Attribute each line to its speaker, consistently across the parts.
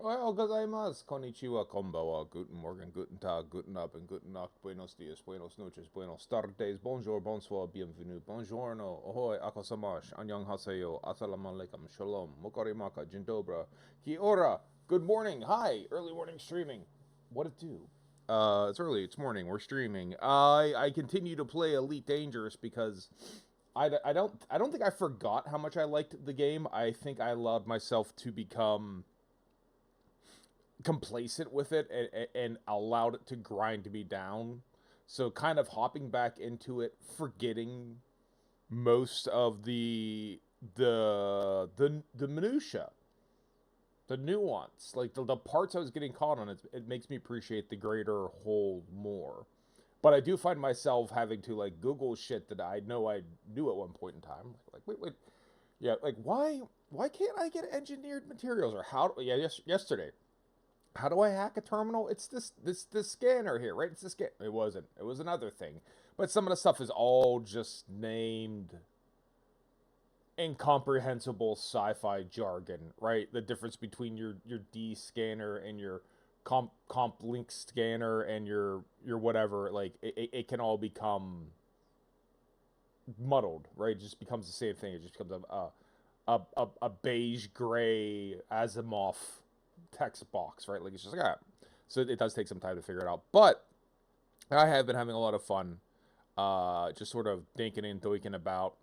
Speaker 1: Well, gozaimasu, konnichiwa, konbawa, guten morgen, guten tag, guten abend, guten nacht, buenos dias, buenos noches, buenos tardes, bonjour, bonsoir, bienvenue, buongiorno, ahoy, akosamash, annyeong haseyo, assalamu alaikum, shalom, mokarimaka, jindobra, ki ora, good morning, hi, early morning streaming, what it do? It's early, it's morning, we're streaming. I continue to play Elite Dangerous because I don't think I forgot how much I liked the game. I think I allowed myself to become complacent with it and allowed it to grind me down. So kind of hopping back into it, forgetting most of the minutia, the nuance, like the parts I was getting caught on. It makes me appreciate the greater whole more. But I do find myself having to like Google shit that I know I knew at one point in time. Like wait, yeah, like why can't I get engineered materials or how? Yeah, yesterday, how do I hack a terminal? It's this scanner here, right? It's this scan. It wasn't. It was another thing. But some of the stuff is all just named incomprehensible sci-fi jargon, right? The difference between your D scanner and your comp link scanner and your whatever, like it can all become muddled, right? It just becomes the same thing. It just becomes a beige gray Asimov text box, right? Like it's just like ah. So it does take some time to figure it out. But I have been having a lot of fun, just sort of thinking and thinking about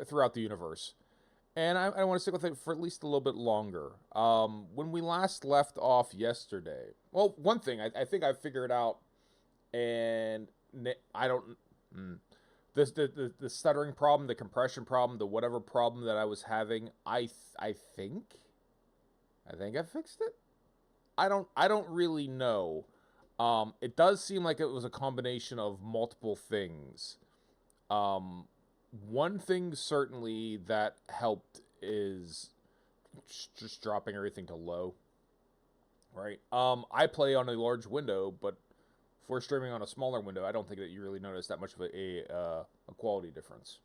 Speaker 1: throughout the universe. And I want to stick with it for at least a little bit longer. When we last left off yesterday, well, one thing I think I figured out, and I don't. The stuttering problem, the compression problem, the whatever problem that I was having, I think I fixed it. I don't really know. It does seem like it was a combination of multiple things. One thing certainly that helped is just dropping everything to low. Right. I play on a large window, but if we're streaming on a smaller window, I don't think that you really notice that much of a quality difference.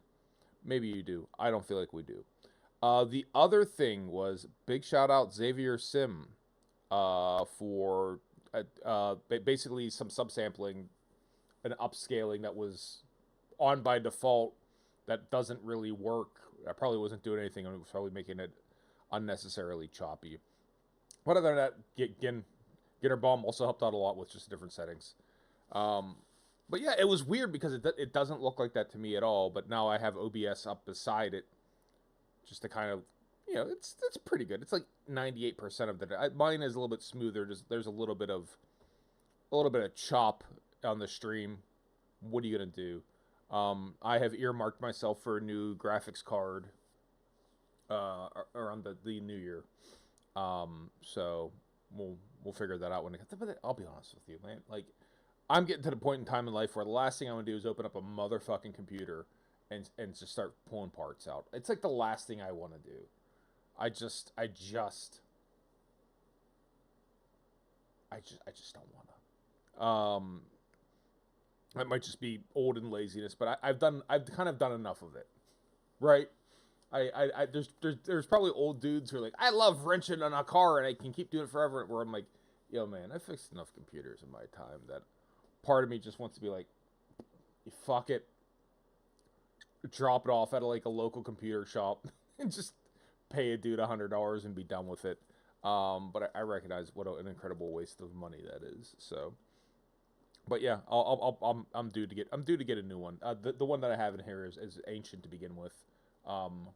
Speaker 1: Maybe you do. I don't feel like we do. The other thing was big shout out Xavier Sim for basically some subsampling and upscaling that was on by default that doesn't really work. I probably wasn't doing anything. I was probably making it unnecessarily choppy. But other than that, Gitter Bomb also helped out a lot with just different settings. But yeah, it was weird because it doesn't look like that to me at all. But now I have OBS up beside it just to kind of, it's pretty good. It's like 98% of the. Mine is a little bit smoother. Just there's a little bit of chop on the stream. What are you gonna do? I have earmarked myself for a new graphics card around the new year. So we'll figure that out when it gets. But I'll be honest with you, man. Like I'm getting to the point in time in life where the last thing I want to do is open up a motherfucking computer and just start pulling parts out. It's like the last thing I want to do. I just don't want to. That might just be old and laziness, but I've kind of done enough of it, right? There's probably old dudes who are like, I love wrenching on a car and I can keep doing it forever. Where I'm like, yo, man, I fixed enough computers in my time that part of me just wants to be like, fuck it, drop it off at like a local computer shop and just pay a dude $100 and be done with it. But I recognize what an incredible waste of money that is. So, but yeah, I'm due to get a new one. The one that I have in here is ancient to begin with. Um,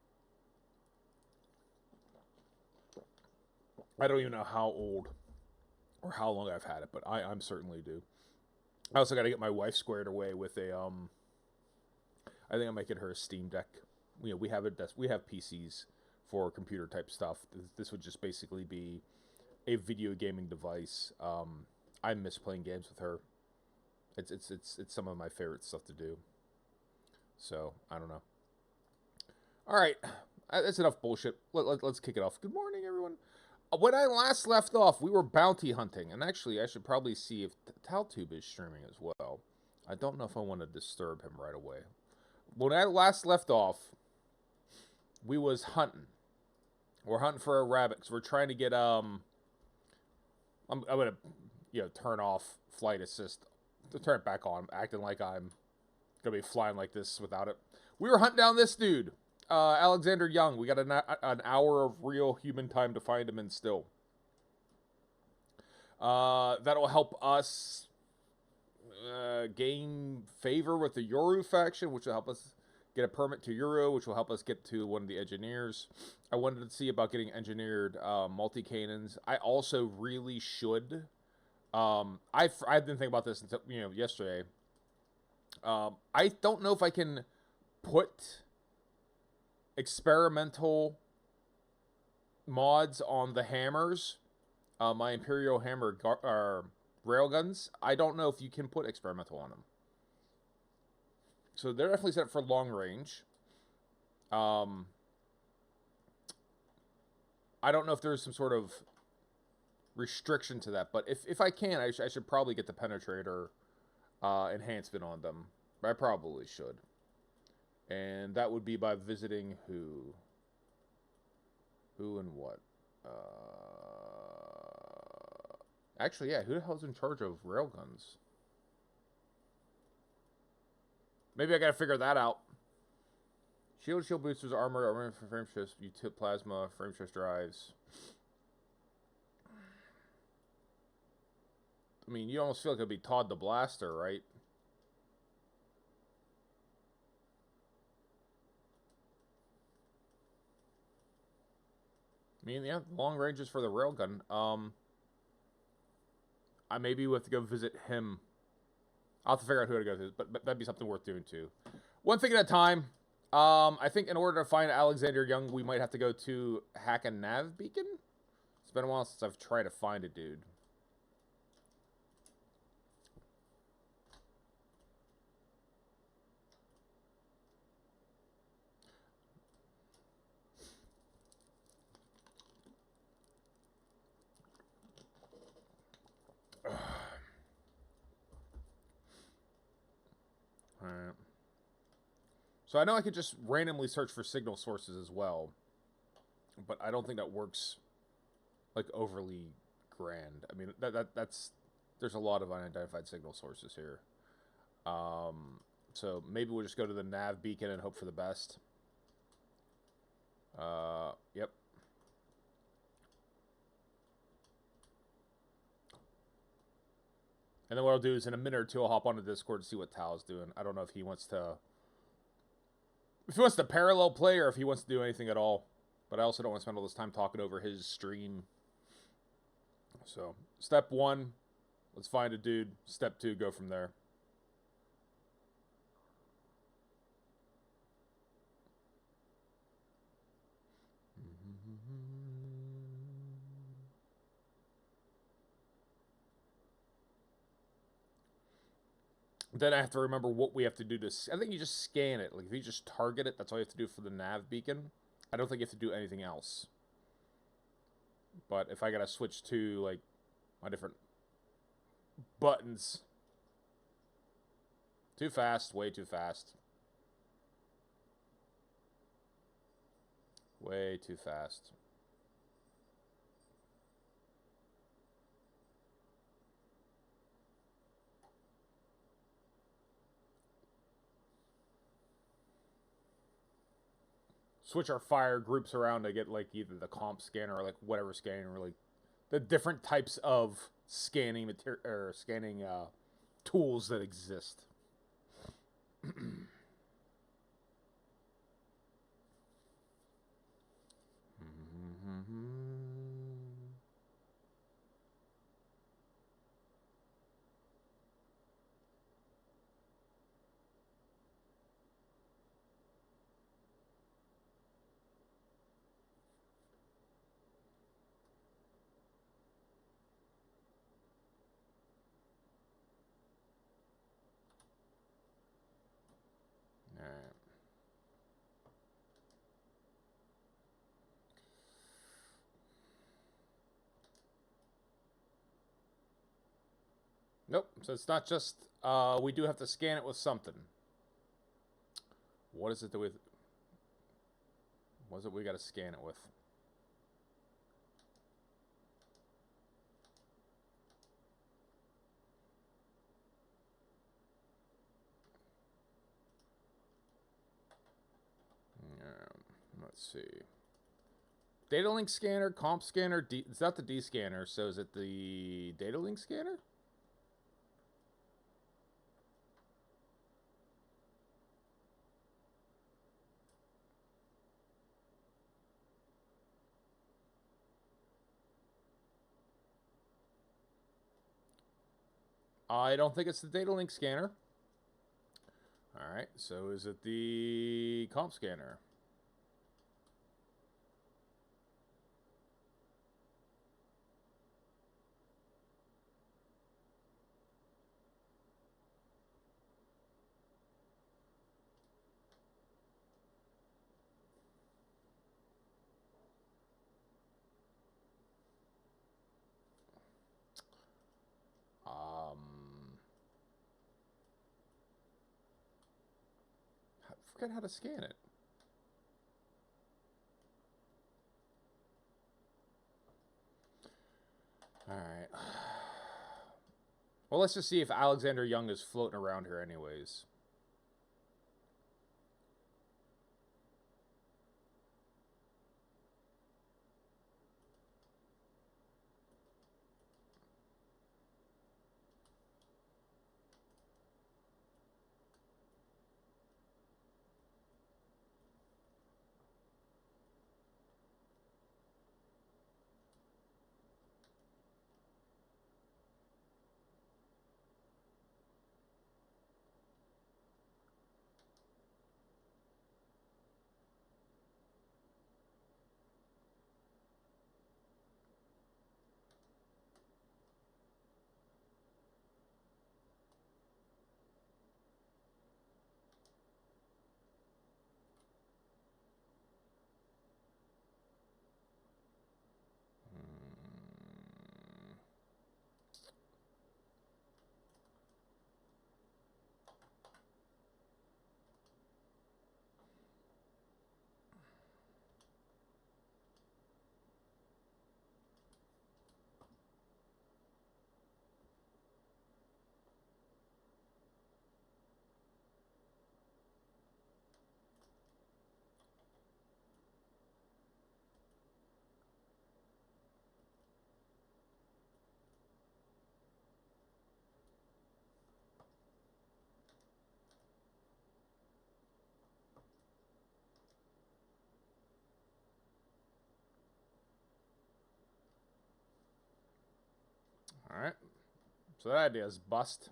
Speaker 1: I don't even know how old or how long I've had it, but I'm certainly due. I also got to get my wife squared away with a. I think I'm making her a Steam Deck. We have we have PCs for computer type stuff. This would just basically be a video gaming device. I miss playing games with her. It's some of my favorite stuff to do. So I don't know. All right, that's enough bullshit. Let's kick it off. Good morning, everyone. When I last left off, we were bounty hunting, and actually, I should probably see if Taltube is streaming as well. I don't know if I want to disturb him right away. When I last left off, we was hunting. We're hunting for a rabbit because we're trying to get I'm gonna, turn off flight assist, to turn it back on, acting like I'm gonna be flying like this without it. We were hunting down this dude, Alexander Young. We got an hour of real human time to find him in still. That'll help us gain favor with the Yoru faction, which will help us get a permit to Euro, which will help us get to one of the engineers. I wanted to see about getting engineered multi-cannons. I also really should. I didn't think about this until yesterday. I don't know if I can put experimental mods on the hammers, my Imperial Hammer railguns. I don't know if you can put experimental on them. So they're definitely set for long range. I don't know if there's some sort of restriction to that, but if I can, I should probably get the penetrator enhancement on them. I probably should. And that would be by visiting who? Who and what? Actually, yeah, who the hell's in charge of railguns? Maybe I gotta figure that out. Shield boosters, armor for frame shifts, util plasma, frame shift drives. I mean, you almost feel like it'd be Todd the Blaster, right? I mean, yeah, long ranges for the railgun. I maybe have to go visit him. I'll have to figure out who to go to, but that'd be something worth doing too. One thing at a time. I think in order to find Alexander Young, we might have to go to Hack a Nav Beacon. It's been a while since I've tried to find a dude. Alright. So I know I could just randomly search for signal sources as well, but I don't think that works like overly grand. I mean, that's there's a lot of unidentified signal sources here. So maybe we'll just go to the nav beacon and hope for the best. Yep. And then what I'll do is in a minute or two, I'll hop onto Discord to see what Tao's doing. I don't know if he wants to parallel play or if he wants to do anything at all. But I also don't want to spend all this time talking over his stream. So, step 1, let's find a dude. Step 2, go from there. Then I have to remember what we have to do to... I think you just scan it. Like, if you just target it, that's all you have to do for the nav beacon. I don't think you have to do anything else. But if I gotta switch to, like, my different buttons... Too fast. Way too fast. Way too fast. Switch our fire groups around to get like either the comp scanner or like whatever scanning really the different types of scanning material or scanning tools that exist. Nope. So it's not just we do have to scan it with something. What is it that we? What is it we got to scan it with? Let's see. Data link scanner, comp scanner. It's not the D scanner, so is it the data link scanner? I don't think it's the data link scanner. All right, so is it the comp scanner? I forget how to scan it. All right. Well, let's just see if Alexander Young is floating around here anyways. All right. So that idea is bust.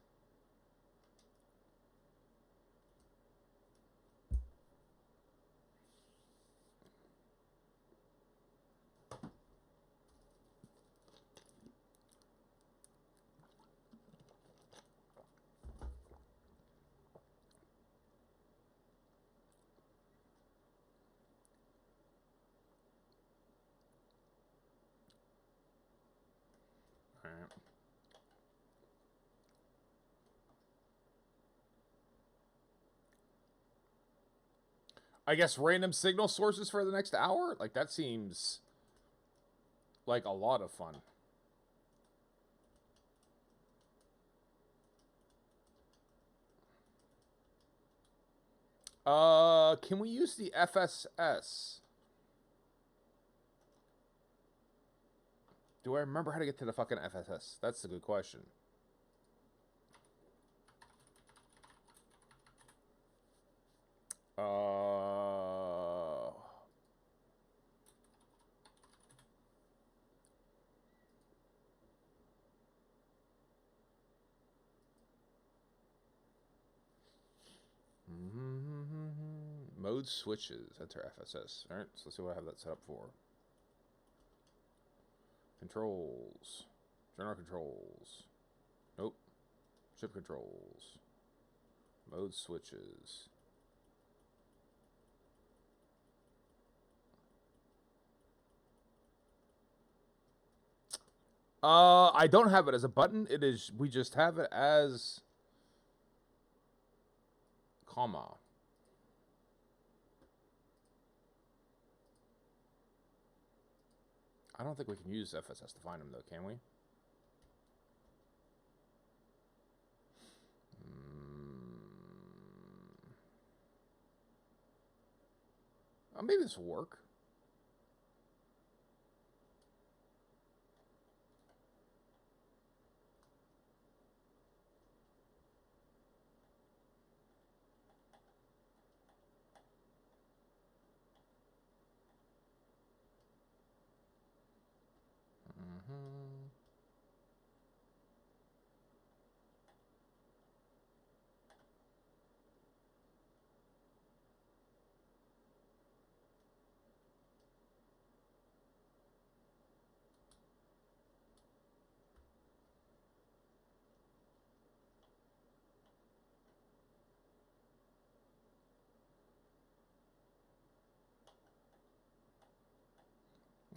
Speaker 1: All right. I guess random signal sources for the next hour? Like, that seems like a lot of fun. Can we use the FSS? Do I remember how to get to the fucking FSS? That's the good question. Mode switches. That's our FSS. All right, so let's see what I have that set up for. Controls. General controls. Nope. Chip controls. Mode switches. I don't have it as a button. It is, we just have it as comma. I don't think we can use FSS to find them though, can we? Maybe this will work.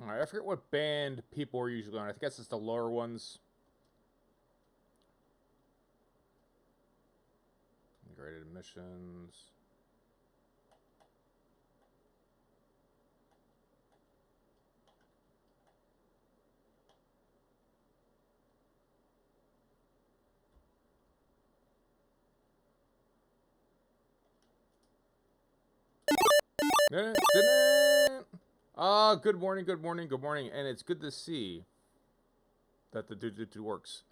Speaker 1: All right, I forget what band people are usually on. I guess it's the lower ones. Graded emissions. Good morning, good morning, good morning, and it's good to see that the do works.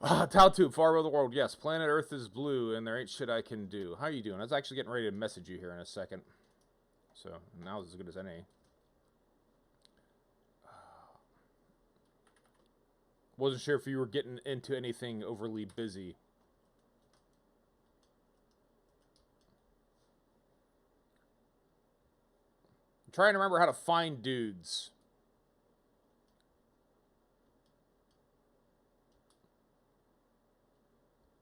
Speaker 1: Taltube, far above the world. Yes, planet Earth is blue, and there ain't shit I can do. How you doing? I was actually getting ready to message you here in a second, so now it's as good as any. Wasn't sure if you were getting into anything overly busy. I'm trying to remember how to find dudes.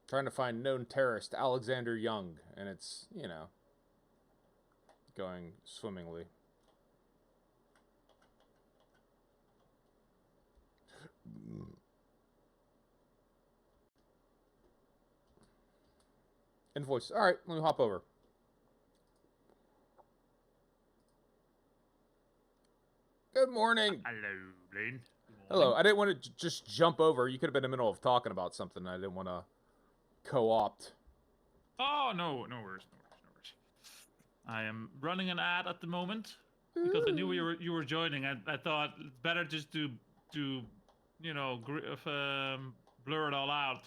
Speaker 1: Trying to find known terrorist Alexander Young, and it's, you know, going swimmingly. Invoice. All right, let me hop over. Good morning.
Speaker 2: Hello, Blaine.
Speaker 1: Hello. I didn't want to just jump over. You could have been in the middle of talking about something. I didn't want to co-opt.
Speaker 2: Oh, no worries, no worries. I am running an ad at the moment because I knew you were joining. I thought it's better just to you know, blur it all out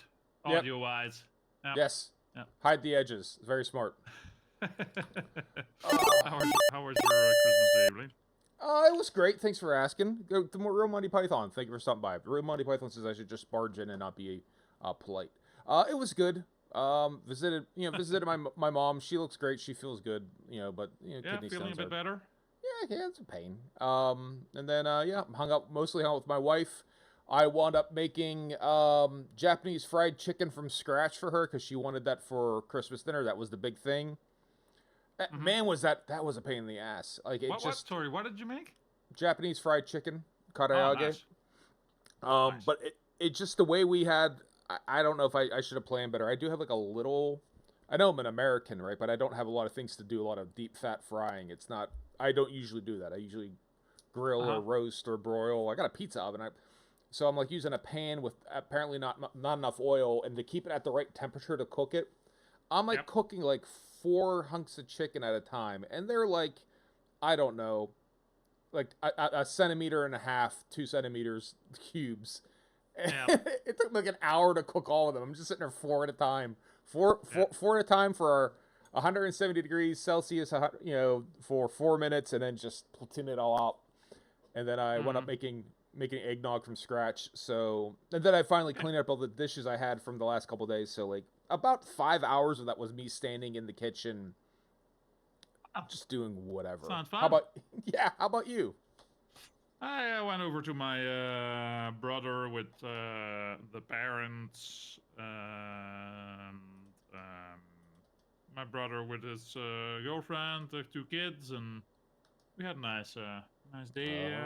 Speaker 2: audio-wise.
Speaker 1: Yep. Yes. Yep. Hide the edges. Very smart.
Speaker 2: How was your Christmas Day, Blaine?
Speaker 1: It was great. Thanks for asking. The Real Monty Python. Thank you for stopping by. Real Monty Python says I should just barge in and not be polite. It was good. Visited my mom. She looks great. She feels good. You know, but you know,
Speaker 2: yeah, feeling a bit better.
Speaker 1: Yeah, it's a pain. And then mostly hung out with my wife. I wound up making Japanese fried chicken from scratch for her because she wanted that for Christmas dinner. That was the big thing. Man, that was a pain in the ass. Like
Speaker 2: Sorry, what did you make?
Speaker 1: Japanese fried chicken, karaage.
Speaker 2: Oh, nice.
Speaker 1: But it just the way we had. I don't know if I should have planned better. I do have like a little. I know I'm an American, right? But I don't have a lot of things to do. A lot of deep fat frying. It's not. I don't usually do that. I usually grill or roast or broil. I got a pizza oven. So I'm like using a pan with apparently not enough oil, and to keep it at the right temperature to cook it. I'm like cooking like 4 hunks of chicken at a time, and they're like, I don't know, like a centimeter and a half, 2 centimeters cubes. It took like an hour to cook all of them. I'm just sitting there 4 at a time, four at a time for 170 degrees Celsius, you know, for 4 minutes, and then just platoon it all out. And then I went up making eggnog from scratch. So, and then I finally cleaned up all the dishes I had from the last couple of days. So like about 5 hours of that was me standing in the kitchen, just doing whatever.
Speaker 2: Sounds fun.
Speaker 1: How about you?
Speaker 2: I went over to my brother with the parents, my brother with his girlfriend, 2 kids, and we had a nice day.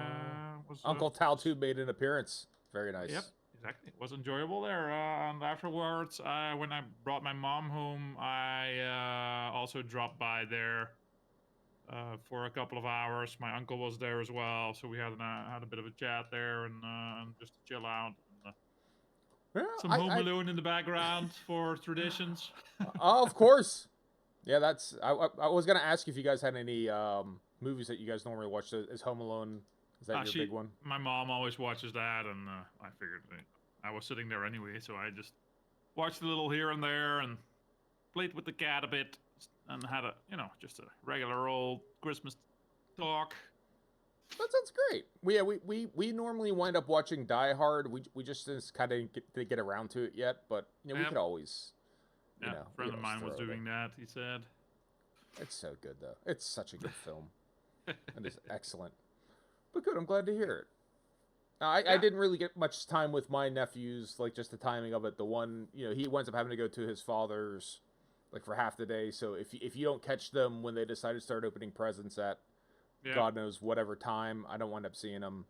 Speaker 1: Uncle Taltube made an appearance. Very nice.
Speaker 2: Yep, exactly. It was enjoyable there. And afterwards, when I brought my mom home, I also dropped by there for a couple of hours. My uncle was there as well, so we had a bit of a chat there and just to chill out. And, some Home Alone in the background for traditions.
Speaker 1: Of course. Yeah, that's. I was gonna ask if you guys had any movies that you guys normally watch. Is Home Alone? Is that your big one?
Speaker 2: My mom always watches that, and I figured I was sitting there anyway, so I just watched a little here and there and played with the cat a bit and had a just a regular old Christmas talk.
Speaker 1: That sounds great. We normally wind up watching Die Hard. We just kind of didn't get around to it yet, but we could always.
Speaker 2: Yeah, a friend of mine was doing that. He said,
Speaker 1: "It's so good, though. It's such a good film. It is excellent." But good. I'm glad to hear it. I didn't really get much time with my nephews, like just the timing of it. The one, he winds up having to go to his father's, like for half the day. So if you don't catch them when they decide to start opening presents at God knows whatever time, I don't wind up seeing them.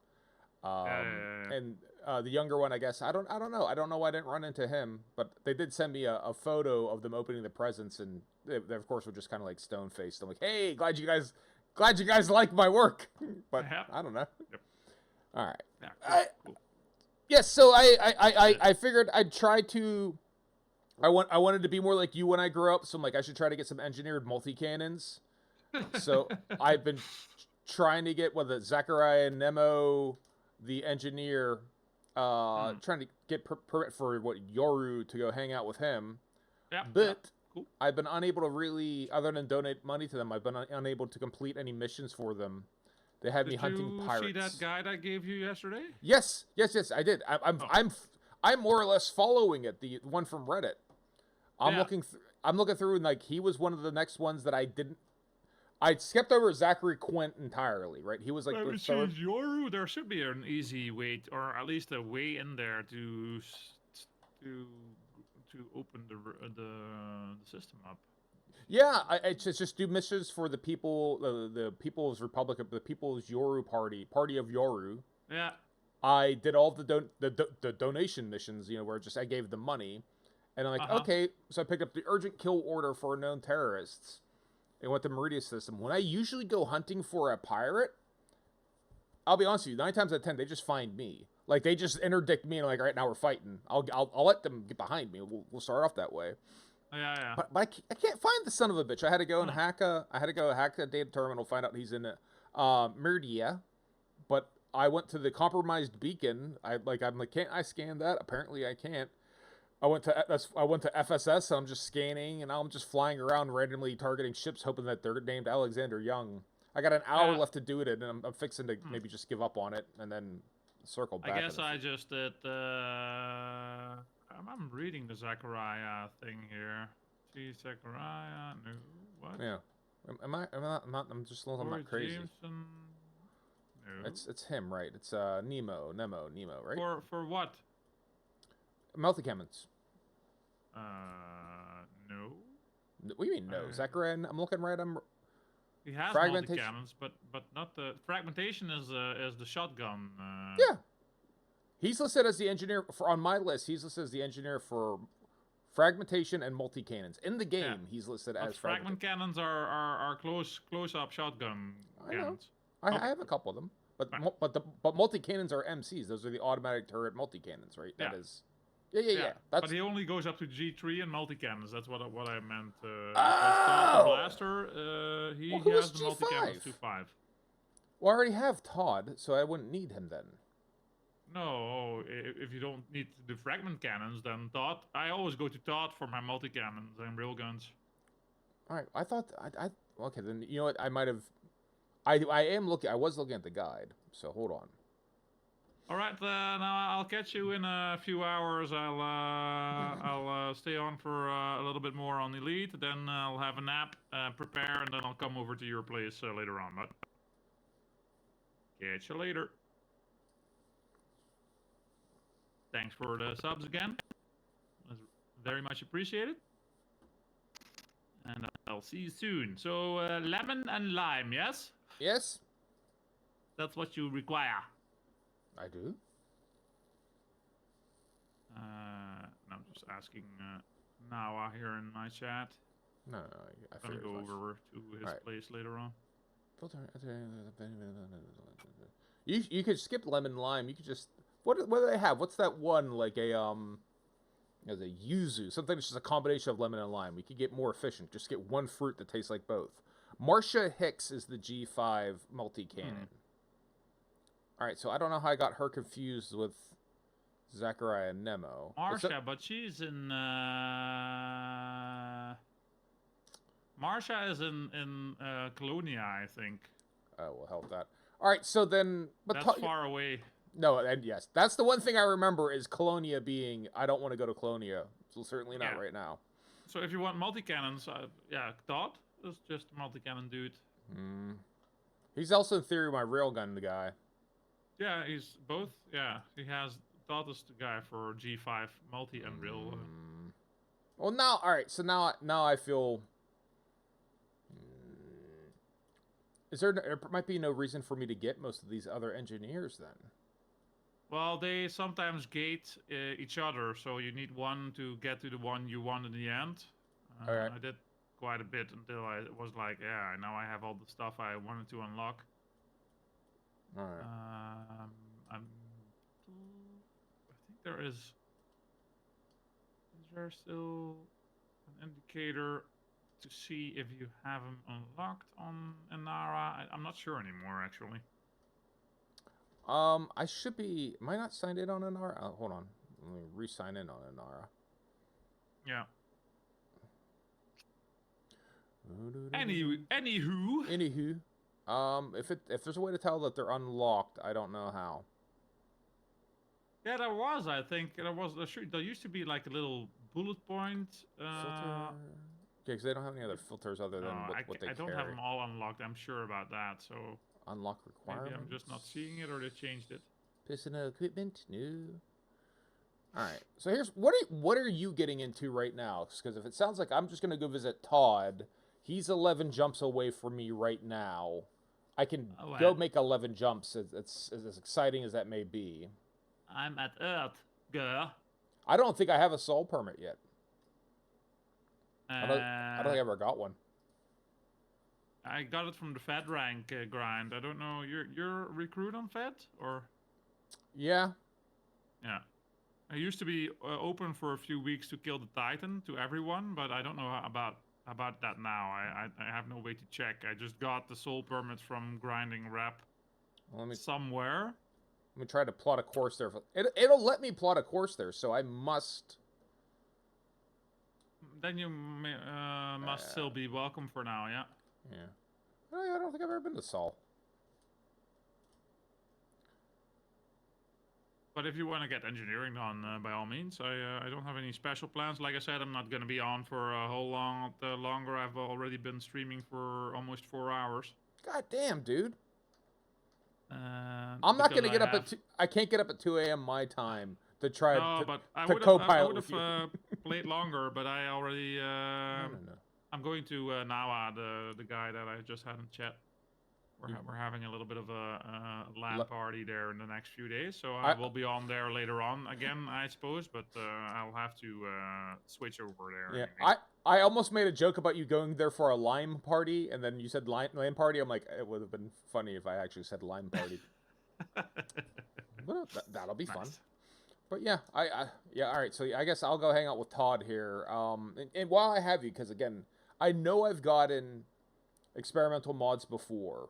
Speaker 1: And the younger one, I guess I don't know. I don't know why I didn't run into him, but they did send me a photo of them opening the presents, and they of course were just kind of like stone faced. I'm like, hey, glad you guys like my work, but I don't know. Yep. All right. Yeah, cool. Yes. So I figured I'd try to. I wanted to be more like you when I grew up, so I'm like I should try to get some engineered multi cannons. So I've been trying to get Zachariah Nemo, the engineer, trying to get permit for Yoru to go hang out with him. Yeah. But cool. I've been unable to really, other than donate money to them, I've been unable to complete any missions for them. They had me hunting pirates.
Speaker 2: Did you see that guide I gave you yesterday?
Speaker 1: Yes, I did. I'm more or less following it. The one from Reddit. I'm looking through, and like he was one of the next ones that I didn't. I skipped over Zachary Quint entirely, right? He was like the third.
Speaker 2: Yoru, there should be an easy way, or at least a way in there to open the system up.
Speaker 1: Yeah, it's just do missions for the people, the People's Republic, the People's Yoru Party of Yoru.
Speaker 2: Yeah.
Speaker 1: I did all the donation missions, where I gave them money, and I'm like, okay, so I picked up the urgent kill order for known terrorists. And went to Meridia system. When I usually go hunting for a pirate, I'll be honest with you, 9 times out of 10, they just find me. Like, they just interdict me and like, all right, now we're fighting. I'll let them get behind me. We'll start off that way.
Speaker 2: Yeah.
Speaker 1: But I can't find the son of a bitch. I had to go and hack a data terminal, find out he's in Meridia. But I went to the compromised beacon. I'm like, can't I scan that? Apparently I can't. I went to FSS, and I'm just scanning, and I'm just flying around randomly targeting ships, hoping that they're named Alexander Young. I got an hour left to do it, and I'm fixing to maybe just give up on it, and then circle back.
Speaker 2: I guess I just did. I'm reading the Zachariah thing here. See Zachariah? No, what?
Speaker 1: Yeah. I'm just a little not crazy.
Speaker 2: Jameson? No.
Speaker 1: It's him, right? It's Nemo, right?
Speaker 2: For what?
Speaker 1: Multi-cannons.
Speaker 2: No.
Speaker 1: What do you mean no? Zachariah, I'm looking right.
Speaker 2: He has multi-cannons, but not the fragmentation is the shotgun.
Speaker 1: Yeah. He's listed as the engineer on my list. He's listed as the engineer for fragmentation and multi-cannons. In the game, he's listed as
Speaker 2: fragment cannons are close-up shotgun cannons.
Speaker 1: I have a couple of them, but multi-cannons are MCs. Those are the automatic turret multi-cannons, right? That is. Yeah.
Speaker 2: But he only goes up to G3 and multi-cannons. That's what I meant. The blaster, he has the multi-cannons to 5.
Speaker 1: Well, I already have Todd, so I wouldn't need him then.
Speaker 2: No, if you don't need the fragment cannons, then Todd. I always go to Todd for my multi-cannons and railguns.
Speaker 1: All right, I thought okay, then you know what? I might have. I was looking at the guide, so hold on.
Speaker 2: All right, now I'll catch you in a few hours. I'll stay on for a little bit more on Elite. Then I'll have a nap, prepare, and then I'll come over to your place later on. But catch you later. Thanks for the subs again. It was very much appreciated. And I'll see you soon. So lemon and lime, yes?
Speaker 1: Yes.
Speaker 2: That's what you require.
Speaker 1: I do.
Speaker 2: I'm just asking Nawa here in my chat.
Speaker 1: No,
Speaker 2: I'm gonna go over to his place later on.
Speaker 1: You could skip lemon lime. You could just what do they have? What's that one like a As a yuzu, something that's just a combination of lemon and lime. We could get more efficient. Just get one fruit that tastes like both. Marcia Hicks is the G5 multi-cannon. All right, so I don't know how I got her confused with Zachariah and Nemo.
Speaker 2: Marcia, but she's in. Marcia is in Colonia, I think.
Speaker 1: Oh, well, help that. All right, so then, but
Speaker 2: that's far away.
Speaker 1: No, and yes, that's the one thing I remember is Colonia being. I don't want to go to Colonia, so certainly not right now.
Speaker 2: So if you want multi-cannons, yeah, Todd is just a multi-cannon dude.
Speaker 1: He's also in theory my railgun guy.
Speaker 2: Yeah, he's both. Yeah, he has. Todd is the guy for G5 multi and real.
Speaker 1: Well, now, all right. So now I feel. There might be no reason for me to get most of these other engineers then?
Speaker 2: Well, they sometimes gate each other, so you need one to get to the one you want in the end.
Speaker 1: Right.
Speaker 2: I did quite a bit until I was like, yeah, now I have all the stuff I wanted to unlock.
Speaker 1: All right.
Speaker 2: I think there is. Is there still an indicator to see if you have them unlocked on Inara? I'm not sure anymore, actually.
Speaker 1: I should be. Am I not signed in on Inara? Oh, hold on. Let me re-sign in on Inara.
Speaker 2: Yeah. Anywho.
Speaker 1: If there's a way to tell that they're unlocked, I don't know how.
Speaker 2: Yeah, there was. I think there was. There used to be like a little bullet point.
Speaker 1: Filter. Yeah, because they don't have any other filters other than what they carry.
Speaker 2: I don't have them all unlocked. I'm sure about that. So
Speaker 1: unlock requirements.
Speaker 2: Maybe I'm just not seeing it, or they changed it.
Speaker 1: Personal equipment, no. All right. So here's what are you getting into right now? Because if it sounds like I'm just gonna go visit Todd, he's 11 jumps away from me right now. I can go make 11 jumps. It's as exciting as that may be.
Speaker 2: I'm at Earth, girl.
Speaker 1: I don't think I have a soul permit yet. I don't think I ever got one.
Speaker 2: I got it from the Fed rank grind. I don't know. You're a recruit on Fed or?
Speaker 1: Yeah.
Speaker 2: Yeah. I used to be open for a few weeks to kill the Titan to everyone, but I don't know about that now. I have no way to check. I just got the soul permit from grinding rep somewhere.
Speaker 1: Let me try to plot a course there. It'll let me plot a course there, so I must.
Speaker 2: Then you must still be welcome for now, yeah?
Speaker 1: Yeah. I don't think I've ever been to Sol.
Speaker 2: But if you want to get engineering done, by all means, I don't have any special plans. Like I said, I'm not going to be on for a whole lot longer. I've already been streaming for almost 4 hours.
Speaker 1: God damn, dude. I'm not going to get up at I can't get up at 2 a.m. my time to try to co-pilot with you.
Speaker 2: I would have played longer, but I already... No. I'm going to Nawa, the guy that I just had in chat. We're having a little bit of a LAN party there in the next few days, so I will be on there later on again, I suppose, but I'll have to switch over there.
Speaker 1: Yeah, anyway. I almost made a joke about you going there for a lime party, and then you said lime party. I'm like, it would have been funny if I actually said lime party. But that'll be fun. But yeah, yeah, all right. So I guess I'll go hang out with Todd here. And while I have you, because again, I know I've gotten experimental mods before.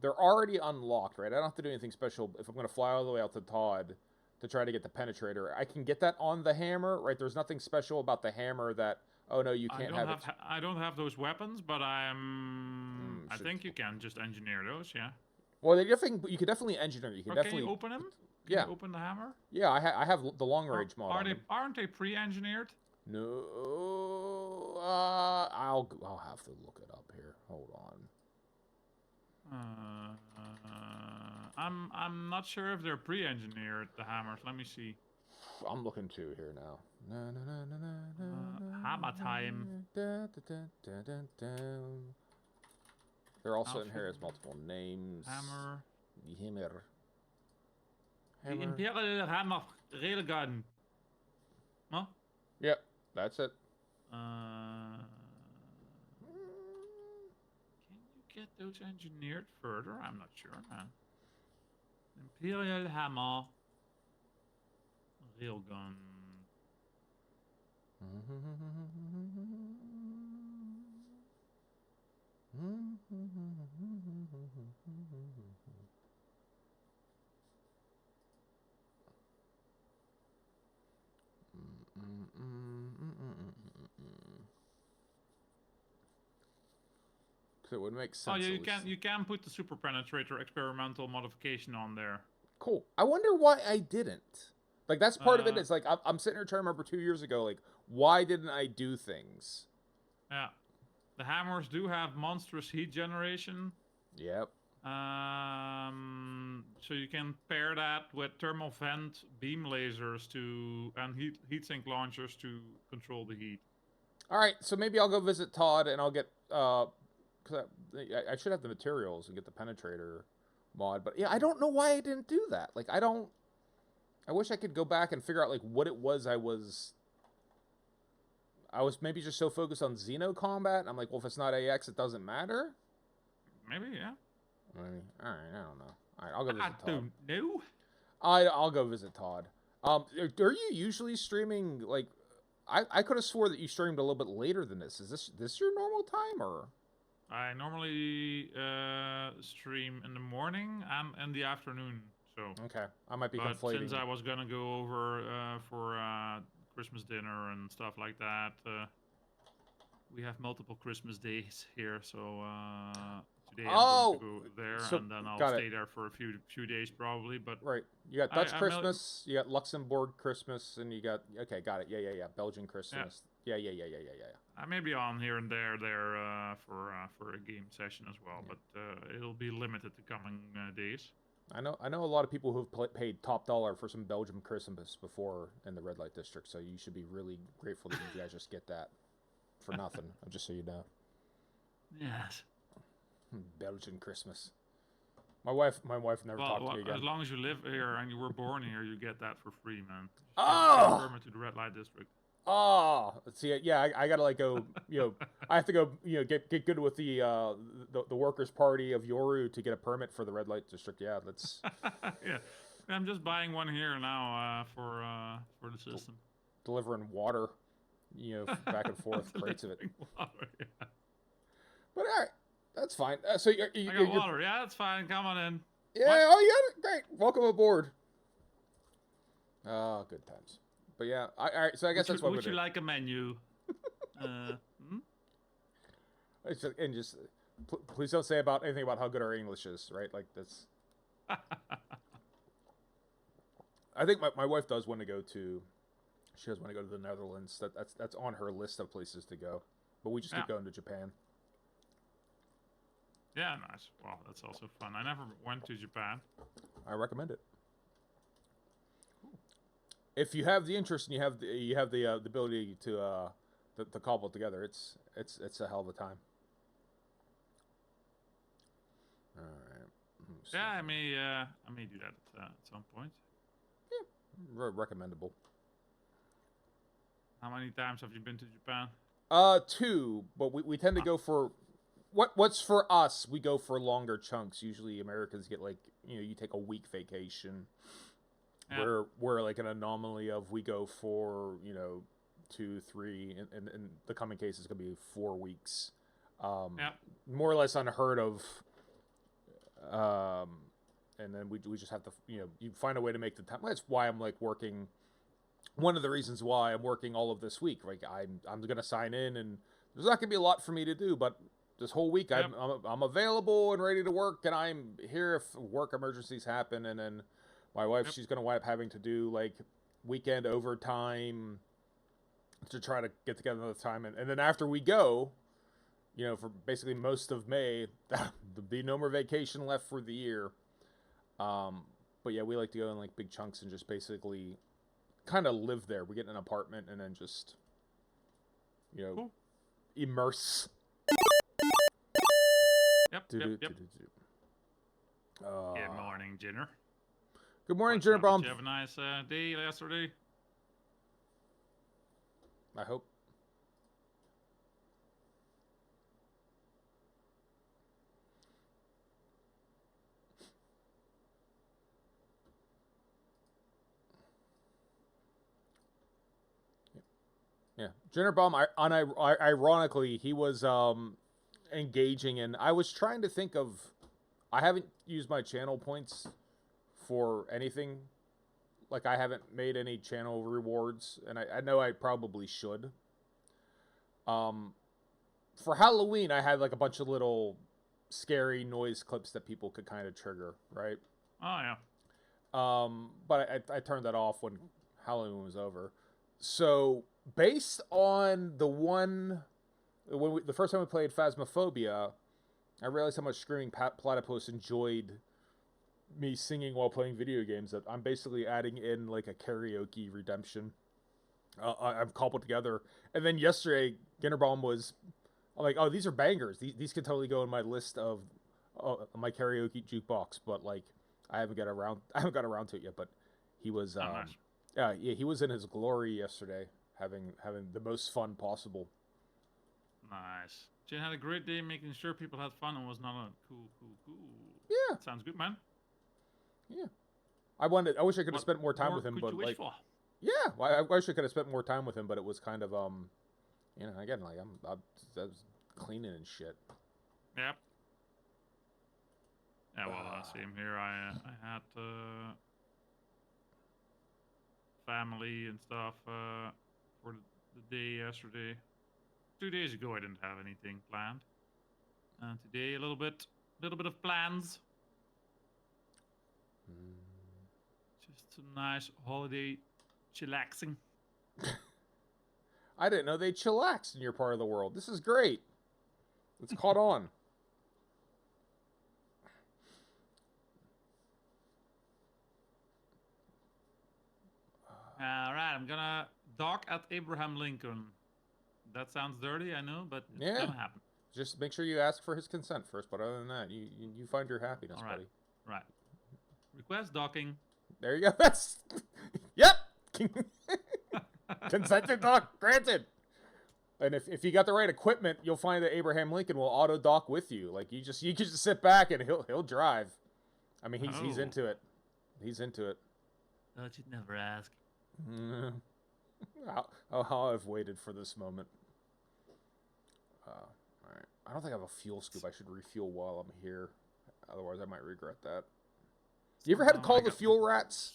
Speaker 1: They're already unlocked, right? I don't have to do anything special if I'm going to fly all the way out to Todd to try to get the penetrator. I can get that on the hammer, right? There's nothing special about the hammer that, oh no, you can't have it.
Speaker 2: I don't have those weapons, but I think you can just engineer those, yeah.
Speaker 1: Well, you could definitely engineer. You can definitely.
Speaker 2: Can you open them?
Speaker 1: Yeah.
Speaker 2: Can you open the hammer?
Speaker 1: Yeah, I have the long range mod.
Speaker 2: Aren't they pre-engineered?
Speaker 1: No. I'll have to look it up here. Hold on.
Speaker 2: I'm not sure if they're pre-engineered, the hammers. Let me see.
Speaker 1: I'm looking too here now.
Speaker 2: Hammer time.
Speaker 1: They're also in here as multiple names.
Speaker 2: Hammer.
Speaker 1: Hammer.
Speaker 2: The Imperial Hammer Railgun. Huh?
Speaker 1: Yep, that's it.
Speaker 2: Can you get those engineered further? I'm not sure, man. Imperial Hammer Railgun.
Speaker 1: Because it would make
Speaker 2: Oh
Speaker 1: sense.
Speaker 2: yeah,
Speaker 1: At least.
Speaker 2: you can put the Super Penetrator experimental modification on there.
Speaker 1: Cool. I wonder why I didn't. Like that's part of it.
Speaker 2: Uh,
Speaker 1: It's like I'm sitting here trying to remember 2 years ago. Like why didn't I do things?
Speaker 2: Yeah, the hammers do have monstrous heat generation.
Speaker 1: Yep.
Speaker 2: So you can pair that with thermal vent beam lasers and heatsink launchers to control the heat.
Speaker 1: All right. So maybe I'll go visit Todd and I'll get because I should have the materials and get the penetrator mod. But yeah, I don't know why I didn't do that. Like I don't. I wish I could go back and figure out like what it was I was maybe just so focused on Xeno combat. I'm like, well, if it's not AX, it doesn't matter.
Speaker 2: Maybe, yeah.
Speaker 1: I mean, all right, I don't know. All right, I'll go visit Todd.
Speaker 2: Don't know.
Speaker 1: I'll go visit Todd. Are you usually streaming like? I could have swore that you streamed a little bit later than this. Is this your normal time or?
Speaker 2: I normally stream in the morning and in the afternoon. So
Speaker 1: Okay, I might be
Speaker 2: but
Speaker 1: conflating.
Speaker 2: since I was gonna go over for Christmas dinner and stuff like that, we have multiple Christmas days here. So today I'm going to go there,
Speaker 1: so-
Speaker 2: and then I'll
Speaker 1: got it.
Speaker 2: stay there for a few days probably. But
Speaker 1: Right, you got Dutch
Speaker 2: I
Speaker 1: Christmas, you got Luxembourg Christmas, and you got got it. Yeah. Belgian Christmas. Yeah.
Speaker 2: I may be on here and there for a game session as well, but it'll be limited the coming days.
Speaker 1: I know a lot of people who've paid top dollar for some Belgian Christmas before in the red light district, so you should be really grateful that you guys just get that for nothing. Just so you know.
Speaker 2: Yes.
Speaker 1: Belgian Christmas. My wife never talked to me again.
Speaker 2: As long as you live here and you were born here, you get that for free, man.
Speaker 1: Oh!
Speaker 2: Permit to the red light district.
Speaker 1: Oh, see, yeah, I gotta like go. I have to go. Get good with the workers' party of Yoru to get a permit for the red light district. Yeah, let's.
Speaker 2: Yeah, I'm just buying one here now for the system.
Speaker 1: Delivering water, back and forth, crates of it.
Speaker 2: Water, yeah.
Speaker 1: But all right, that's fine. So
Speaker 2: I got water. Yeah, that's fine. Come on in.
Speaker 1: Yeah. What? Oh, yeah. Great. Welcome aboard. Oh, good times. But yeah, all right. So I guess that's what we're doing.
Speaker 2: Would you like a menu?
Speaker 1: Please don't say anything about how good our English is, right? Like that's. I think my wife does want to go to. She does want to go to the Netherlands. That's on her list of places to go. But we just keep going to Japan.
Speaker 2: Yeah, nice. Wow, that's also fun. I never went to Japan.
Speaker 1: I recommend it. If you have the interest and you have the ability to cobble it together, it's a hell of a time. All right.
Speaker 2: Yeah, I may do that at some point.
Speaker 1: Yeah, recommendable.
Speaker 2: How many times have you been to Japan?
Speaker 1: 2, but we tend to go for what's for us. We go for longer chunks. Usually, Americans get like you take a week vacation. Yeah. We're like an anomaly of we go for 2, 3, and in the coming case it's gonna be 4 weeks. More or less unheard of. And then we just have to you find a way to make the time. That's why I'm like working. One of the reasons why I'm working all of this week. Like I'm gonna sign in, and there's not gonna be a lot for me to do, but this whole week I'm available and ready to work, and I'm here if work emergencies happen, and then. My wife, she's going to wind up having to do, like, weekend overtime to try to get together another time. And then after we go, for basically most of May, there'll be no more vacation left for the year. But, yeah, we like to go in, like, big chunks and just basically kind of live there. We get an apartment and then just,
Speaker 2: cool.
Speaker 1: Immerse.
Speaker 2: Yep. Good morning, Jenner.
Speaker 1: Good morning, Jenner Bomb.
Speaker 2: Did you have a nice day yesterday?
Speaker 1: I hope. Yeah, Jinnerbomb. Ironically, he was engaging in. I was trying to think of. I haven't used my channel points for anything. Like I haven't made any channel rewards, and I know I probably should. For Halloween, I had like a bunch of little scary noise clips that people could kind of trigger, right?
Speaker 2: Oh yeah.
Speaker 1: But I turned that off when Halloween was over. So based on the first time we played Phasmophobia, I realized how much Screaming Platypus enjoyed me singing while playing video games. That I'm basically adding in like a karaoke redemption. I've cobbled together, and then yesterday, Ginnerbomb was. I'm like, oh, these are bangers. These could totally go in my list of my karaoke jukebox. But like, I haven't got around to it yet. But he was,
Speaker 2: Nice.
Speaker 1: yeah, he was in his glory yesterday, having the most fun possible.
Speaker 2: Nice. Jin had a great day making sure people had fun and was not a cool.
Speaker 1: Yeah,
Speaker 2: Sounds good, man.
Speaker 1: yeah. I wish I could have
Speaker 2: What
Speaker 1: spent more time
Speaker 2: more
Speaker 1: with him,
Speaker 2: could
Speaker 1: but
Speaker 2: you wish
Speaker 1: like,
Speaker 2: for?
Speaker 1: yeah, I wish I could have spent more time with him. But it was kind of again, like I was cleaning and shit.
Speaker 2: Yep. Yeah, well, same here. I had family and stuff for the day yesterday. 2 days ago, I didn't have anything planned. And today, a little bit of plans. Just some nice holiday chillaxing.
Speaker 1: I didn't know they chillax in your part of the world. This is great. It's caught on.
Speaker 2: All right, I'm gonna dock at Abraham Lincoln. That sounds dirty, I know, but it's
Speaker 1: Yeah.
Speaker 2: gonna happen.
Speaker 1: Just make sure you ask for his consent first. But other than that, you find your happiness,
Speaker 2: All right.
Speaker 1: buddy.
Speaker 2: Right. Request docking.
Speaker 1: There you go. That's yep. Consented dock granted. And if you got the right equipment, you'll find that Abraham Lincoln will auto dock with you. Like you can just sit back and he'll drive. I mean he's
Speaker 2: Oh.
Speaker 1: into it. He's into it.
Speaker 2: Thought you'd never ask.
Speaker 1: How I've waited for this moment. All right. I don't think I have a fuel scoop. I should refuel while I'm here. Otherwise, I might regret that. You ever had to call the fuel rats?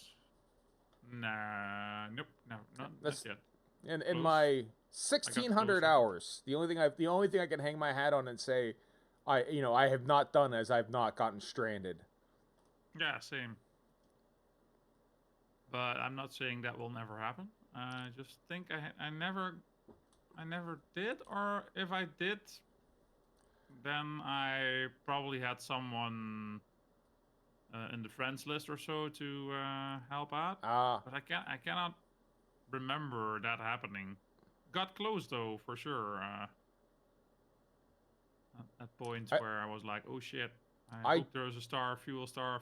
Speaker 2: Nah, nope, no, not yet.
Speaker 1: In
Speaker 2: Close.
Speaker 1: my 1,600
Speaker 2: closer.
Speaker 1: hours, the only thing I can hang my hat on and say, I have not done as I've not gotten stranded.
Speaker 2: Yeah, same. But I'm not saying that will never happen. I just think I never did, or if I did, then I probably had someone in the friends list or so to help out. But I cannot remember that happening. Got close though, for sure. At points where I was like, oh shit. I hope there's a fuel star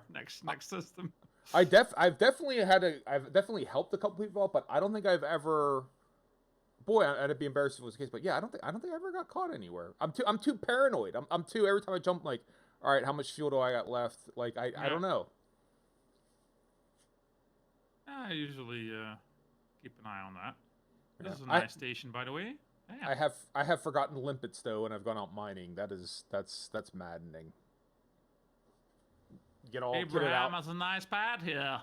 Speaker 2: next system.
Speaker 1: I've definitely helped a couple people out, but I don't think I've ever. Boy, I'd be embarrassed if it was the case, but yeah, I don't think I ever got caught anywhere. I'm too paranoid. I'm too every time I jump, like, all right, how much fuel do I got left? Like I don't know.
Speaker 2: I usually keep an eye on that. This is a
Speaker 1: I-
Speaker 2: nice station, by the way.
Speaker 1: I have forgotten limpets though, when I've gone out mining. That's maddening. Get it
Speaker 2: Abraham
Speaker 1: out.
Speaker 2: has a nice pad here.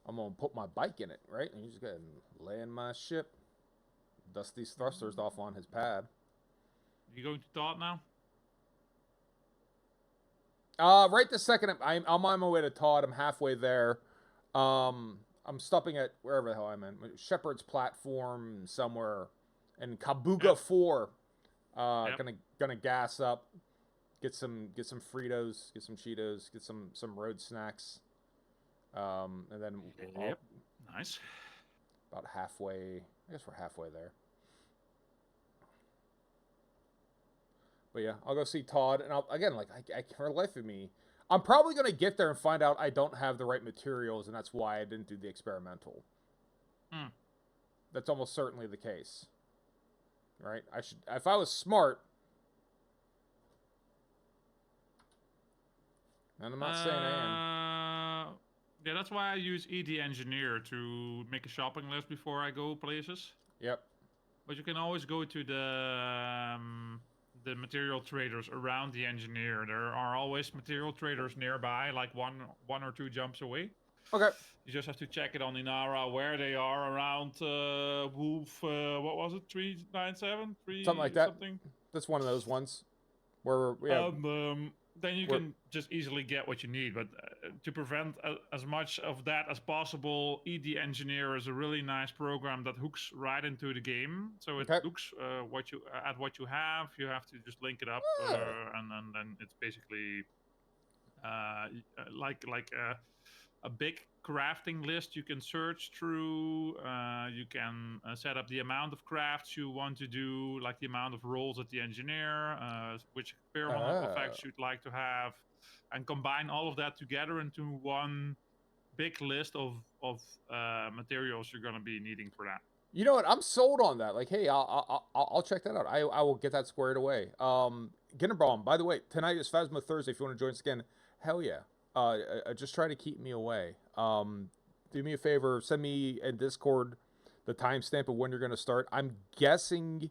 Speaker 1: I'm gonna put my bike in it, right? And you just go ahead and lay in my ship. Dust these thrusters off on his pad.
Speaker 2: You going to Todd now?
Speaker 1: Right this second, I'm on my way to Todd. I'm halfway there. I'm stopping at wherever the hell I'm in. Shepherd's Platform somewhere, and Kabuga 4. Gonna gas up, get some Fritos, get some Cheetos, get some road snacks, and then
Speaker 2: Nice.
Speaker 1: about halfway. I guess we're halfway there. But yeah, I'll go see Todd, and I for the life of me, I'm probably gonna get there and find out I don't have the right materials, and that's why I didn't do the experimental. That's almost certainly the case. Right? If I was smart, and I'm not saying I am.
Speaker 2: Yeah, that's why I use ED Engineer to make a shopping list before I go places.
Speaker 1: Yep.
Speaker 2: But you can always go to the material traders around the engineer. There are always material traders nearby, like one or two jumps away.
Speaker 1: Okay.
Speaker 2: You just have to check it on Inara where they are around Wolf. What was it? 397,
Speaker 1: Something like that. That's one of those ones where
Speaker 2: then you can just easily get what you need. But to prevent as much of that as possible, ED Engineer is a really nice program that hooks right into the game. So it looks what you have. You have to just link it up, and then it's basically like a big crafting list you can search through. You can set up the amount of crafts you want to do, like the amount of rolls at the engineer, which experimental effects you'd like to have, and combine all of that together into one big list of materials you're going to be needing for that.
Speaker 1: You know what? I'm sold on that. Like, hey, I'll check that out. I will get that squared away. Ginnerbaum, by the way, tonight is Phasma Thursday. If you want to join us again, hell yeah. Just try to keep me away. Do me a favor, send me in Discord the timestamp of when you're going to start. I'm guessing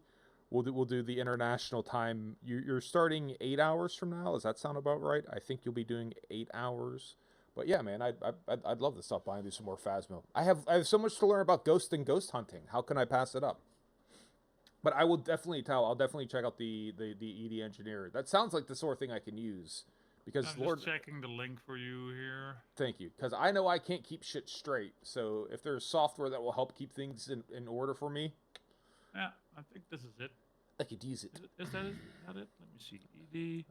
Speaker 1: we'll do the international time. You're starting 8 hours from now. Does that sound about right? I think you'll be doing 8 hours. But yeah, man, I'd love to stop by and do some more Phasmo. I have so much to learn about ghost and ghost hunting. How can I pass it up? But I will definitely I'll definitely check out the ED Engineer. That sounds like the sort of thing I can use. Because
Speaker 2: I'm just checking the link for you here.
Speaker 1: Thank you. Because I know I can't keep shit straight. So if there's software that will help keep things in order for me.
Speaker 2: Yeah, I think this is it.
Speaker 1: I could use it.
Speaker 2: Is that it? Let me see.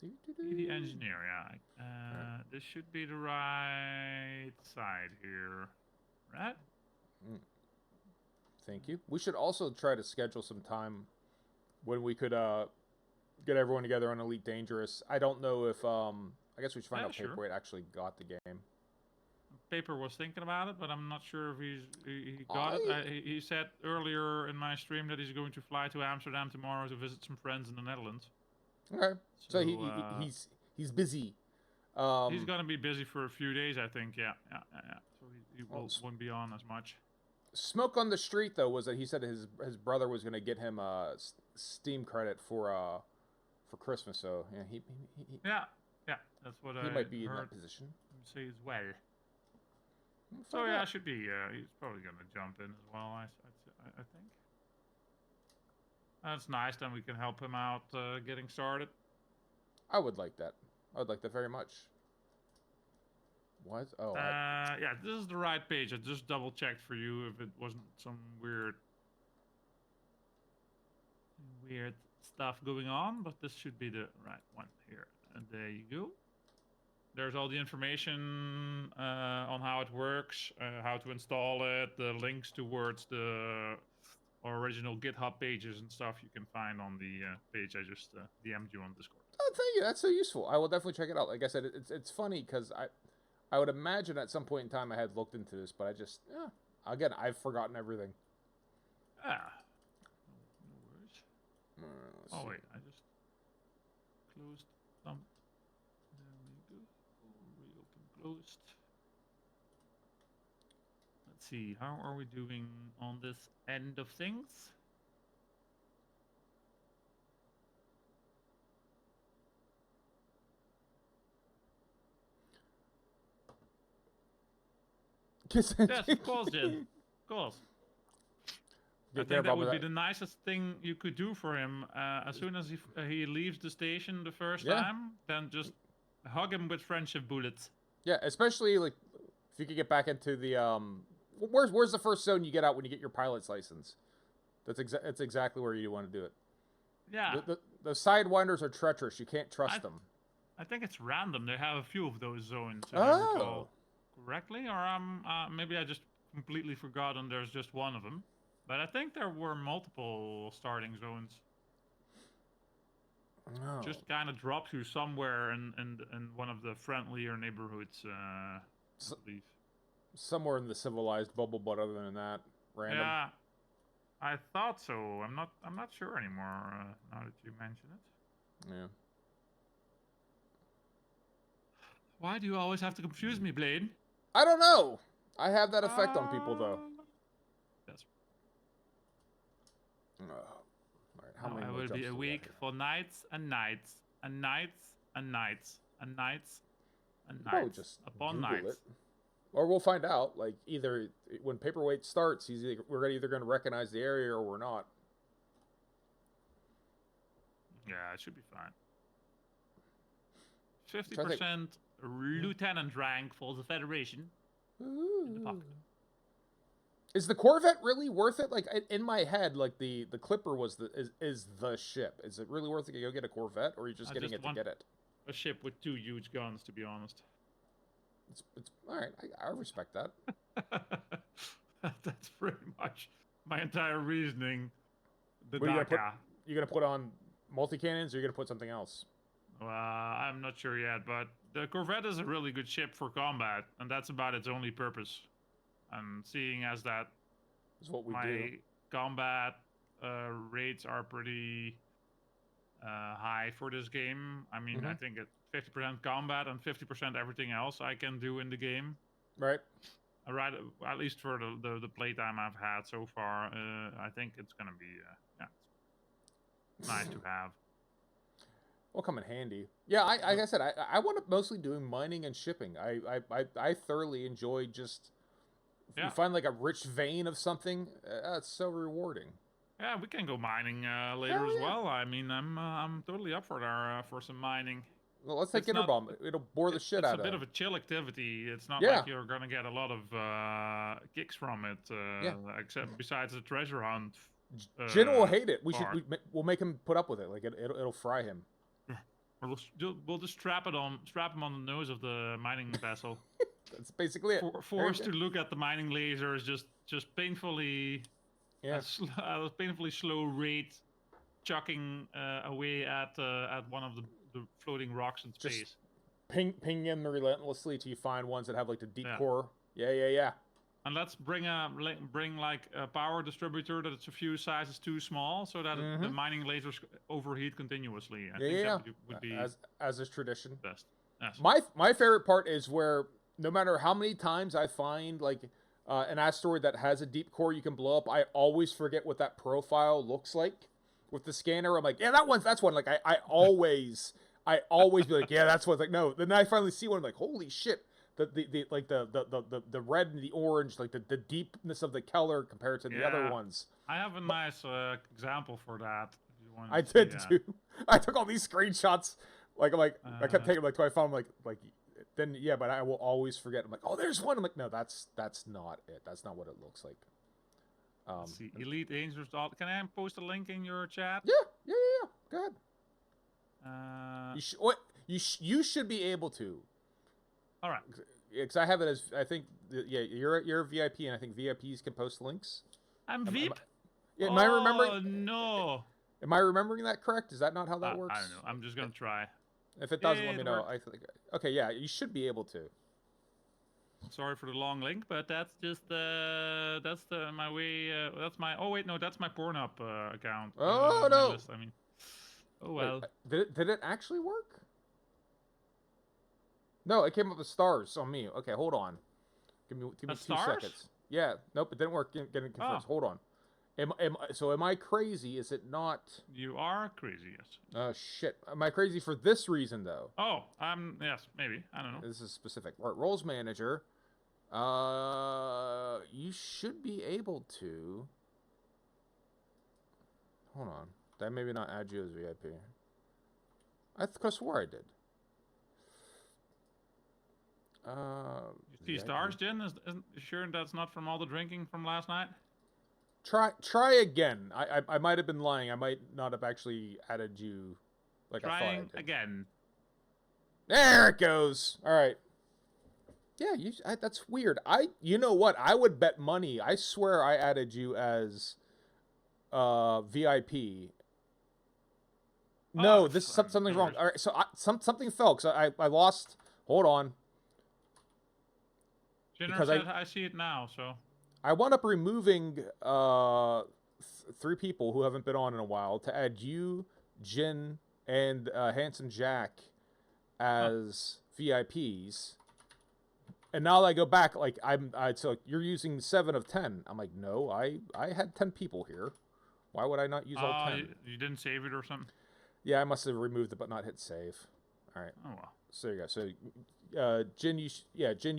Speaker 2: ED Engineer, yeah. This should be the right side here. Right?
Speaker 1: Thank you. We should also try to schedule some time when we could get everyone together on Elite Dangerous. I don't know if I guess we should find out Paperweight actually got the game.
Speaker 2: Paper was thinking about it, but I'm not sure if he got it. He said earlier in my stream that he's going to fly to Amsterdam tomorrow to visit some friends in the Netherlands.
Speaker 1: Okay, so he's busy.
Speaker 2: He's gonna be busy for a few days, I think. Yeah. So he won't be on as much.
Speaker 1: Smoke on the street though was that he said his brother was gonna get him Steam credit for Christmas. So yeah,
Speaker 2: that's what
Speaker 1: he might be in that position.
Speaker 2: Say as well. So yeah, should be. He's probably gonna jump in as well. I think. That's nice. Then we can help him out getting started.
Speaker 1: I would like that. I would like that very much. What? Oh.
Speaker 2: Yeah, this is the right page. I just double checked for you if it wasn't some weird stuff going on, but this should be the right one here. And there you go. There's all the information on how it works, how to install it, the links towards the original GitHub pages and stuff you can find on the page I just DM'd you on Discord.
Speaker 1: Oh, thank you. That's so useful. I will definitely check it out. Like I said, it's funny because I would imagine at some point in time I had looked into this, but I just again I've forgotten everything.
Speaker 2: No worries. Oh wait, I just closed some. There we go. Reopen closed. Let's see, how are we doing on this end of things? Yes, of course, Jen. Of course. I think that would be the nicest thing you could do for him. As soon as he leaves the station the first time, then just hug him with friendship bullets.
Speaker 1: Yeah, especially like if you could get back into the where's the first zone you get out when you get your pilot's license? That's exactly where you want to do it.
Speaker 2: Yeah.
Speaker 1: The sidewinders are treacherous. You can't trust them.
Speaker 2: I think it's random. They have a few of those zones. If I recall correctly, or maybe I just completely forgot and there's just one of them. But I think there were multiple starting zones.
Speaker 1: Oh.
Speaker 2: Just kind of drops you somewhere in one of the friendlier neighborhoods, I believe.
Speaker 1: Somewhere in the civilized bubble, but other than that, random.
Speaker 2: Yeah, I thought so. I'm not sure anymore now that you mention it.
Speaker 1: Yeah.
Speaker 2: Why do you always have to confuse me, Blade?
Speaker 1: I don't know. I have that effect on people, though.
Speaker 2: Yes.
Speaker 1: All right, how
Speaker 2: Now
Speaker 1: many
Speaker 2: I
Speaker 1: more
Speaker 2: will
Speaker 1: jumps
Speaker 2: be
Speaker 1: do we got
Speaker 2: awake
Speaker 1: here?
Speaker 2: for nights and nights and nights and nights and nights and
Speaker 1: Probably
Speaker 2: nights
Speaker 1: just
Speaker 2: upon
Speaker 1: Google
Speaker 2: nights.
Speaker 1: it, or we'll find out. Like either when Paperweight starts, we're either going to recognize the area or we're not.
Speaker 2: Yeah, it should be fine.
Speaker 1: So I think-
Speaker 2: 50% lieutenant rank for the Federation in the pocket.
Speaker 1: Is the Corvette really worth it? Like in my head, like the Clipper was is the ship. Is it really worth it to go get a Corvette, or are you just
Speaker 2: I
Speaker 1: getting
Speaker 2: just
Speaker 1: it to
Speaker 2: want-
Speaker 1: get it?
Speaker 2: A ship with 2 huge guns, to be honest.
Speaker 1: It's all right. I respect that.
Speaker 2: That's pretty much my entire reasoning. The
Speaker 1: What are you gonna
Speaker 2: DACA.
Speaker 1: You gonna put on multi cannons, or you gonna put something else?
Speaker 2: I'm not sure yet, but the Corvette is a really good ship for combat, and that's about its only purpose. And seeing as that
Speaker 1: Is what we
Speaker 2: my
Speaker 1: do.
Speaker 2: combat rates are pretty high for this game. I mean, I
Speaker 1: Mhm.
Speaker 2: think at 50% combat and 50% everything else I can do in the game.
Speaker 1: Right.
Speaker 2: Right, at least for the playtime I've had so far, I think it's gonna be it's nice to have.
Speaker 1: Will come in handy. Yeah, like I said, I want up mostly doing mining and shipping. I thoroughly enjoy just if
Speaker 2: Yeah.
Speaker 1: you find like a rich vein of something. It's so rewarding.
Speaker 2: Yeah, we can go mining later
Speaker 1: Hell
Speaker 2: as
Speaker 1: yeah.
Speaker 2: well. I mean, I'm totally up for some mining.
Speaker 1: Well, let's take
Speaker 2: It's not-
Speaker 1: Interbomb. It'll bore the shit
Speaker 2: It's
Speaker 1: out
Speaker 2: a bit
Speaker 1: of
Speaker 2: of a chill activity. It's not
Speaker 1: Yeah.
Speaker 2: like you're gonna get a lot of kicks from it, except besides the treasure hunt.
Speaker 1: Jin will hate it.
Speaker 2: part.
Speaker 1: We'll make him put up with it. Like it'll fry him.
Speaker 2: Or we'll just strap him on the nose of the mining vessel.
Speaker 1: That's basically it.
Speaker 2: Forced to look at the mining lasers, just painfully,
Speaker 1: Yeah.
Speaker 2: at a painfully slow rate, chucking away at one of the floating rocks in
Speaker 1: Just
Speaker 2: space.
Speaker 1: Ping him relentlessly till you find ones that have like the deep
Speaker 2: Yeah.
Speaker 1: core. Yeah.
Speaker 2: And let's bring like a power distributor that's a few sizes too small, so that the mining lasers overheat continuously. I think that would be
Speaker 1: as is tradition.
Speaker 2: best. Yes.
Speaker 1: My favorite part is where no matter how many times I find like an asteroid that has a deep core you can blow up, I always forget what that profile looks like with the scanner. I'm like, yeah, that's one. Like I always be like, yeah, that's one. Like no, then I finally see one. I'm like, holy shit. The red and the orange, like the deepness of the color compared to the other
Speaker 2: Yeah.
Speaker 1: ones.
Speaker 2: I have a nice example for that. If you want
Speaker 1: I
Speaker 2: to
Speaker 1: did
Speaker 2: see that.
Speaker 1: too. I took all these screenshots. I kept taking them, like till I found them, like then yeah, but I will always forget. I'm like, oh, there's one. I'm like, no, that's not it. That's not what it looks like.
Speaker 2: Let's see, Elite Angels. Can I post a link in your chat?
Speaker 1: Yeah. Go ahead.
Speaker 2: Uh,
Speaker 1: You should be able to.
Speaker 2: all right.
Speaker 1: Because I have it as I think you're a VIP and I think VIPs can post links.
Speaker 2: I'm Veep.
Speaker 1: Yeah, am I
Speaker 2: Oh
Speaker 1: remembering?
Speaker 2: no!
Speaker 1: Am I remembering that correct? Is that not how that works?
Speaker 2: I don't know. I'm just gonna try.
Speaker 1: If it doesn't, let
Speaker 2: It
Speaker 1: me know.
Speaker 2: worked.
Speaker 1: I think. Okay, yeah, you should be able to.
Speaker 2: Sorry for the long link, but that's just my way. That's my. Oh wait, no, that's my Pornhub account.
Speaker 1: Oh,
Speaker 2: my
Speaker 1: no.
Speaker 2: list, I mean, oh well.
Speaker 1: Wait, did it actually work? No, it came up with stars on me. Okay, hold on. Give me 2
Speaker 2: stars?
Speaker 1: seconds. Yeah, nope, it didn't work. Getting confused.
Speaker 2: Oh.
Speaker 1: Hold on. Am I crazy? Is it not?
Speaker 2: You are crazy, yes.
Speaker 1: Oh shit. Am I crazy for this reason though?
Speaker 2: Oh, yes, maybe. I don't know.
Speaker 1: This is specific. Right, roles manager. You should be able to. Hold on. That maybe not add you as VIP. I could have swore I did.
Speaker 2: You see
Speaker 1: VIP.
Speaker 2: stars, Jen? Isn't sure that's not from all the drinking from last night?
Speaker 1: Try again. I might have been lying. I might not have actually added you like I thought I
Speaker 2: Trying
Speaker 1: did.
Speaker 2: again.
Speaker 1: There it goes. All right. Yeah, that's weird. You know what? I would bet money. I swear I added you as VIP. No, this something's wrong. All right, so something fell because I lost. Hold on.
Speaker 2: Jenner
Speaker 1: Because
Speaker 2: said I see it now, so.
Speaker 1: I wound up removing 3 people who haven't been on in a while to add you, Jin, and Handsome Jack as VIPs. And now I go back, like, so you're using 7 of 10. I'm like, no, I had 10 people here. Why would I not use all 10?
Speaker 2: You didn't save it or something?
Speaker 1: Yeah, I must have removed it but not hit save. All right.
Speaker 2: Oh, well.
Speaker 1: So there you go. So, Jin, you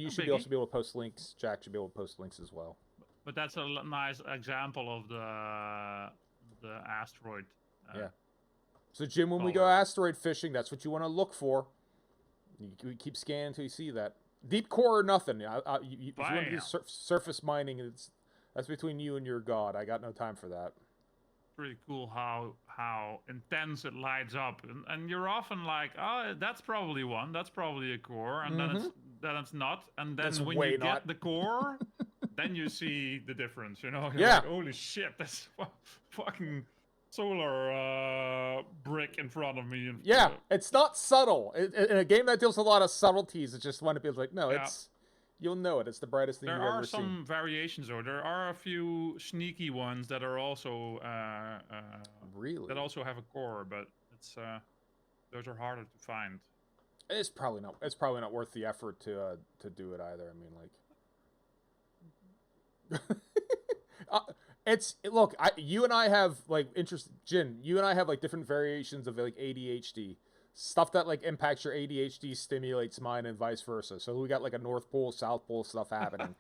Speaker 1: should also be able to post links. Jack should be able to post links as well.
Speaker 2: But that's a nice example of the asteroid.
Speaker 1: Yeah. So, Jim, when we go asteroid fishing, that's what you want to look for. You keep scanning until you see that. Deep core or nothing. If you want to do surface mining, that's between you and your god. I got no time for that.
Speaker 2: Pretty cool how intense it lights up, and you're often like, oh, that's probably one, that's probably a core, and then it's not, and then
Speaker 1: That's
Speaker 2: when you get the core, then you see the difference. You're like, holy shit, that's fucking solar brick in front of me.
Speaker 1: Yeah, it's not subtle. In a game that deals with a lot of subtleties, it's just one of people like, no, it's you'll know it. It's the brightest thing you've ever seen.
Speaker 2: There are some variations, though. There are a few sneaky ones that are also
Speaker 1: really
Speaker 2: that also have a core, but it's those are harder to find.
Speaker 1: It's probably not. It's probably not worth the effort to do it either. I mean, like, look. You and I have like interest. Jin, you and I have like different variations of like ADHD. Stuff that like impacts your ADHD stimulates mine and vice versa. So we got like a North Pole, South Pole stuff happening.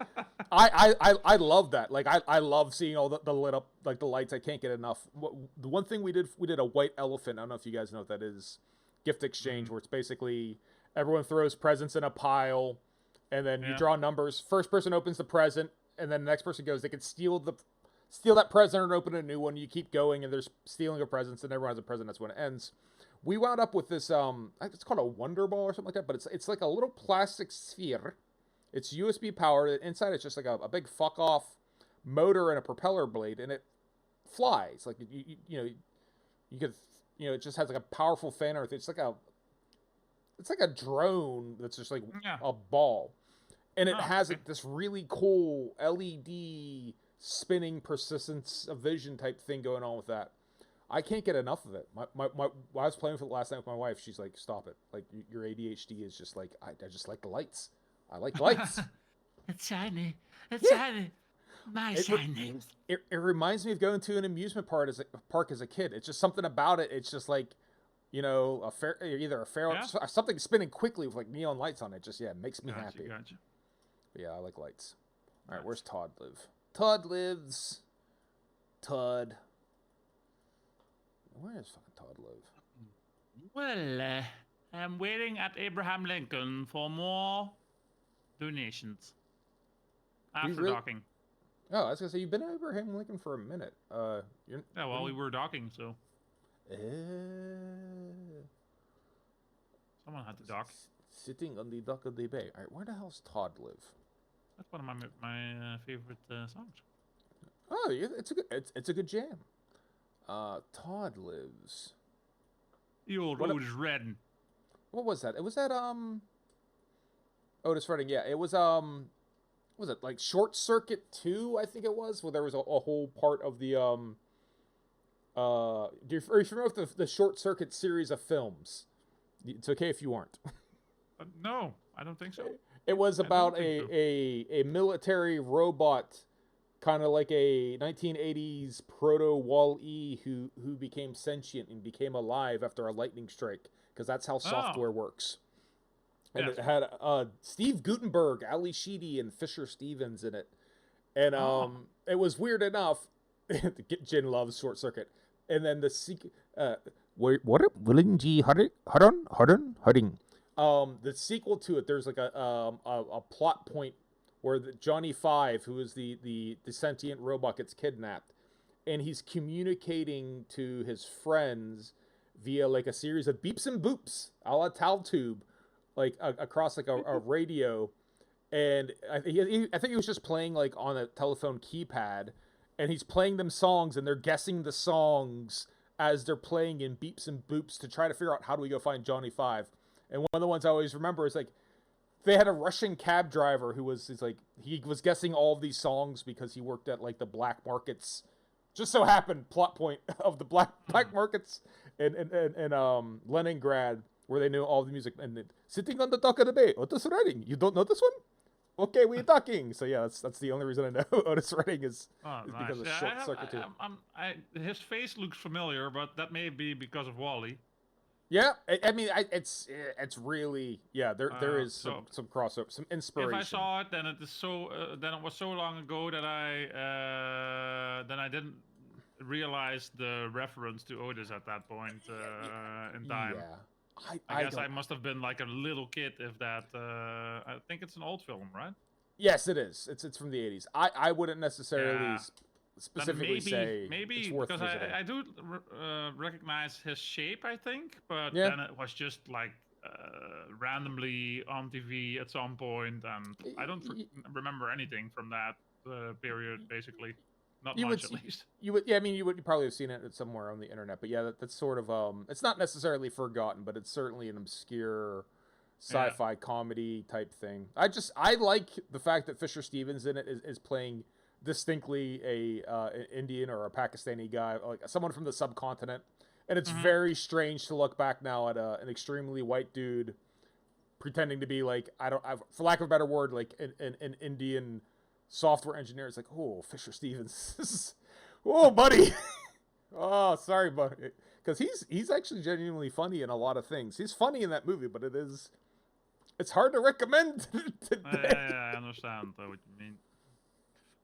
Speaker 1: I love that. Like I love seeing all the lit up like the lights. I can't get enough. The one thing we did a white elephant. I don't know if you guys know what that is. Gift exchange, where it's basically everyone throws presents in a pile, and then you draw numbers. First person opens the present, and then the next person goes. They can steal that present and open a new one. You keep going, and there's stealing of presents, and everyone has a present. That's when it ends. We wound up with this, it's called a Wonder Ball or something like that, but it's like a little plastic sphere. It's USB powered. Inside it's just like a big fuck off motor and a propeller blade, and it flies. Like, you could, it just has like a powerful fan or it's like a drone that's just like a ball. And it has like this really cool LED spinning persistence of vision type thing going on with that. I can't get enough of it. When I was playing with it last night with my wife, she's like, stop it. Like, your ADHD is just like, I just like the lights. I like lights.
Speaker 2: It's shiny. It's shiny. My shiny.
Speaker 1: It reminds me of going to an amusement park as a kid. It's just something about it. It's just like, either a fair something spinning quickly with like neon lights on it. Just, it makes me happy.
Speaker 2: Gotcha.
Speaker 1: But yeah, I like lights. All right, where's Todd live? Todd lives. Todd. Where does fucking Todd live?
Speaker 2: Well, I'm waiting at Abraham Lincoln for more donations. After docking.
Speaker 1: Oh, I was gonna say you've been at Abraham Lincoln for a minute.
Speaker 2: We were docking, so. Someone had to dock.
Speaker 1: Sitting on the dock of the bay. All right, where the hell's Todd live?
Speaker 2: That's one of my favorite songs.
Speaker 1: Oh, it's a good jam. Todd lives.
Speaker 2: The old Otis Redding.
Speaker 1: What was that? It was that Otis Redding. Yeah, it was was it like Short Circuit 2? I think it was. Where there was a whole part of the are you familiar with the Short Circuit series of films? It's okay if you aren't.
Speaker 2: No, I don't think so.
Speaker 1: It was about a military robot, kind of like a 1980s proto Wall-E who became sentient and became alive after a lightning strike, because that's how software works. And it had Steve Guttenberg, Ali Sheedy, and Fisher Stevens in it. And it was weird enough. Jin loves Short Circuit. And then the sequel... the sequel to it, there's like a plot point where Johnny Five, who is the sentient robot, gets kidnapped, and he's communicating to his friends via like a series of beeps and boops, a la Taltube, like across like a radio, and I think he was just playing like on a telephone keypad, and he's playing them songs, and they're guessing the songs as they're playing in beeps and boops to try to figure out how do we go find Johnny Five. And one of the ones I always remember is like, they had a Russian cab driver who was he was guessing all of these songs because he worked at like the black markets. Just so happened, plot point of the black markets in Leningrad, where they know all the music. And sitting on the dock of the bay, Otis Redding. You don't know this one? Okay, we're talking. So yeah, that's the only reason I know Otis Redding is
Speaker 2: Oh, nice.
Speaker 1: because of
Speaker 2: Yeah,
Speaker 1: Short Circuit 2.
Speaker 2: his face looks familiar, but that may be because of Wally.
Speaker 1: Yeah, I mean, it's really there is
Speaker 2: so
Speaker 1: some crossover, some inspiration.
Speaker 2: If I saw it, then it is then it was so long ago that I didn't realize the reference to Otis at that point in time.
Speaker 1: Yeah,
Speaker 2: I guess I must have been like a little kid if that. I think it's an old film, right?
Speaker 1: Yes, it is. It's from the 80s. I wouldn't necessarily specifically say
Speaker 2: maybe
Speaker 1: it's worth
Speaker 2: because
Speaker 1: visiting.
Speaker 2: I do recognize his shape, I think, but
Speaker 1: Yeah.
Speaker 2: then it was just like randomly on TV at some point, and I don't remember anything from that period, basically. Not much, at least.
Speaker 1: I mean, you would probably have seen it somewhere on the internet, but yeah, that's sort of it's not necessarily forgotten, but it's certainly an obscure sci-fi comedy type thing. I like the fact that Fisher Stevens in it is playing distinctly an Indian or a Pakistani guy, like someone from the subcontinent, and it's very strange to look back now at an extremely white dude pretending to be like for lack of a better word, like an Indian software engineer. It's like, oh, Fisher Stevens, oh, buddy. Oh, sorry, buddy, because he's actually genuinely funny in a lot of things. He's funny in that movie, but it's hard to recommend today.
Speaker 2: Yeah, I understand what you mean.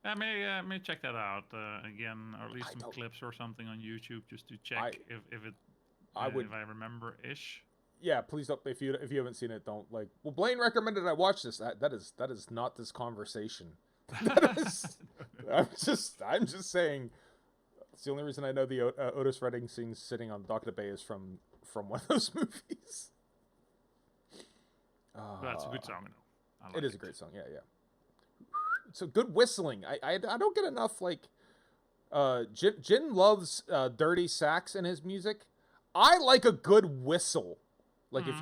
Speaker 2: I may check that out again, or at least some clips or something on YouTube just to check if I remember ish.
Speaker 1: Yeah, please don't. If you haven't seen it, don't like. Well, Blaine recommended I watch this. That is not this conversation. I'm just saying. It's the only reason I know the Otis Redding scene sitting on Dock of the Bay is from one of those movies.
Speaker 2: That's a good song, though.
Speaker 1: It is a great song. Yeah. So good whistling. I don't get enough like. Jin loves dirty sax in his music. I like a good whistle, like if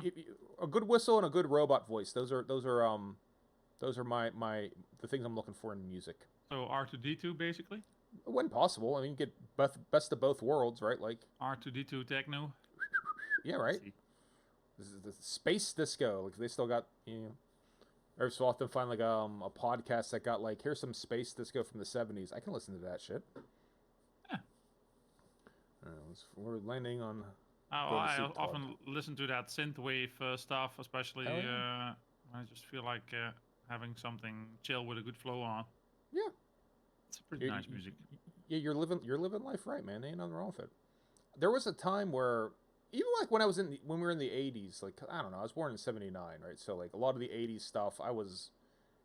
Speaker 1: a good whistle and a good robot voice. Those are my the things I'm looking for in music.
Speaker 2: So R2D2 basically.
Speaker 1: When possible, I mean, you get best of both worlds, right? Like
Speaker 2: R2D2 techno.
Speaker 1: Yeah, right. This is the space disco. Like they still got every so often find like a podcast that got like here's some space disco from the 70s. I can listen to that shit.
Speaker 2: Yeah.
Speaker 1: We're landing on.
Speaker 2: I often listen to that synthwave stuff, especially. I just feel like having something chill with a good flow on.
Speaker 1: Yeah.
Speaker 2: It's pretty nice music.
Speaker 1: Yeah, you're living life right, man. Ain't nothing wrong with it. There was a time where even like when we were in the 80s, like I don't know, I was born in 79, right? So like a lot of the 80s stuff I was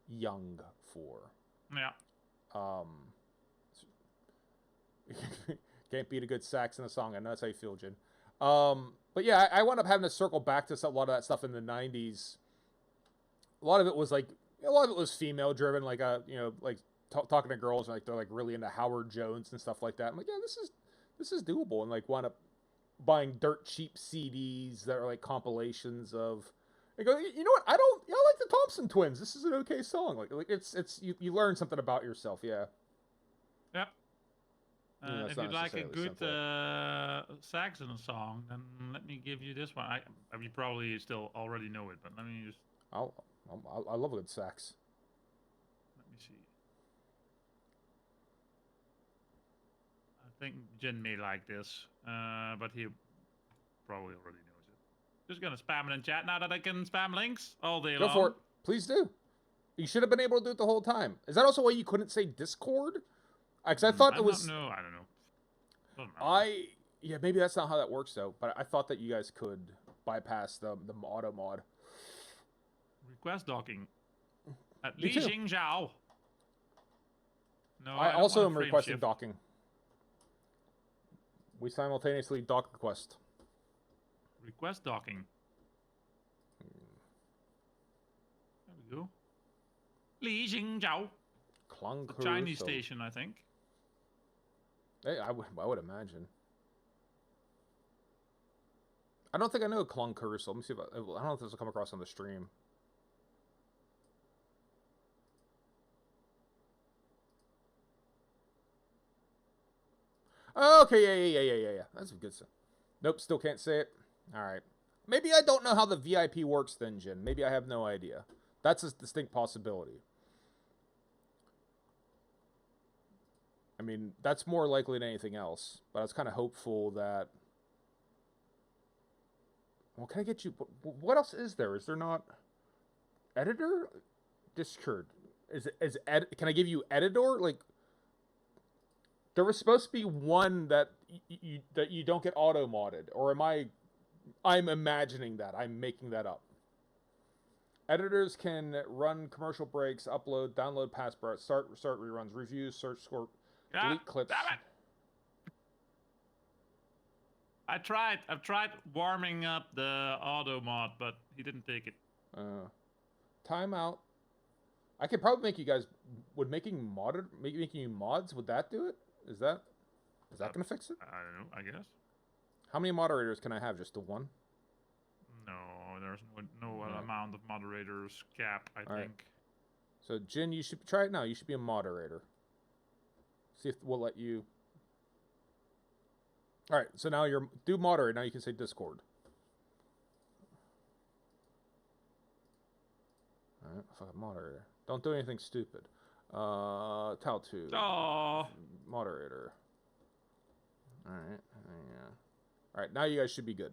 Speaker 1: young for.
Speaker 2: Yeah.
Speaker 1: Can't beat a good sax in a song. I know that's how you feel, Jin. But yeah, I wound up having to circle back to a lot of that stuff in the 90s. A lot of it was female driven, like like talking to girls and like they're like really into Howard Jones and stuff like that. I'm like, yeah, this is doable, and like wound up buying dirt cheap CDs that are like compilations of. I go, you know what? I like the Thompson Twins. This is an okay song. Like it's you learn something about yourself. Yeah.
Speaker 2: Yep. If you'd like a good sax in a song, then let me give you this one. I you probably still already know it, but let me just.
Speaker 1: I love a good sax.
Speaker 2: Let me see. I think Jin may like this, but he probably already knows it. Just gonna spam it in chat now that I can spam links all day long.
Speaker 1: Go for it. Please do. You should have been able to do it the whole time. Is that also why you couldn't say Discord? Because I thought it was.
Speaker 2: No, I don't know.
Speaker 1: Yeah, maybe that's not how that works though. But I thought that you guys could bypass the auto mod.
Speaker 2: Request docking at Li Xingzhao. No,
Speaker 1: I also am requesting docking. We simultaneously dock request.
Speaker 2: Request docking. There we go. Li Xingzhao. Chinese station, I think.
Speaker 1: Hey, I would imagine. I don't think I know Klung Caruso. Let me see if I don't know if this will come across on the stream. Oh, okay, yeah. That's a good stuff. Nope, still can't say it. All right. Maybe I don't know how the VIP works then, Jin. Maybe I have no idea. That's a distinct possibility. I mean, that's more likely than anything else. But I was kind of hopeful that... Well, can I get you... What else is there? Is there not... Editor? Discord. Can I give you editor? Like... There was supposed to be one that you don't get auto-modded. Or I'm imagining that. I'm making that up. Editors can run commercial breaks, upload, download passbars, start reruns, reviews, search score, delete clips.
Speaker 2: Damn it! I've tried warming up the auto mod, but he didn't take it.
Speaker 1: Timeout. I could probably make you guys... Would making you mods, would that do it? Is that gonna fix it?
Speaker 2: I don't know, I guess.
Speaker 1: How many moderators can I have? Just the one?
Speaker 2: No, there's no amount of moderators cap, I think.
Speaker 1: Right. So, Jin, you should try it now. You should be a moderator. See if we'll let you... Alright, so now do moderate. Now you can say Discord. Alright, fucking moderator. Don't do anything stupid. Tal2.
Speaker 2: Oh.
Speaker 1: Moderator. Alright. Yeah. Alright, now you guys should be good.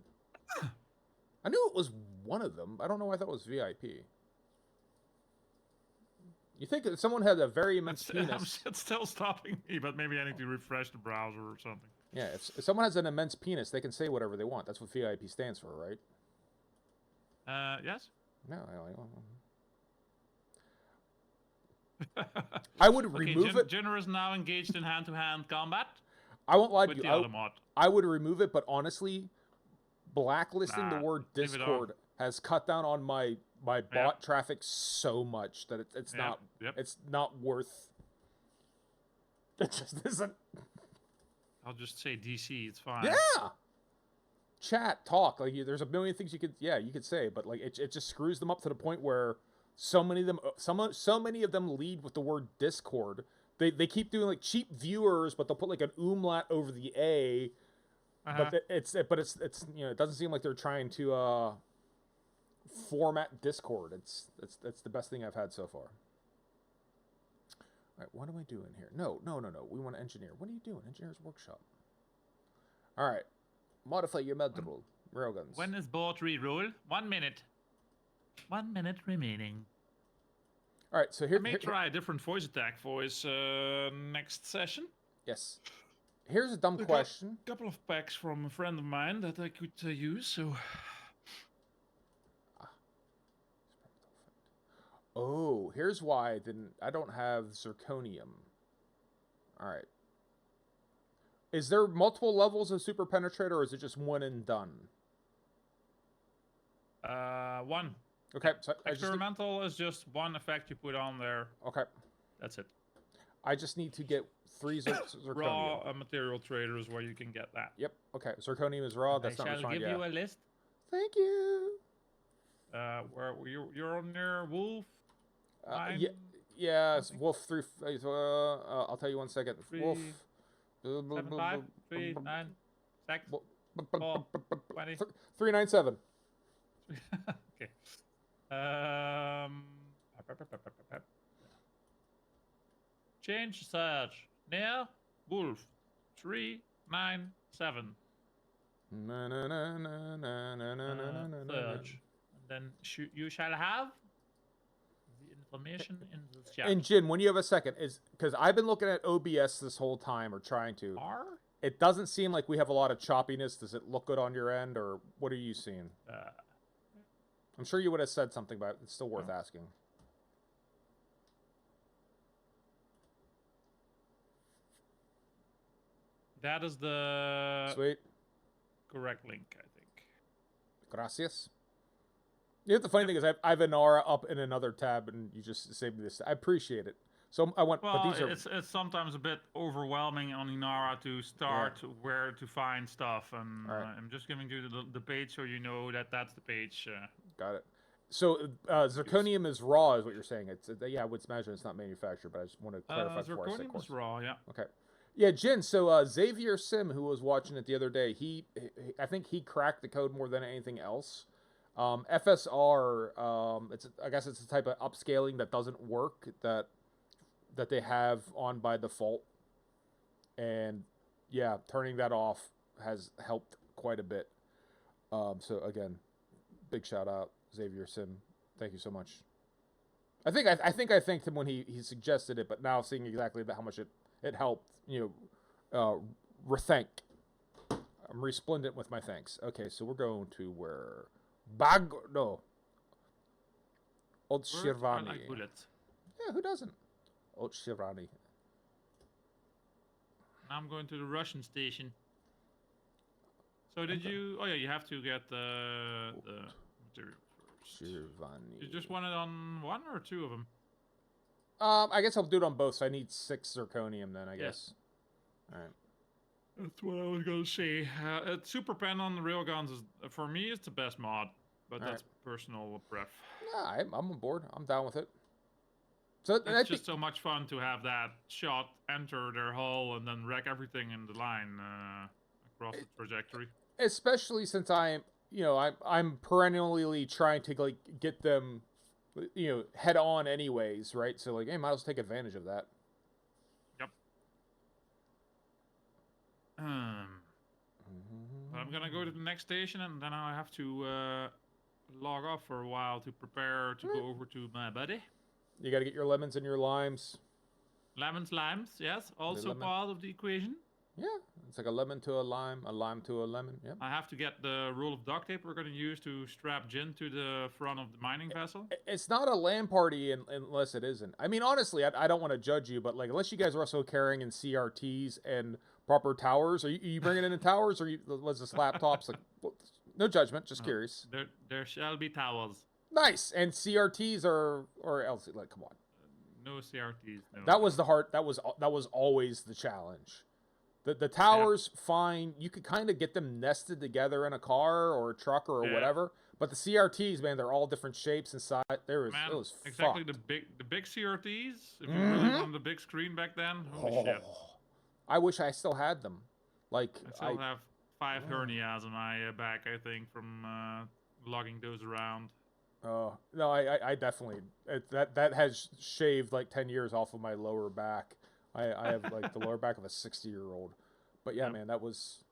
Speaker 1: I knew it was one of them. I don't know why I thought it was VIP. You think that someone had a very immense penis...
Speaker 2: It's still stopping me, but maybe I need to refresh the browser or something.
Speaker 1: Yeah, if someone has an immense penis, they can say whatever they want. That's what VIP stands for, right?
Speaker 2: Yes?
Speaker 1: No, I would remove it.
Speaker 2: Jinner is now engaged in hand-to-hand combat.
Speaker 1: I won't lie to
Speaker 2: with
Speaker 1: you.
Speaker 2: the other mod.
Speaker 1: I would remove it, but honestly, blacklisting the word Discord has cut down on my bot traffic so much that it's not worth. It just isn't.
Speaker 2: I'll just say DC. It's fine.
Speaker 1: Yeah. Chat, talk. Like there's a million things you could say, but like it just screws them up to the point where so many of them lead with the word Discord. They keep doing like cheap viewers, but they'll put like an umlaut over the A. But it's it doesn't seem like they're trying to format Discord. It's the best thing I've had so far. All right, what am I doing here? No. We want to engineer. What are you doing? Engineer's workshop. All right, modify your med rule. Railguns.
Speaker 2: When is board reroll? 1 minute. 1 minute remaining.
Speaker 1: All right, so here.
Speaker 2: I may try a different voice attack voice next session.
Speaker 1: Yes. Here's a dumb question.
Speaker 2: A couple of packs from a friend of mine that I could use. So.
Speaker 1: Oh, here's why I don't have zirconium. All right. Is there multiple levels of super penetrator, or is it just one and done?
Speaker 2: One.
Speaker 1: Okay. So
Speaker 2: experimental is just one effect you put on there.
Speaker 1: Okay.
Speaker 2: That's it.
Speaker 1: I just need to get 3 zirconium.
Speaker 2: Raw material traders where you can get that.
Speaker 1: Yep. Okay. Zirconium is raw. That's not
Speaker 2: responding. I shall give you a list.
Speaker 1: Thank you.
Speaker 2: Where you're on your wolf?
Speaker 1: Yeah. Wolf 3. I'll tell you 1 second. Wolf.
Speaker 2: 7, 5, 3, 9, 6, 4, 20.
Speaker 1: 397.
Speaker 2: Okay. Change search near wolf 397. Search. And then you shall have the information in the chat.
Speaker 1: And Jin, when you have a second, is because I've been looking at OBS this whole time, or trying to. It doesn't seem like we have a lot of choppiness. Does it look good on your end, or what are you seeing? I'm sure you would have said something, but it's still worth asking.
Speaker 2: That is the
Speaker 1: sweet
Speaker 2: correct link, I think.
Speaker 1: Gracias. You know, the funny thing is, I have Inara up in another tab, and you just saved me this. I appreciate it. So I want,
Speaker 2: well,
Speaker 1: but these are.
Speaker 2: It's sometimes a bit overwhelming on Inara to start where to find stuff, and I'm just giving you the page so you know that that's the page.
Speaker 1: Got it. So zirconium is raw, is what you're saying. It's I would imagine it's not manufactured, but I just want to clarify.
Speaker 2: Zirconium is raw, yeah.
Speaker 1: Okay. Yeah, Jin. So Xavier Sim, who was watching it the other day, I think he cracked the code more than anything else. FSR, I guess it's a type of upscaling that doesn't work that they have on by default, and yeah, turning that off has helped quite a bit. So again, big shout out Xavier Sim. Thank you so much. I thanked him when he suggested it, but now seeing exactly how much it helped, rethank. I'm resplendent with my thanks. Okay, so we're going to where Old
Speaker 2: Words are
Speaker 1: Shirvani.
Speaker 2: like bullets.
Speaker 1: Yeah, who doesn't? Old Shirvani.
Speaker 2: Now I'm going to the Russian station. So did you? Oh yeah, you have to get the material first.
Speaker 1: Shirvani.
Speaker 2: You just want it on one or two of them?
Speaker 1: I guess I'll do it on both. So I need 6 zirconium then. I guess. All right.
Speaker 2: That's what I was gonna say. Super Pen on the railguns is, for me, it's the best mod, but
Speaker 1: All
Speaker 2: that's personal pref.
Speaker 1: Yeah, I'm on board. I'm down with it. So
Speaker 2: It's just so much fun to have that shot enter their hull and then wreck everything in the line across the trajectory.
Speaker 1: Especially since I'm perennially trying to like get them, head on anyways, right? So like, hey, might as well take advantage of that.
Speaker 2: Yep. But I'm gonna go to the next station and then I have to log off for a while to prepare to go over to my buddy.
Speaker 1: You got to get your lemons and your limes.
Speaker 2: Lemons, limes, yes, also
Speaker 1: lemon.
Speaker 2: part of the equation.
Speaker 1: Yeah, it's like a lemon to a lime to a lemon. Yep.
Speaker 2: I have to get the roll of duct tape we're going to use to strap Jin to the front of the mining vessel.
Speaker 1: It's not a land party unless it isn't. I mean, honestly, I don't want to judge you, but like, unless you guys are also carrying in CRTs and proper towers, are you bringing in the towers, or was this laptops? Like, no judgment, just curious.
Speaker 2: There shall be towers.
Speaker 1: Nice. And CRTs or else, like, come on.
Speaker 2: No CRTs. No.
Speaker 1: That was the hard. That was always the challenge. The towers, fine. You could kind of get them nested together in a car or a truck or whatever. But the CRTs, man, they're all different shapes and size. It was
Speaker 2: exactly
Speaker 1: fucked.
Speaker 2: the big CRTs. If you really on the big screen back then, holy shit.
Speaker 1: I wish I still had them. Like
Speaker 2: I still have 5 hernias on my back, I think, from lugging those around.
Speaker 1: Oh no, I definitely that has shaved like 10 years off of my lower back. I have like the lower back of a 60-year-old. But yeah, man, that was,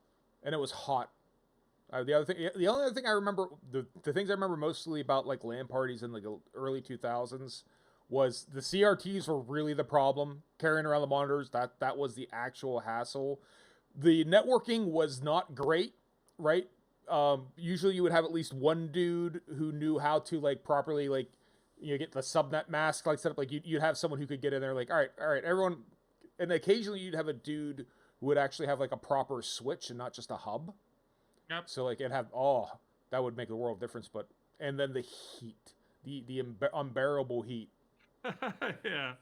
Speaker 1: and it was hot. The only other thing I remember, the things I remember mostly about like LAN parties in like the early 2000s was the CRTs were really the problem. Carrying around the monitors, that was the actual hassle. The networking was not great, right? Usually you would have at least one dude who knew how to like properly like get the subnet mask like set up. Like you'd have someone who could get in there like, all right, everyone, and occasionally you'd have a dude who would actually have like a proper switch and not just a hub.
Speaker 2: Yep.
Speaker 1: So like it'd have that would make a world of difference. But and then the heat, the unbearable heat.
Speaker 2: Yeah.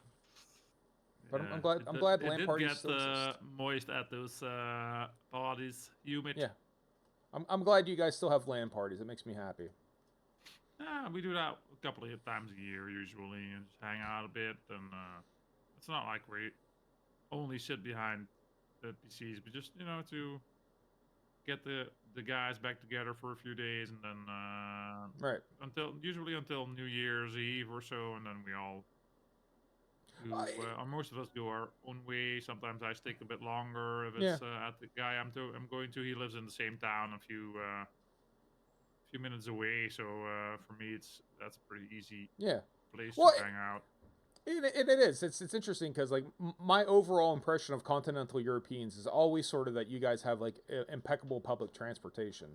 Speaker 1: But I'm glad LAN parties still exist.
Speaker 2: Moist at those parties, humid.
Speaker 1: Yeah. I'm glad you guys still have LAN parties. It makes me happy.
Speaker 2: We do that a couple of times a year usually, and just hang out a bit. And it's not like we only sit behind the PCs, but just to get the guys back together for a few days, and then
Speaker 1: right
Speaker 2: until New Year's Eve or so, and then we all. Most of us go our own way. Sometimes I stick a bit longer if it's at the guy I'm going to. He lives in the same town, a few minutes away. So for me, that's a pretty easy place to hang out.
Speaker 1: It is. It's interesting because like my overall impression of continental Europeans is always sort of that you guys have like impeccable public transportation.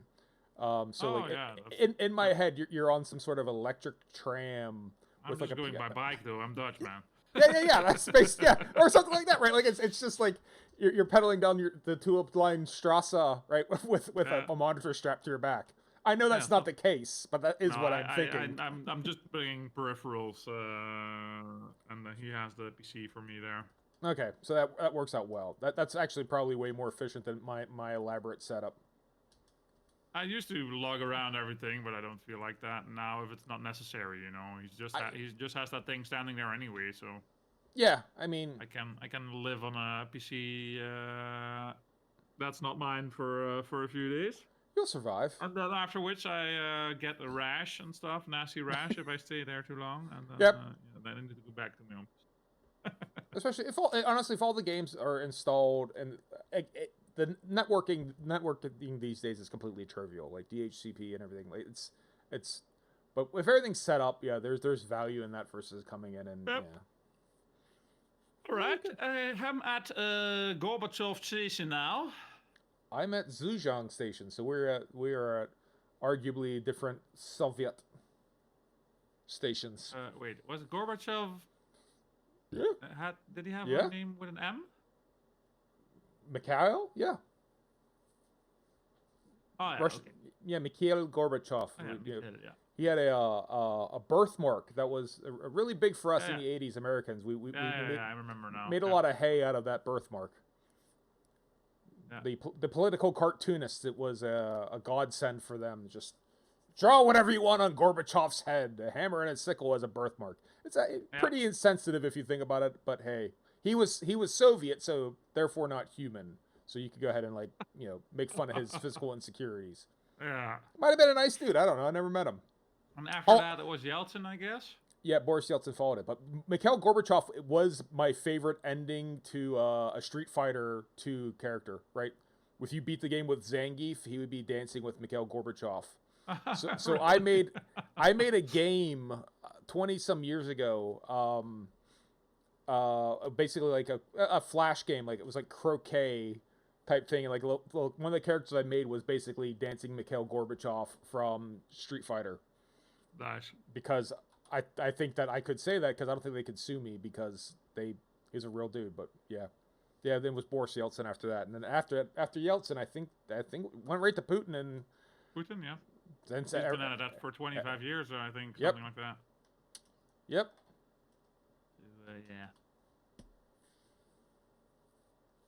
Speaker 1: In my head, you're on some sort of electric tram.
Speaker 2: I'm just going by bike though. I'm Dutch, man.
Speaker 1: Yeah. That's space. Yeah, or something like that, right? Like it's just like you're pedaling down the Tulip Line Strasse, right, with a monitor strapped to your back. I know that's not the case, but that is what I'm thinking.
Speaker 2: I'm just bringing peripherals, and he has the PC for me there.
Speaker 1: Okay, so that works out well. That's actually probably way more efficient than my elaborate setup.
Speaker 2: I used to lug around everything, but I don't feel like that now. If it's not necessary, he just has that thing standing there anyway. So
Speaker 1: Yeah, I mean,
Speaker 2: I can live on a PC that's not mine for a few days.
Speaker 1: you'll survive.
Speaker 2: And then after which I get a rash and stuff, nasty rash if I stay there too long, and then
Speaker 1: Yep.
Speaker 2: then I need to go back to my own.
Speaker 1: Especially honestly, if all the games are installed and the networking these days is completely trivial, like DHCP and everything. Like it's, but if everything's set up, yeah, there's value in that versus coming in and
Speaker 2: Yep.
Speaker 1: yeah.
Speaker 2: All right, I'm at Gorbachev Station now.
Speaker 1: I'm at Zhejiang Station, so we are at arguably different Soviet stations.
Speaker 2: Wait, was Gorbachev?
Speaker 1: Yeah.
Speaker 2: Did he have
Speaker 1: Yeah.
Speaker 2: a name with an M?
Speaker 1: Mikhail? Yeah.
Speaker 2: Oh yeah.
Speaker 1: Russian,
Speaker 2: Okay.
Speaker 1: yeah, Mikhail Gorbachev.
Speaker 2: Oh, yeah, yeah.
Speaker 1: He had a birthmark that was really big for us in the 80s Americans. We
Speaker 2: I remember now.
Speaker 1: made a lot of hay out of that birthmark.
Speaker 2: Yeah.
Speaker 1: The political cartoonists, it was a godsend for them. Just draw whatever you want on Gorbachev's head. A hammer and a sickle as a birthmark. It's pretty insensitive if you think about it, but hey, he was Soviet, so therefore not human. So you could go ahead and make fun of his physical insecurities.
Speaker 2: Yeah.
Speaker 1: Might have been a nice dude. I don't know. I never met him.
Speaker 2: And after that, it was Yeltsin, I guess.
Speaker 1: Yeah, Boris Yeltsin followed it. But Mikhail Gorbachev was my favorite ending to a Street Fighter 2 character, right? If you beat the game with Zangief, he would be dancing with Mikhail Gorbachev. So I made a game 20 some years ago, basically like a flash game, like it was like croquet type thing. And like one of the characters I made was basically dancing Mikhail Gorbachev from Street Fighter.
Speaker 2: Nice.
Speaker 1: Because I think that I could say that because I don't think they could sue me because he's a real dude. But yeah. Then it was Boris Yeltsin after that, and then after Yeltsin, I think went right to Putin and
Speaker 2: Putin, yeah.
Speaker 1: Then
Speaker 2: he's been at that for 25 years, I think, something like that.
Speaker 1: Yep.
Speaker 2: Yeah.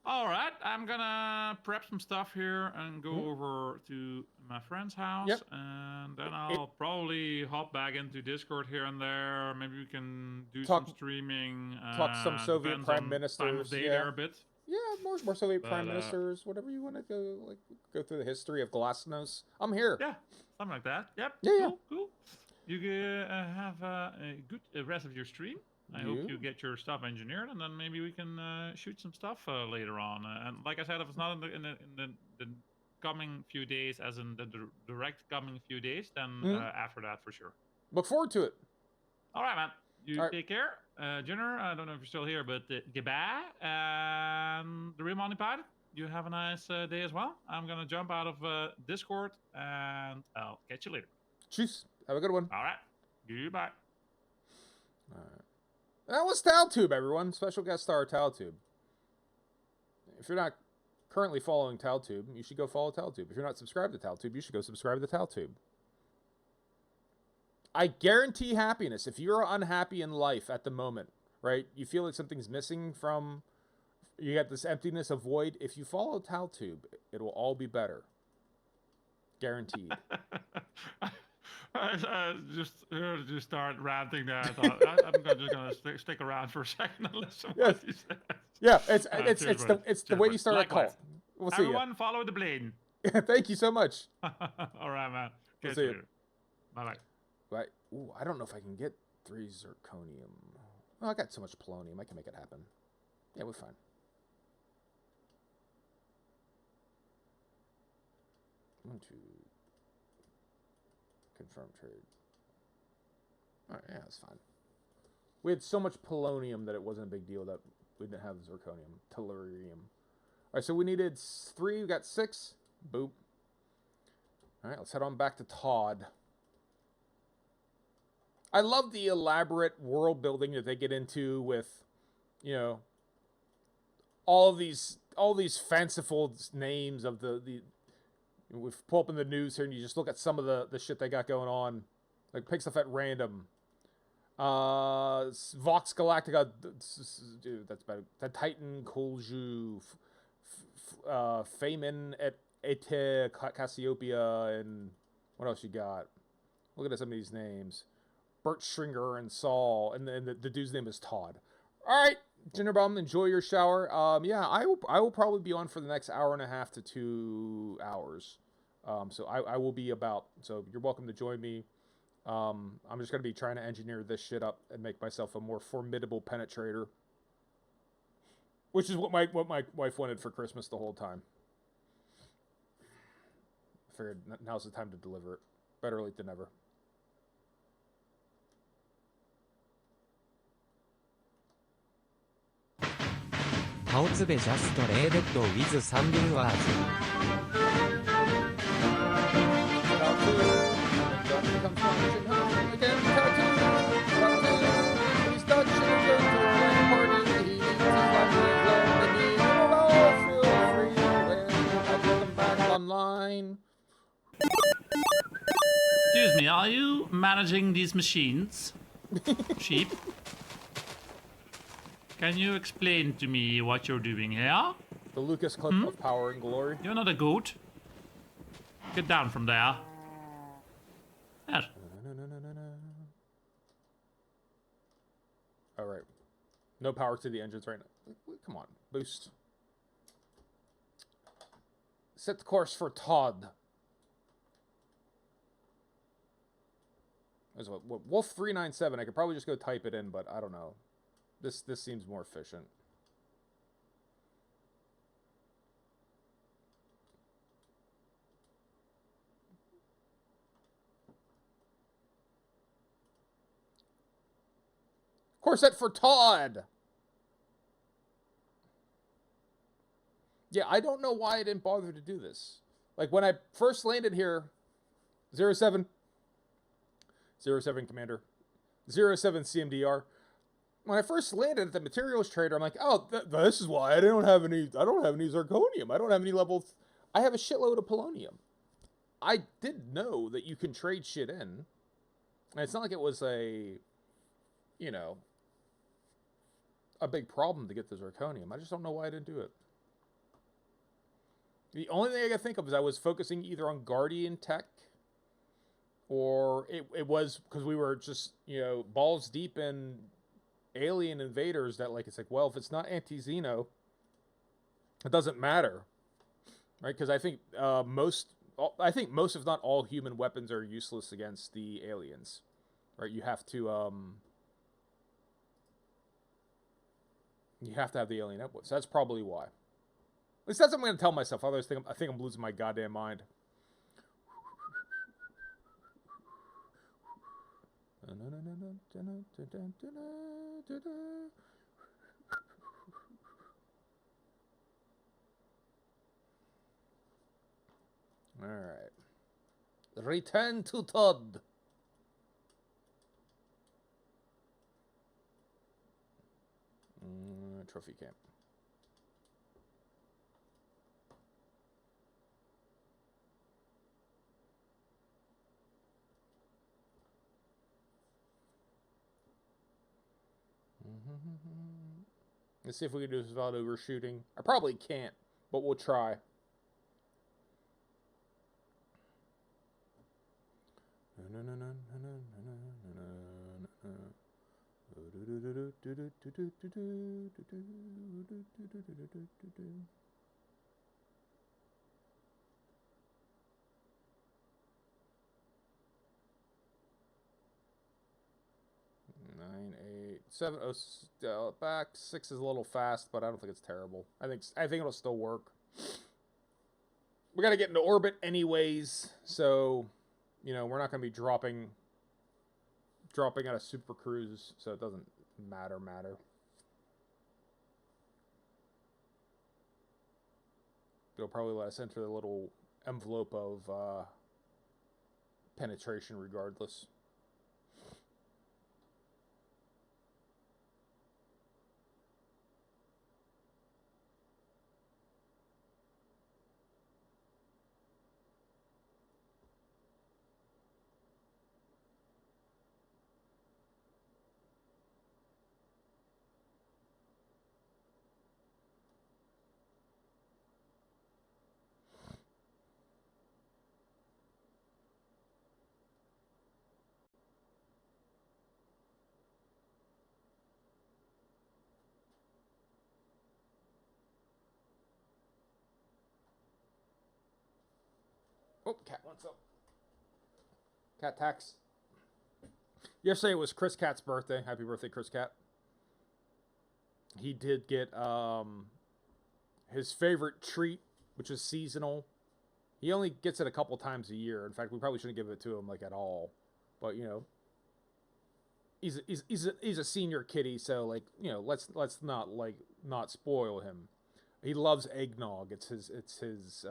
Speaker 2: All right, I'm gonna prep some stuff here and go over to my friend's house, and then I'll probably hop back into Discord here and there. Maybe we can do some streaming.
Speaker 1: Talk some Soviet prime ministers.
Speaker 2: Time of day there a bit.
Speaker 1: Yeah, more Soviet prime ministers, whatever you want to go through the history of Glasnost. I'm here.
Speaker 2: Yeah, something like that. Yep.
Speaker 1: Yeah,
Speaker 2: cool. You have a good rest of your stream. I hope you get your stuff engineered, and then maybe we can shoot some stuff later on. And like I said, if it's not in the coming few days, as in the direct coming few days, then after that for sure.
Speaker 1: Look forward to it.
Speaker 2: All right, man. You take care. Jenner, I don't know if you're still here, but goodbye. And the Real Monty Pod, you have a nice day as well. I'm going to jump out of Discord, and I'll catch you later.
Speaker 1: Cheers. Have a good one.
Speaker 2: All right. Goodbye.
Speaker 1: All right. That was TalTube, everyone. Special guest star TalTube. If you're not currently following TalTube, you should go follow TalTube. If you're not subscribed to TalTube, you should go subscribe to TalTube. I guarantee happiness. If you're unhappy in life at the moment, right? You feel like something's missing from... You got this emptiness, a void. If you follow TalTube, it will all be better. Guaranteed.
Speaker 2: I just start ranting there. I thought I'm just gonna stick around for a second and listen to what he says.
Speaker 1: Yeah, it's the way you start a call. We'll see.
Speaker 2: Everyone, follow the blade.
Speaker 1: Thank you so much.
Speaker 2: All right, man.
Speaker 1: We'll see you.
Speaker 2: Bye.
Speaker 1: Right. Ooh, I don't know if I can get 3 zirconium. Oh, I got so much polonium. I can make it happen. Yeah, we're fine. 1, 2. Confirm trade. Alright, yeah, that's fine. We had so much polonium that it wasn't a big deal that we didn't have zirconium. Tellurium. Alright, so we needed 3. We got 6. Boop. Alright, let's head on back to Todd. I love the elaborate world building that they get into with, all these fanciful names of the we pull up in the news here and you just look at some of the shit they got going on. Like, pick stuff at random. Vox Galactica, dude, that's better. The Titan, Kolju, Feynman, Ete, Cassiopeia, and what else you got? Look at some of these names. Bert Stringer and Saul, and then the dude's name is Todd. All right, Gingerbomb, enjoy your shower. Yeah, I will probably be on for the next hour and a half to 2 hours. So I will be about. So you're welcome to join me. I'm just gonna be trying to engineer this shit up and make myself a more formidable penetrator, which is what my wife wanted for Christmas the whole time. I figured now's the time to deliver it. Better late than never.
Speaker 3: Kaotsube just traded with Sunbeam Wars.
Speaker 1: Online.
Speaker 2: Excuse me, are you managing these machines? Sheep? Can you explain to me what you're doing here?
Speaker 1: The Lucas clip of Power and Glory.
Speaker 2: You're not a goat. Get down from there. There.
Speaker 1: All right. No power to the engines right now. Come on, boost. Set the course for Todd. There's what Wolf 397. I could probably just go type it in, but I don't know. This seems more efficient. Course set for Todd. Yeah, I don't know why I didn't bother to do this. Like, when I first landed here, 07 Commander, 07 CMDR. When I first landed at the materials trader, I'm like, oh, this is why I don't have any zirconium. I don't have any level. I have a shitload of polonium. I did know that you can trade shit in. And it's not like it was a big problem to get the zirconium. I just don't know why I didn't do it. The only thing I could think of is I was focusing either on Guardian tech, or it was because we were just, balls deep in alien invaders that, like, it's like, well, if it's not anti-Xeno, it doesn't matter. Right? Because I think most, if not all, human weapons are useless against the aliens. Right? You have to have the alien output. So that's probably why. At least that's what I'm going to tell myself. Otherwise, I think I'm losing my goddamn mind. All right. Return to Todd. Trophy camp. Let's see if we can do this without overshooting. I probably can't, but we'll try. Nine, 8, 7. Oh, back 6 is a little fast, but I don't think it's terrible. I think it'll still work. We got to get into orbit anyways, so we're not going to be dropping out of super cruise, so it doesn't matter. They'll probably let us enter the little envelope of penetration regardless. Oh, cat wants up. Cat tax. Yesterday was Chris Cat's birthday. Happy birthday, Chris Cat. He did get his favorite treat, which is seasonal. He only gets it a couple times a year. In fact, we probably shouldn't give it to him like at all. But you know, he's a senior kitty, so like, you know, let's not spoil him. He loves eggnog. It's his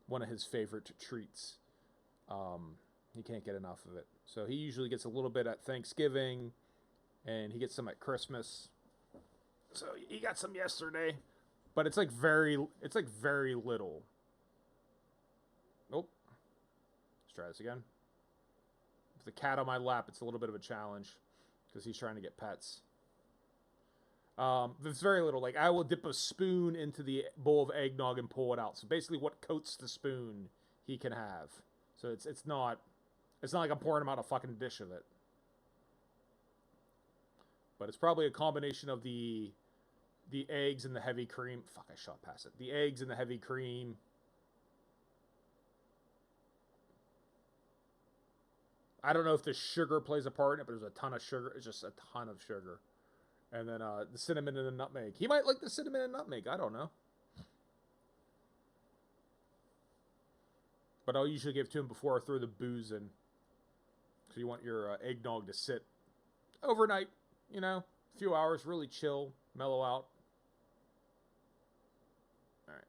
Speaker 1: one of his favorite treats. He can't get enough of it. So he usually gets a little bit at Thanksgiving, and he gets some at Christmas. So he got some yesterday, but it's like very little. Nope. Let's try this again. With the cat on my lap, it's a little bit of a challenge because he's trying to get pets. There's very little. Like, I will dip a spoon into the bowl of eggnog and pull it out. So basically, what coats the spoon, he can have. So it's not like I'm pouring him out a fucking dish of it. But it's probably a combination of the eggs and the heavy cream. Fuck, I shot past it. The eggs and the heavy cream. I don't know if the sugar plays a part in it, but there's a ton of sugar. It's just a ton of sugar. And then the cinnamon and the nutmeg. He might like the cinnamon and nutmeg. I don't know. But I'll usually give it to him before I throw the booze in. So you want your eggnog to sit overnight, you know, a few hours, really chill, mellow out. All right.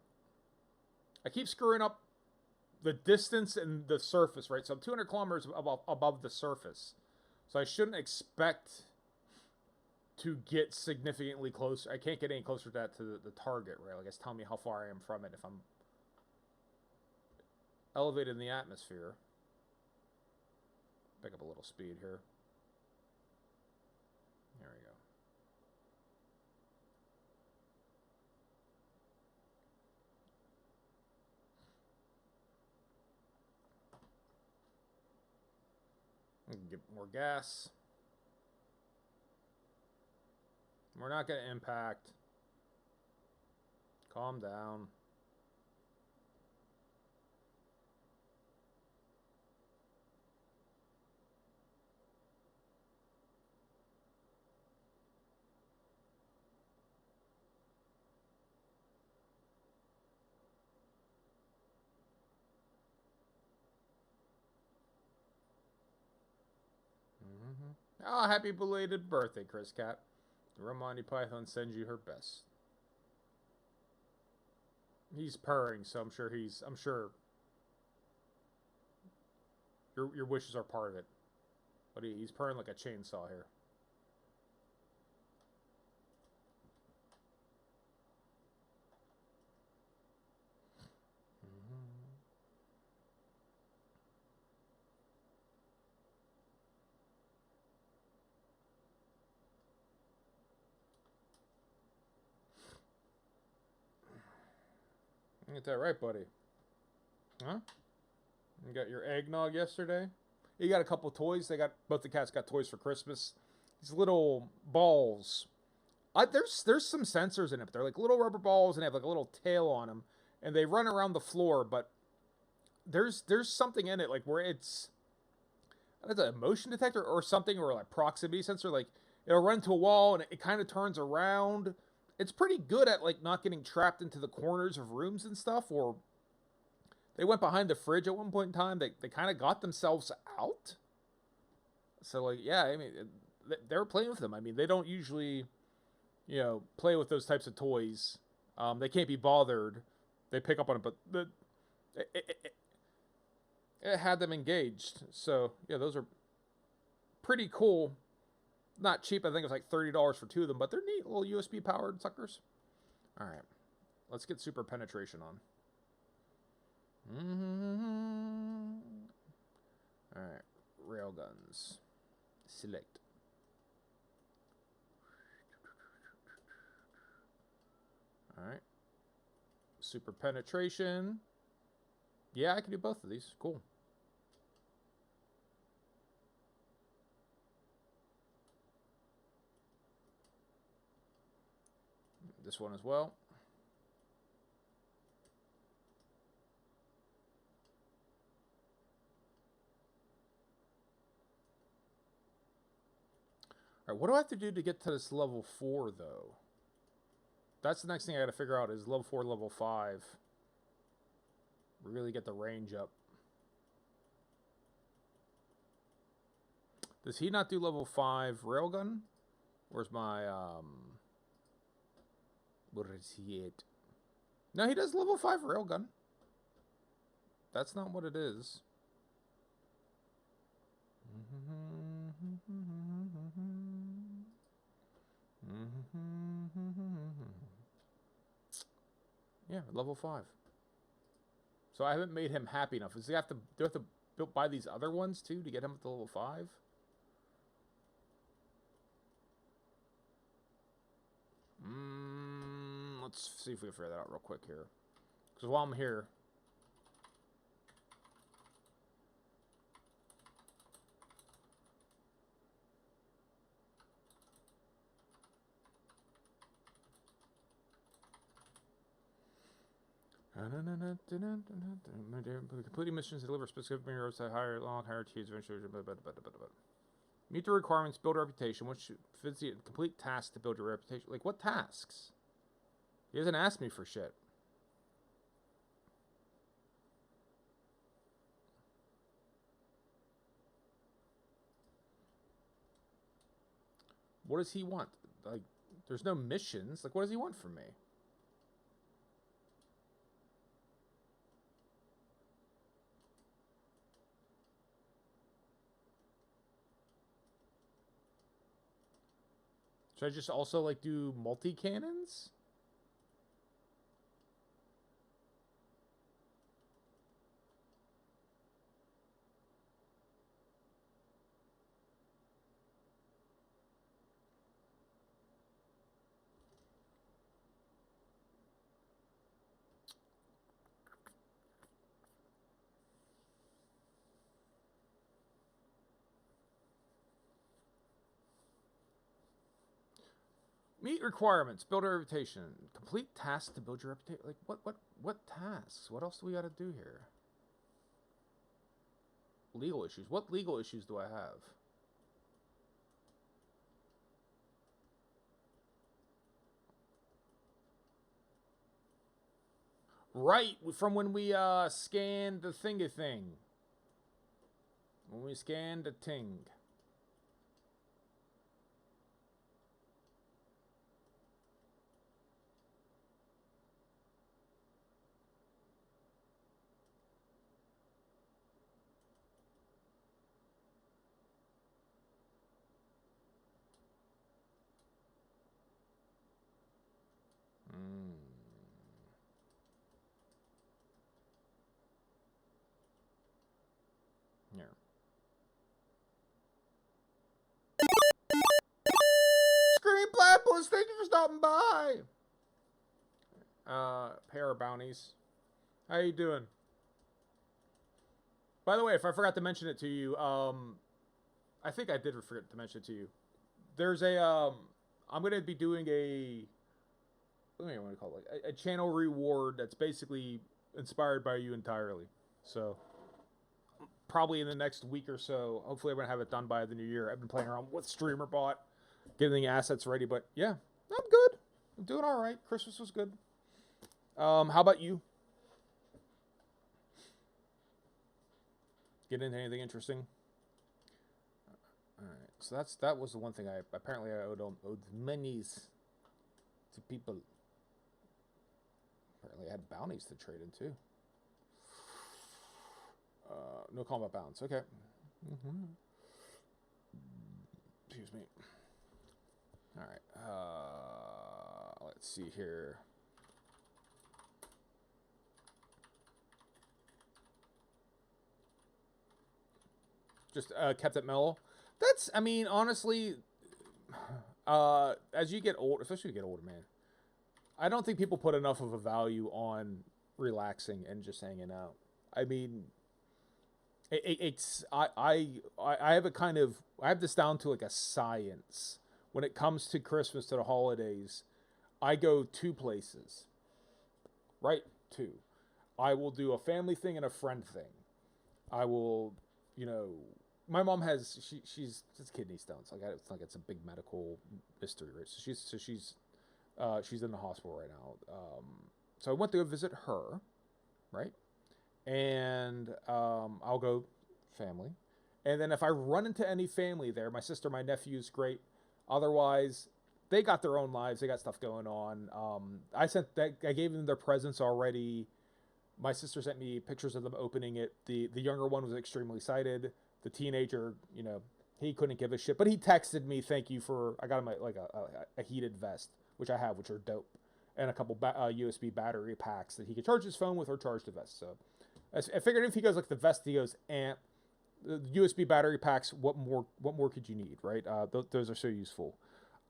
Speaker 1: I keep screwing up the distance and the surface, right? So I'm 200 kilometers above the surface. So I shouldn't expect to get significantly closer. I can't get any closer to that, to the target, right? Like, it's telling me how far I am from it if I'm elevated in the atmosphere. Pick up a little speed here. There we go. Get more gas. We're not going to impact. Calm down. Oh, happy belated birthday, Chris Cat. The Romani Python sends you her best. He's purring, so I'm sure your wishes are part of it. But he's purring like a chainsaw here. Get that right, buddy. Huh? You got your eggnog yesterday? You got a couple toys. Both the cats got toys for Christmas. These little balls. There's some sensors in it. But they're like little rubber balls and they have like a little tail on them, and they run around the floor. But there's something in it, like where it's a motion detector or something, or like proximity sensor. Like, it'll run to a wall and it kind of turns around. It's pretty good at like not getting trapped into the corners of rooms and stuff. Or they went behind the fridge at one point in time. They kind of got themselves out. So like, yeah, I mean, they were playing with them. I mean, they don't usually, you know, play with those types of toys. They can't be bothered. They pick up on it, but it had them engaged. So yeah, those are pretty cool. Not cheap. I think it's like $30 for two of them, but they're neat little USB powered suckers. All right, let's get super penetration on. All right, railguns. Select. All right, super penetration. Yeah, I can do both of these. Cool. This one as well. Alright, what do I have to do to get to this level 4, though? That's the next thing I gotta figure out is level 4, level 5. Really get the range up. Does he not do level 5 railgun? Where's my, what is he at? No, he does level 5 railgun. That's not what it is. Yeah, level 5. So I haven't made him happy enough. Does he have to, do I have to buy these other ones too to get him up to level 5? Let's see if we can figure that out real quick here. Because while I'm here... Completing missions deliver specific mirrors to higher tiers eventually. Meet the requirements, build a reputation. Which fits the complete task to build your reputation. Like, what tasks? He hasn't asked me for shit. What does he want? Like, there's no missions. Like, what does he want from me? Should I just also, like, do multi-cannons? Meet requirements, build a reputation. Complete tasks to build your reputation. Like, what tasks? What else do we got to do here? Legal issues. What legal issues do I have? Right, from when we scanned the thingy thing. When we scanned the ting. Here. Screen Platypus, thank you for stopping by. Pay our bounties. How you doing? By the way, if I forgot to mention it to you, I think I did forget to mention it to you. There's a, I'm going to be doing a, what do you want to call it? A channel reward that's basically inspired by you entirely. So, probably in the next week or so, hopefully I'm going to have it done by the new year. I've been playing around with StreamerBot, getting the assets ready, but yeah, I'm good. I'm doing all right. Christmas was good. How about you? Get into anything interesting? All right, so that was the one thing I owed monies to people. Apparently, I had bounties to trade in too. No combat balance. Okay. Excuse me. All right. Let's see here. Just kept it mellow. That's, I mean, honestly, as you get old, especially as you get older, man, I don't think people put enough of a value on relaxing and just hanging out. I mean, I have a kind of, I have this down to like a science. When it comes to Christmas, to the holidays, I go two places. Right? Two. I will do a family thing and a friend thing. I will, you know, my mom has she's kidney stones. Like it's like it's a big medical mystery, right? So she's in the hospital right now. So I went to go visit her, right? And I'll go family, and then if I run into any family there, my sister, my nephew's great. Otherwise, they got their own lives. They got stuff going on. I gave them their presents already. My sister sent me pictures of them opening it. The younger one was extremely excited. The teenager, he couldn't give a shit, but he texted me, "Thank you for." I got him a heated vest, which I have, which are dope, and a couple USB battery packs that he could charge his phone with or charge the vest. So I figured if he goes like the vest, he goes the USB battery packs. What more could you need, right? Those are so useful.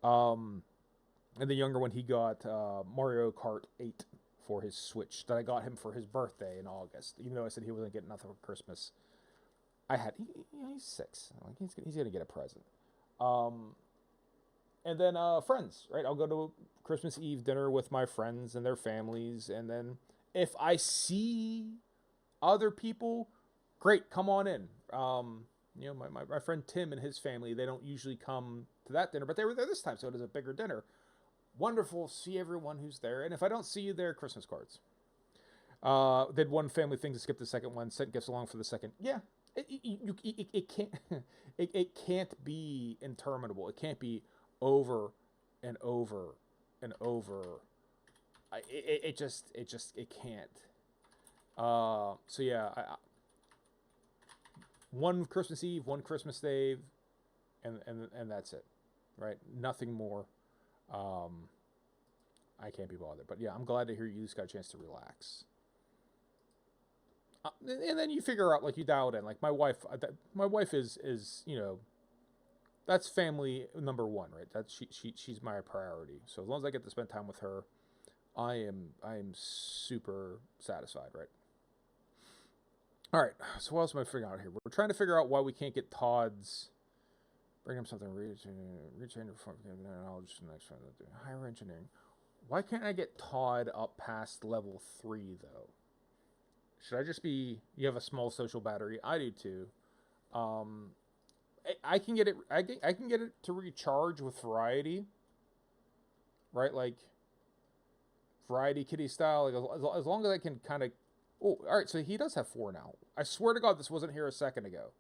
Speaker 1: And the younger one, he got Mario Kart 8 for his Switch that I got him for his birthday in August. Even though I said he wasn't getting nothing for Christmas, he's 6. Like he's gonna get a present. And then friends, right? I'll go to Christmas Eve dinner with my friends and their families, and then if I see other people, great, come on in. My friend Tim and his family, they don't usually come to that dinner, but they were there this time, so it is a bigger dinner. Wonderful, see everyone who's there, and if I don't see you there, Christmas cards. Did one family thing to skip the second one, sent gifts along for the second. Yeah, it can't it can't be interminable. It can't be over and over and over. It can't. So yeah, one Christmas Eve, one Christmas Day, and that's it, right? Nothing more. I can't be bothered, but yeah, I'm glad to hear you just got a chance to relax. And then you figure out, like, you dial it in. Like my wife is that's family number one, right? That's she's my priority. So as long as I get to spend time with her, I am super satisfied, right? All right. So what else am I figuring out here? We're trying to figure out why we can't get Todd's. Bring him something. Reach knowledge to the next one. Higher engineering. Why can't I get Todd up past level 3 though? Should I just be? You have a small social battery. I do too. I can get it. I can get it to recharge with variety. Right, like variety kitty style. Like as long as I can kind of. Oh, all right. So he does have 4 now. I swear to God, this wasn't here a second ago.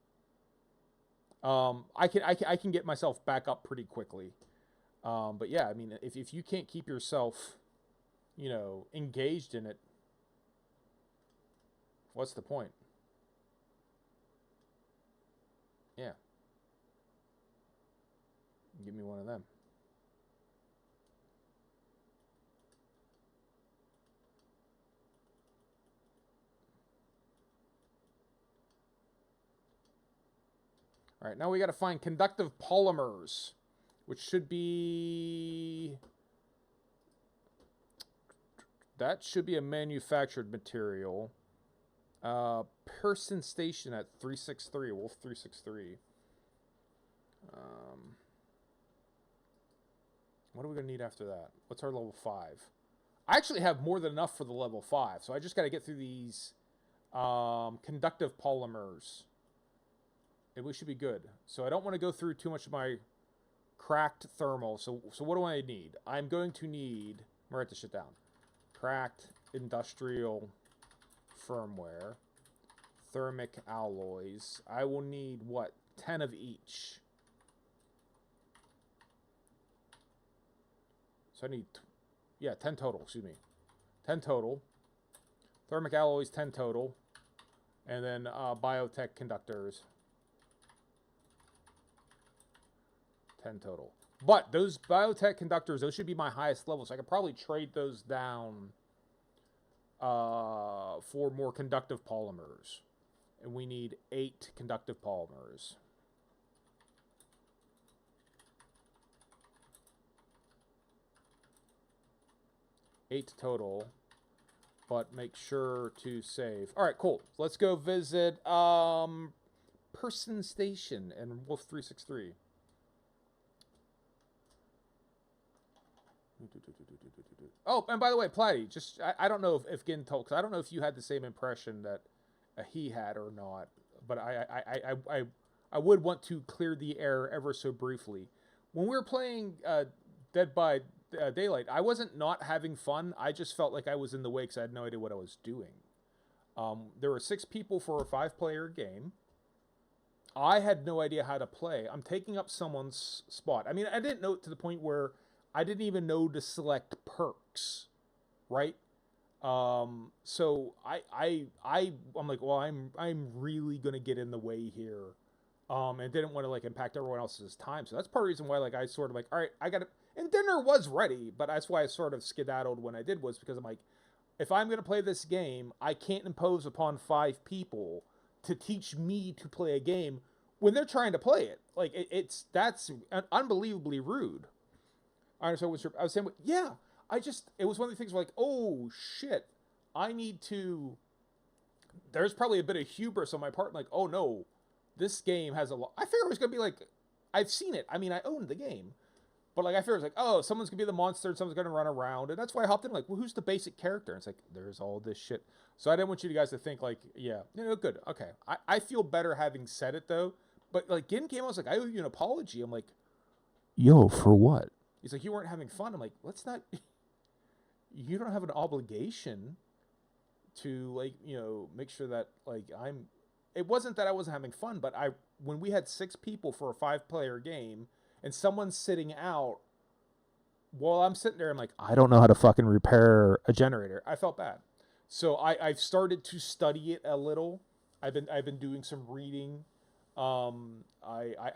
Speaker 1: I can get myself back up pretty quickly. But yeah, I mean, if you can't keep yourself, engaged in it, what's the point? Yeah. Give me one of them. All right, now we got to find conductive polymers, which should be... That should be a manufactured material. Person station at 363, Wolf 363. What are we going to need after that? What's our level 5? I actually have more than enough for the level 5, so I just got to get through these conductive polymers. And we should be good. So I don't want to go through too much of my cracked thermal. So what do I need? I'm going to need... I'm going to write this shit down. Cracked industrial firmware. Thermic alloys. I will need, what? 10 of each. So I need... 10 total. Excuse me. 10 total. Thermic alloys, 10 total. And then biotech conductors... 10 total. But those biotech conductors, those should be my highest level, so I could probably trade those down for more conductive polymers. And we need 8 conductive polymers. Eight total, but make sure to save. All right, cool. Let's go visit Person Station and Wolf 363. Oh, and by the way, Platty, just I don't know if Gin told, because I don't know if you had the same impression that he had or not, but I would want to clear the air ever so briefly. When we were playing Dead by Daylight, I wasn't not having fun. I just felt like I was in the way because I had no idea what I was doing. There were 6 people for a 5-player game. I had no idea how to play. I'm taking up someone's spot. I mean, I didn't know it to the point where I didn't even know to select perks, right? So I'm like, well, I'm really gonna get in the way here, and didn't want to like impact everyone else's time. So that's part of the reason why like I sort of like, all right, I got to. And dinner was ready, but that's why I sort of skedaddled when I did, was because I'm like, if I'm gonna play this game, I can't impose upon 5 people to teach me to play a game when they're trying to play it. Like that's unbelievably rude. All right, so I was saying, yeah, it was one of the things where like, oh shit, I need to. There's probably a bit of hubris on my part. Like, oh no, this game has a lot. I figured it was gonna be like, I've seen it. I mean, I owned the game, but like I figured it was like, oh, someone's gonna be the monster and someone's gonna run around, and that's why I hopped in. Like, well, who's the basic character? And it's like, there's all this shit. So I didn't want you guys to think like, yeah, good, okay. I feel better having said it though. But like Gin came, I was like, I owe you an apology. I'm like, yo, for what? He's like, you weren't having fun. I'm like, let's not. You don't have an obligation to like, make sure that like it wasn't that I wasn't having fun, but when we had 6 people for a 5-player game and someone's sitting out while I'm sitting there, I'm like, I don't know how to fucking repair a generator. I felt bad. So I've started to study it a little. I've been doing some reading. I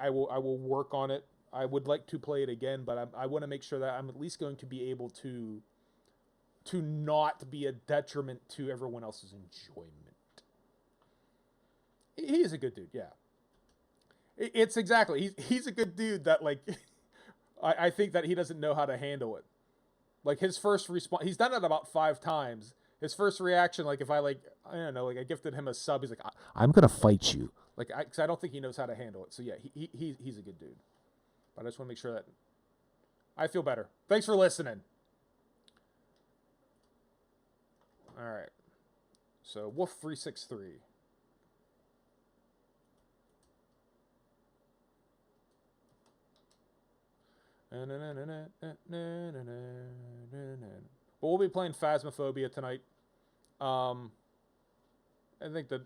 Speaker 1: will work on it. I would like to play it again, but I want to make sure that I'm at least going to be able to not be a detriment to everyone else's enjoyment. He is a good dude, yeah. It's exactly, he's a good dude that like, I think that he doesn't know how to handle it. Like his first response, he's done it about 5 times. His first reaction, like if I like, I don't know, like I gifted him a sub, he's like, I'm gonna fight you. Like, because I don't think he knows how to handle it. So yeah, he's a good dude. But I just want to make sure that I feel better. Thanks for listening. All right. So Wolf 363. But we'll be playing Phasmophobia tonight. I think the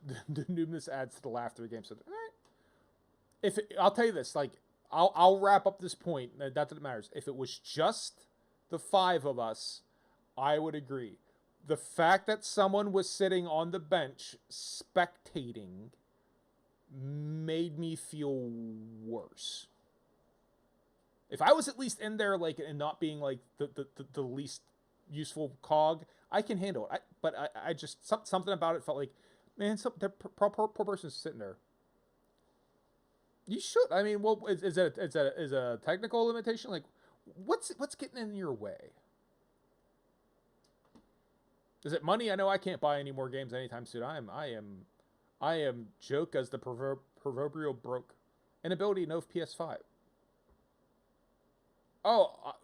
Speaker 1: newness adds to the laughter of the game. So, all right. I'll tell you this, like, I'll wrap up this point. Not that it matters. If it was just the 5 of us, I would agree. The fact that someone was sitting on the bench spectating made me feel worse. If I was at least in there, like, and not being like the least useful cog, I can handle it. But I just something about it felt like, man, the poor person's sitting there. You should. I mean, well, is a technical limitation? Like, what's getting in your way? Is it money? I know I can't buy any more games anytime soon. I am joke as the proverbial broke. Inability to know PS5. Oh.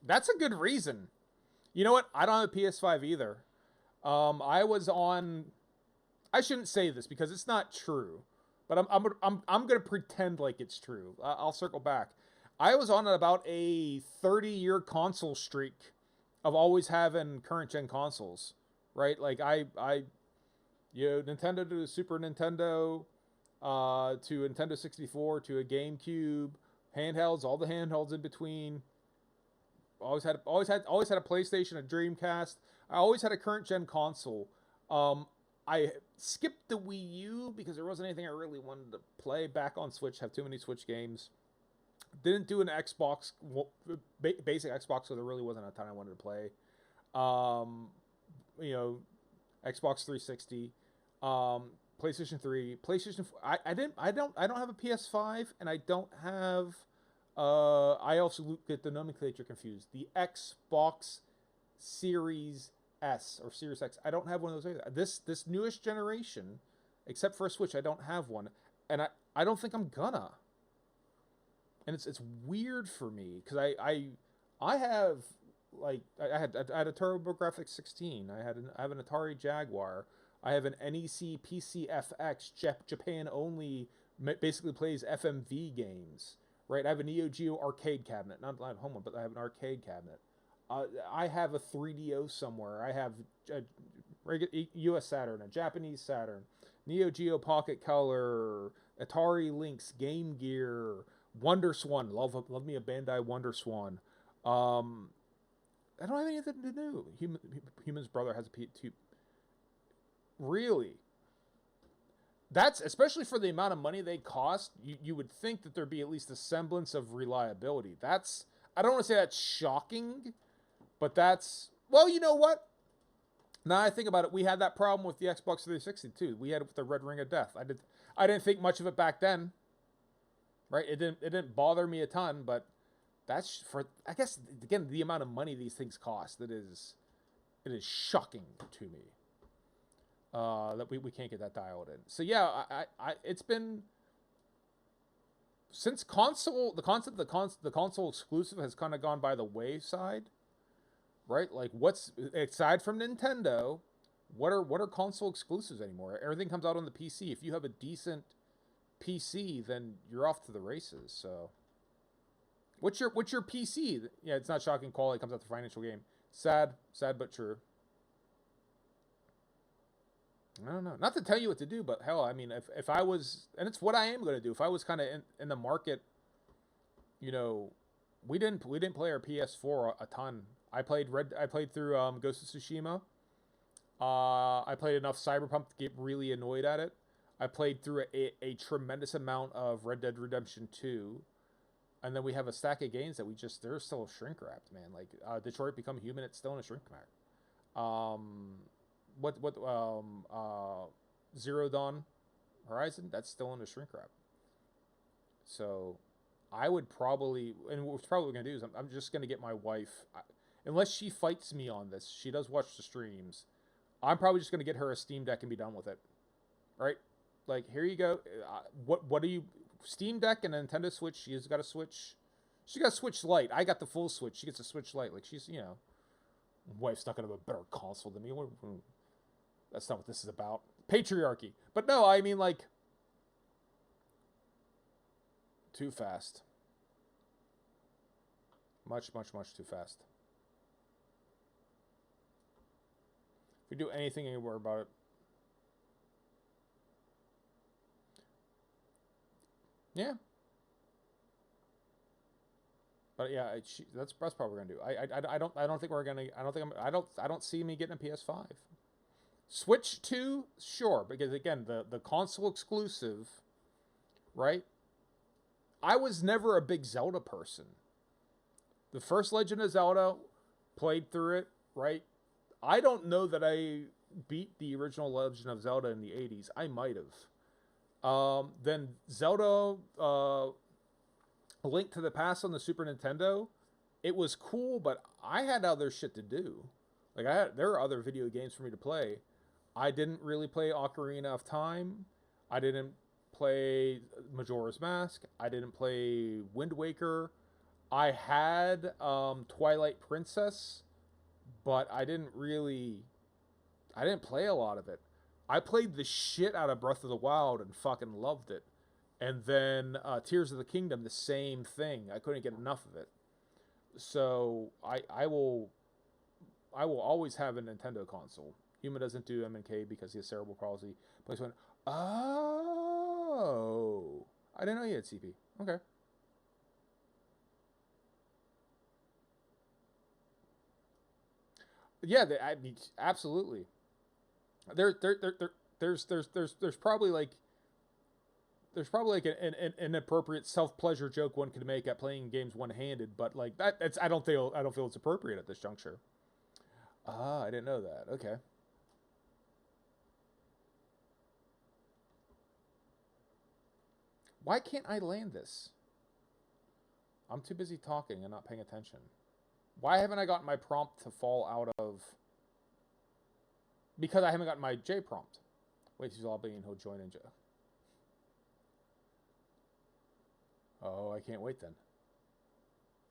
Speaker 1: That's a good reason. You know what? I don't have a PS5 either. I was on. I shouldn't say this because it's not true, but I'm gonna pretend like it's true. I'll circle back. I was on about a 30-year console streak of always having current gen consoles, right? Like Nintendo to Super Nintendo, to Nintendo 64, to a GameCube, handhelds, all the handhelds in between. Always had a PlayStation, a Dreamcast. I always had a current gen console. I skipped the Wii U because there wasn't anything I really wanted to play back on Switch. Have too many Switch games. Didn't do an Xbox, basic Xbox, so there really wasn't a ton I wanted to play. Xbox 360, PlayStation 3, PlayStation 4. I don't have a PS5, and I don't have. I also get the nomenclature confused. The Xbox Series S or Series X. I don't have one of those either. This newest generation, except for a Switch, I don't have one, and I don't think I'm gonna. And it's weird for me because I have like I had a TurboGrafx 16. I have an Atari Jaguar. I have an NEC PCFX Japan only. Basically plays FMV games. Right. I have a Neo Geo arcade cabinet. Not a home one, but I have an arcade cabinet. I have a 3DO somewhere. I have a US Saturn, a Japanese Saturn, Neo Geo Pocket Color, Atari Lynx, Game Gear, Wonder Swan. Love me a Bandai Wonder Swan. I don't have anything to do. Human's brother has a P2. Really? That's, especially for the amount of money they cost, you would think that there'd be at least a semblance of reliability. That's, I don't want to say that's shocking, but that's, well, you know what? Now I think about it, we had that problem with the Xbox 360 too. We had it with the Red Ring of Death. I didn't think much of it back then. Right? It didn't bother me a ton, but that's for, I guess, again, the amount of money these things cost, it is shocking to me. That we can't get that dialed in. So yeah, I it's been, since console, the concept of the console exclusive has kind of gone by the wayside, right? Like, what's, aside from Nintendo, what are console exclusives anymore? Everything comes out on the PC. If you have a decent PC, then you're off to the races. So what's your PC? Yeah, it's not shocking quality comes out the financial game. Sad but true. I don't know. Not to tell you what to do, but hell, I mean, if I was, and it's what I am going to do, if I was kind of in the market, you know, we didn't play our PS4 a ton. I played through Ghost of Tsushima. I played enough Cyberpunk to get really annoyed at it. I played through a tremendous amount of Red Dead Redemption 2. And then we have a stack of games that they're still shrink wrapped, man. Like Detroit Become Human, it's still in a shrink wrap. Zero Dawn Horizon, that's still in the shrink wrap. So I would probably, and what's probably going to do is I'm just going to get my wife, unless she fights me on this, she does watch the streams, I'm probably just going to get her a Steam Deck and be done with it. Right? Like, here you go. What do you, Steam Deck and a Nintendo Switch, she's got a Switch. She got a Switch Lite. I got the full Switch. She gets a Switch Lite. Like, she's, you know, wife's not going to have a better console than me. That's not what this is about. Patriarchy. But no, I mean, like, too fast. Much too fast. If we do anything anywhere about it. Yeah. But yeah, that's probably what we're gonna do. I don't think we're gonna. I don't see me getting a PS5. Switch 2, sure, because again, the console exclusive, right? I was never a big Zelda person. The first Legend of Zelda, played through it, right? I don't know that I beat the original Legend of Zelda in the 80s. I might have. Then Zelda, A Link to the Past on the Super Nintendo, it was cool, but I had other shit to do. Like, there are other video games for me to play. I didn't really play Ocarina of Time. I didn't play Majora's Mask. I didn't play Wind Waker. I had Twilight Princess, but I didn't play a lot of it. I played the shit out of Breath of the Wild and fucking loved it. And then Tears of the Kingdom, the same thing. I couldn't get enough of it. So I will always have a Nintendo console. Huma doesn't do M&K because he has cerebral palsy. But he's went, oh, I didn't know you had CP. Okay. Yeah, I mean, absolutely. There's probably like an appropriate self-pleasure joke one could make at playing games one-handed, but like that's I don't feel it's appropriate at this juncture. Ah, I didn't know that. Okay. Why can't I land this? I'm too busy talking and not paying attention. Why haven't I gotten my prompt to fall out of? Because I haven't gotten my J prompt. Wait, he's all being he'll join in J. Oh, I can't wait then.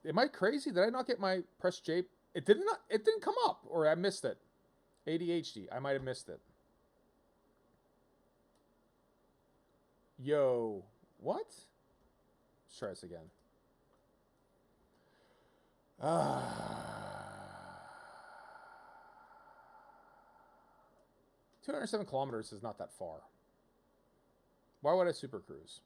Speaker 1: Am I crazy? Did I not get my press J It didn't come up, or I missed it. ADHD. I might have missed it. Yo, what? Let's try this again. 207 kilometers is not that far. Why would I super cruise?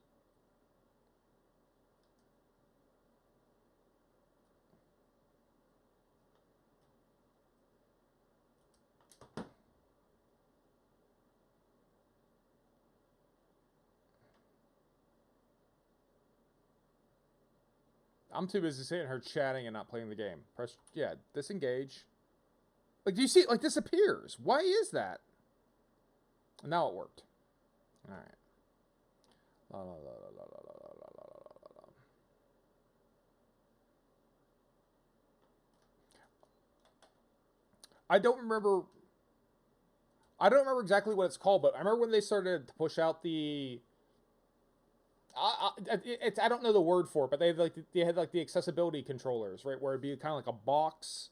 Speaker 1: I'm too busy sitting here chatting and not playing the game. Press, yeah, disengage. Like, do you see it, like, disappears? Why is that? Now it worked. All right. La, la, la, la, la, la, la, la, la, la. I don't remember exactly what it's called, but I remember when they started to push out the I don't know the word for it, but they had like the accessibility controllers, right? Where it'd be kind of like a box,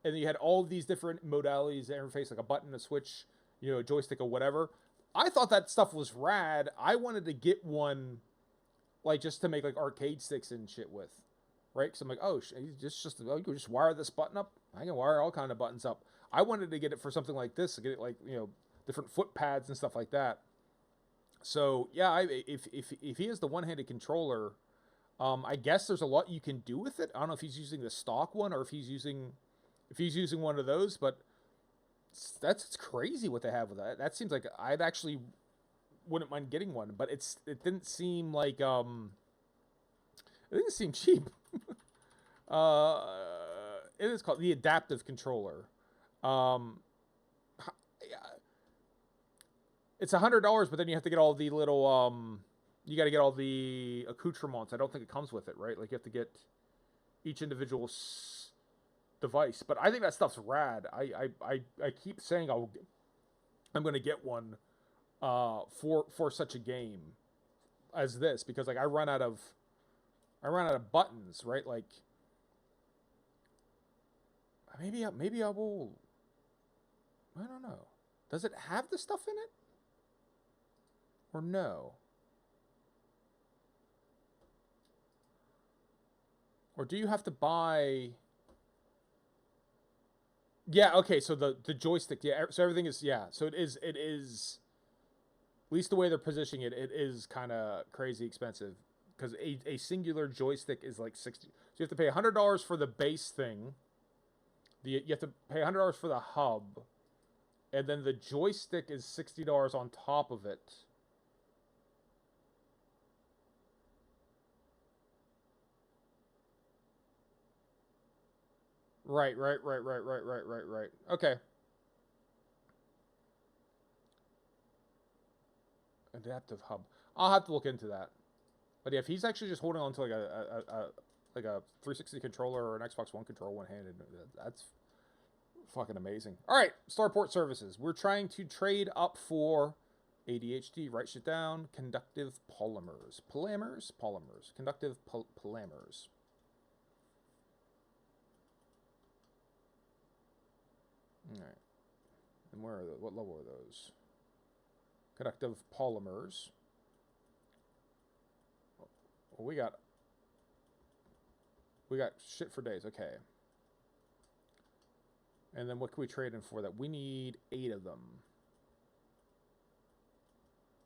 Speaker 1: and you had all these different modalities, the interface, like a button, a switch, a joystick or whatever. I thought that stuff was rad. I wanted to get one, like just to make like arcade sticks and shit with, right? Because I'm like, oh, you can just wire this button up. I can wire all kind of buttons up. I wanted to get it for something like this, to get it like different foot pads and stuff like that. So yeah, if he has the one-handed controller, I guess there's a lot you can do with it. I don't know if he's using the stock one or if he's using one of those, but it's crazy what they have with that. That seems like I'd actually wouldn't mind getting one, but it didn't seem like it didn't seem cheap. It is called the adaptive controller. It's $100, but then you have to get all the little you got to get all the accoutrements. I don't think it comes with it, right? Like you have to get each individual device. But I think that stuff's rad. I keep saying I'm going to get one for such a game as this, because like I run out of buttons, right? Like maybe I will. I don't know. Does it have the stuff in it? Or no? Or do you have to buy... Yeah, okay, so the joystick, yeah, so everything is, yeah, so it is, at least the way they're positioning it, it is kind of crazy expensive, because a singular joystick is like 60, so you have to pay $100 for the base thing, you have to pay $100 for the hub, and then the joystick is $60 on top of it. Right. Okay. Adaptive hub. I'll have to look into that. But yeah, if he's actually just holding on to like a 360 controller or an Xbox One controller one-handed, that's fucking amazing. All right, Starport Services. We're trying to trade up for ADHD. Write shit down. Conductive polymers. Polymers. Conductive polymers. All right. And where are those? What level are those? Conductive polymers. Well, we got shit for days. Okay. And then what can we trade in for that? We need 8 of them.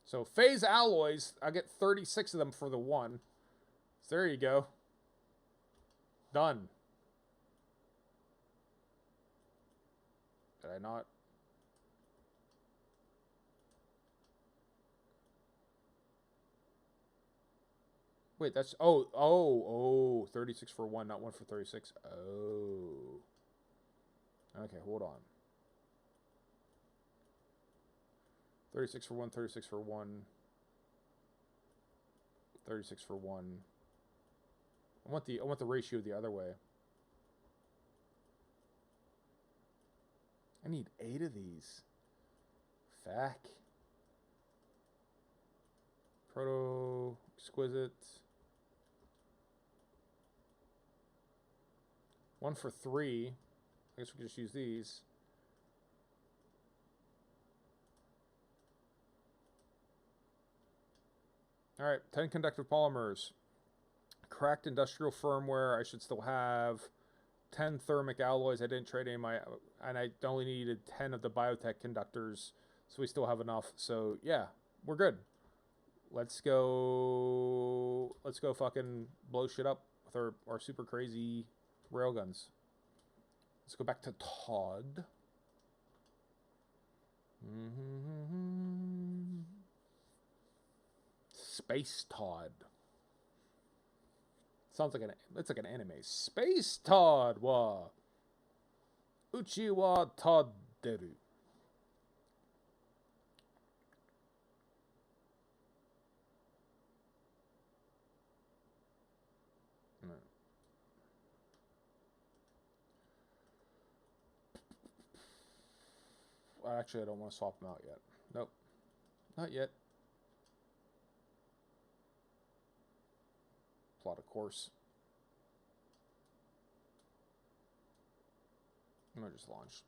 Speaker 1: So phase alloys, I get 36 of them for the one. So there you go. Done. Did I not? Wait, that's... Oh, 36 for 1, not 1 for 36. Oh. Okay, hold on. 36 for 1, 36 for 1. 36 for 1. I want the ratio the other way. I need 8 of these. Fuck. Proto Exquisite. 1 for 3. I guess we can just use these. All right, 10 conductive polymers. Cracked industrial firmware. I should still have 10 thermic alloys. I didn't trade any of my, and I only needed 10 of the biotech conductors, so we still have enough. So yeah, we're good. Let's go fucking blow shit up with our super crazy railguns. Let's go back to Todd. Space Todd. Sounds like it's like an anime. Space Todd wa Uchi wa Todderu. Actually, I don't want to swap them out yet. Nope. Not yet. Plot a course. I'm gonna just launch.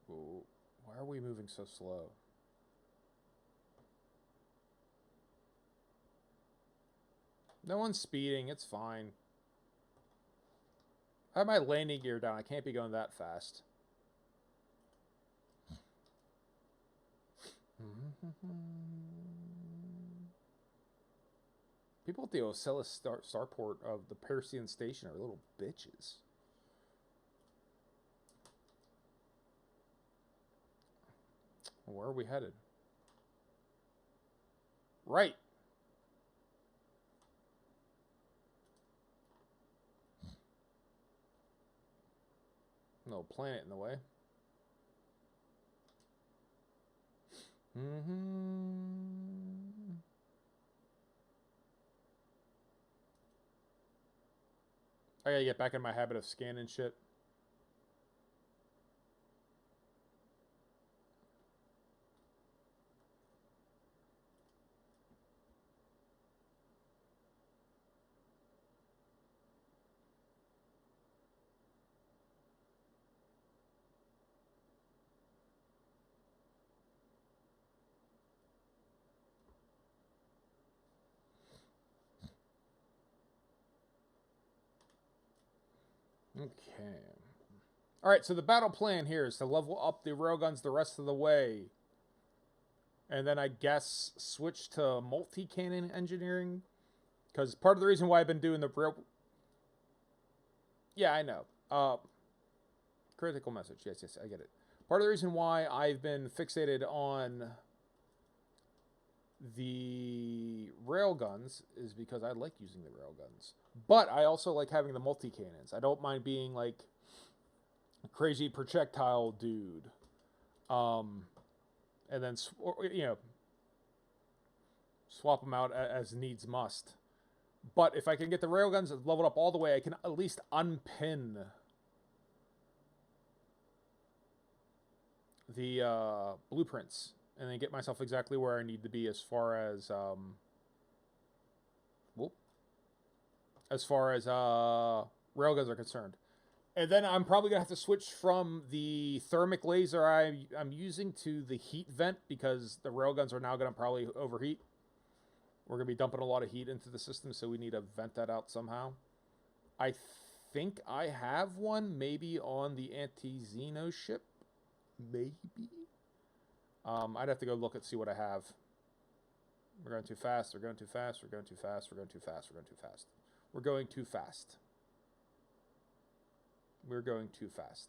Speaker 1: Ooh, why are we moving so slow? No one's speeding. It's fine. I have my landing gear down. I can't be going that fast. People at the Ocellus starport of the Persean station are little bitches. Where are we headed? Right. No planet in the way. I gotta get back in my habit of scanning shit. Okay. Alright, so the battle plan here is to level up the railguns the rest of the way. And then I guess switch to multi-cannon engineering. Because part of the reason why I've been doing the rail... Yeah, I know. Critical message. Yes, yes, I get it. Part of the reason why I've been fixated on the railguns is because I like using the railguns. But I also like having the multi-cannons. I don't mind being like a crazy projectile dude. And then, swap them out as needs must. But if I can get the railguns leveled up all the way, I can at least unpin the blueprints and then get myself exactly where I need to be as far as railguns are concerned. And then I'm probably gonna have to switch from the thermic laser I'm using to the heat vent because the railguns are now gonna probably overheat. We're gonna be dumping a lot of heat into the system, so we need to vent that out somehow. I think I have one, maybe on the Anti-Xeno ship. Maybe. I'd have to go look and see what I have. We're going too fast. We're going too fast. We're going too fast. We're going too fast. We're going too fast. We're going too fast. We're going too fast.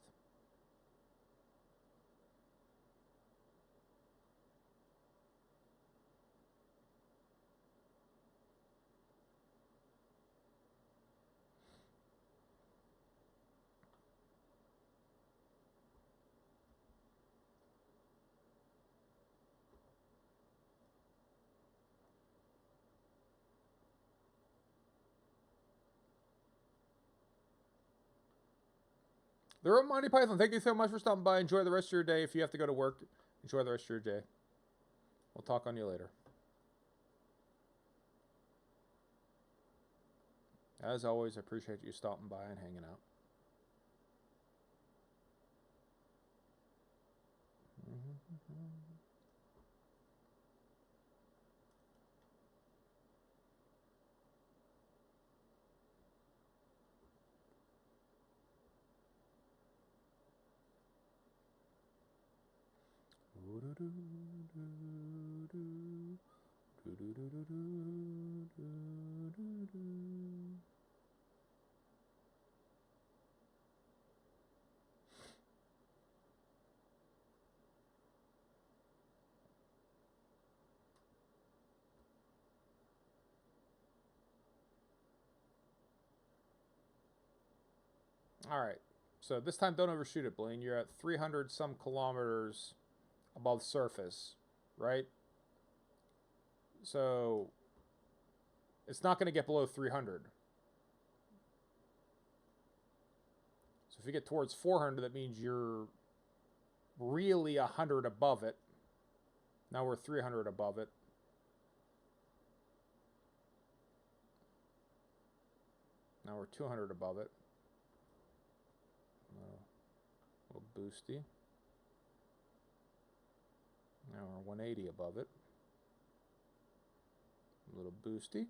Speaker 1: Little Monty Python, thank you so much for stopping by. Enjoy the rest of your day. If you have to go to work, enjoy the rest of your day. We'll talk on you later. As always, I appreciate you stopping by and hanging out. All right. So this time, don't overshoot it, Blaine. You're at 300 some kilometers above surface, right? So it's not going to get below 300. So if you get towards 400, that means you're really 100 above it. Now we're 300 above it. Now we're 200 above it. A little boosty. Now we're 180 above it. A little boosty.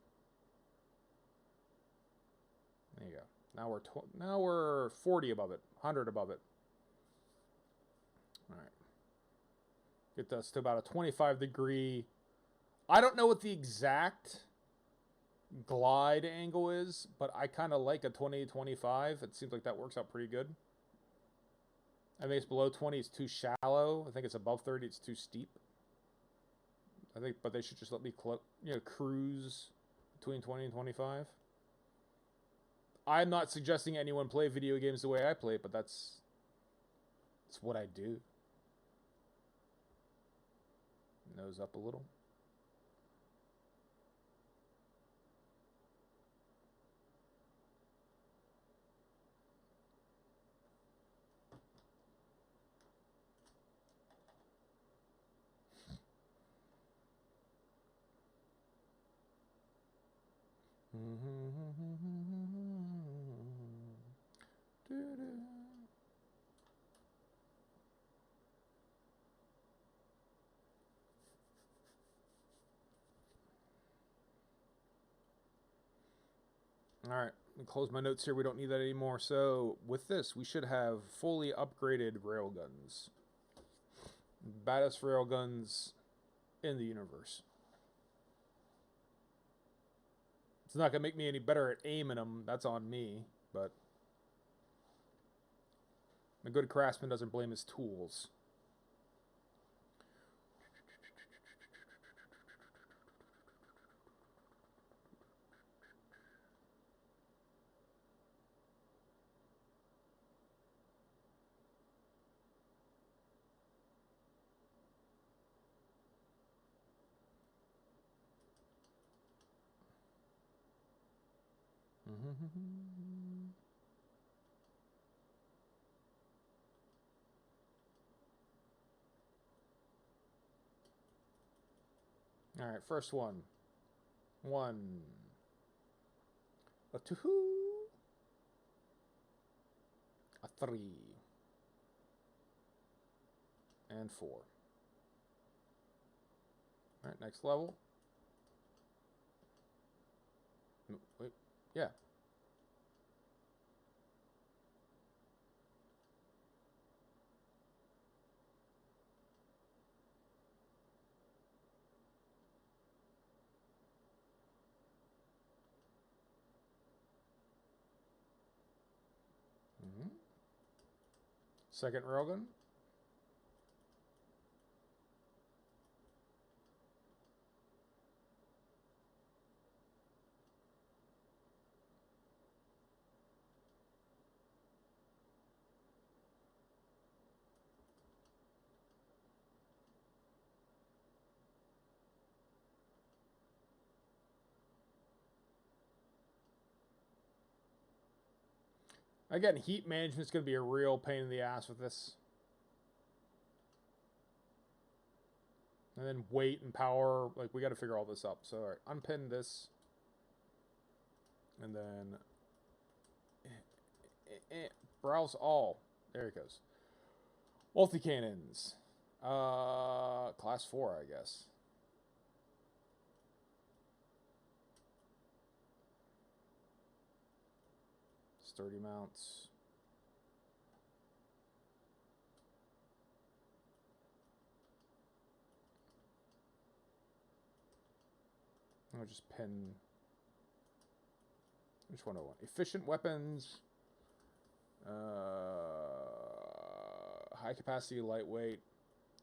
Speaker 1: There you go. Now we're 40 above it, 100 above it. All right. Get us to about a 25-degree. I don't know what the exact glide angle is, but I kind of like a 20-25. It seems like that works out pretty good. I think it's below 20, it's too shallow. I think it's above 30, it's too steep. I think, but they should just let me cruise between 20 and 25. I'm not suggesting anyone play video games the way I play, but that's what I do. Nose up a little. All right, close my notes here. We don't need that anymore. So with this, we should have fully upgraded railguns. Baddest railguns in the universe. It's not going to make me any better at aiming them. That's on me. But a good craftsman doesn't blame his tools. All right, first one. 1, a 2, a 3, and 4. All right, next level. Wait, yeah. Second railgun. Again, heat management's going to be a real pain in the ass with this. And then weight and power, like, we got to figure all this up. So, all right, unpin this. And then browse all. There it goes. Multi-cannons. Class 4, I guess. Sturdy mounts. I'll just pin. Which one do I want? Efficient weapons. High capacity, lightweight,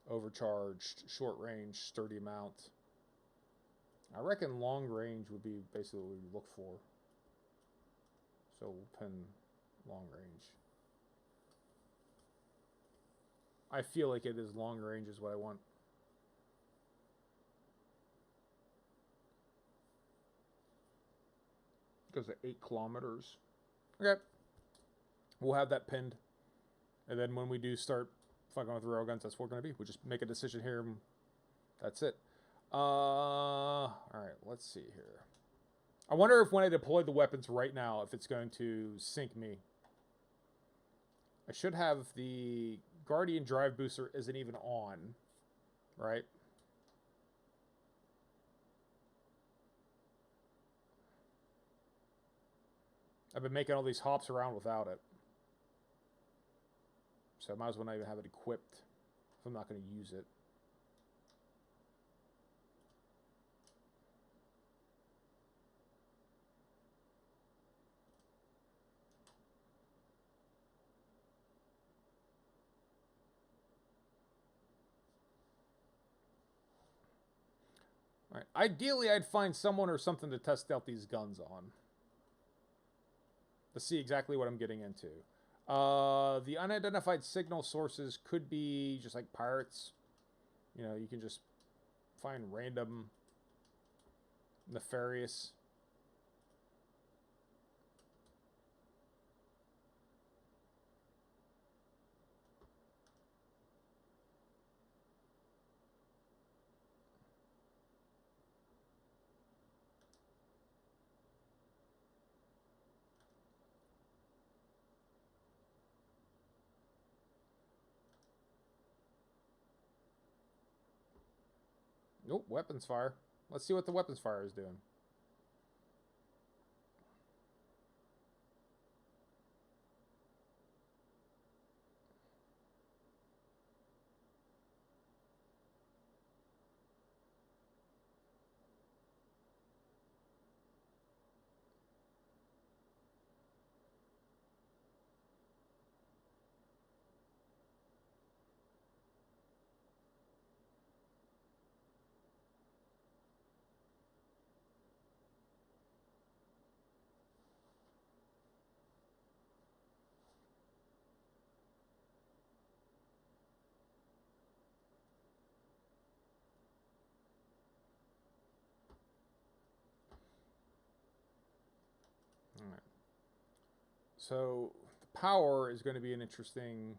Speaker 1: overcharged, short range, sturdy mount. I reckon long range would be basically what we look for. So we'll pin long range. I feel like it is long range is what I want. Goes to 8 kilometers. Okay. We'll have that pinned. And then when we do start fucking with railguns, that's what we're going to be. We'll just make a decision here and that's it. Alright, let's see here. I wonder if when I deploy the weapons right now, if it's going to sync me. I should have the Guardian drive booster isn't even on, right? I've been making all these hops around without it. So I might as well not even have it equipped if I'm not going to use it. All right. Ideally, I'd find someone or something to test out these guns on. To see exactly what I'm getting into. The unidentified signal sources could be just like pirates. You know, you can just find random nefarious. Nope, weapons fire. Let's see what the weapons fire is doing. All right. So the power is going to be an interesting.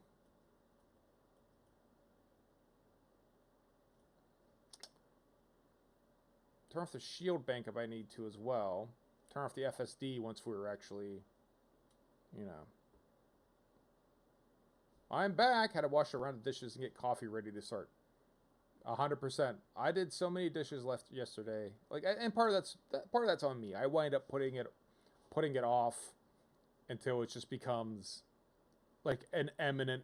Speaker 1: Turn off the shield bank if I need to as well. Turn off the FSD once we're actually, you know. I'm back. Had to wash around the dishes and get coffee ready to start. 100%. I did so many dishes left yesterday. Like, and part of that's on me. I wind up putting it off until it just becomes like an eminent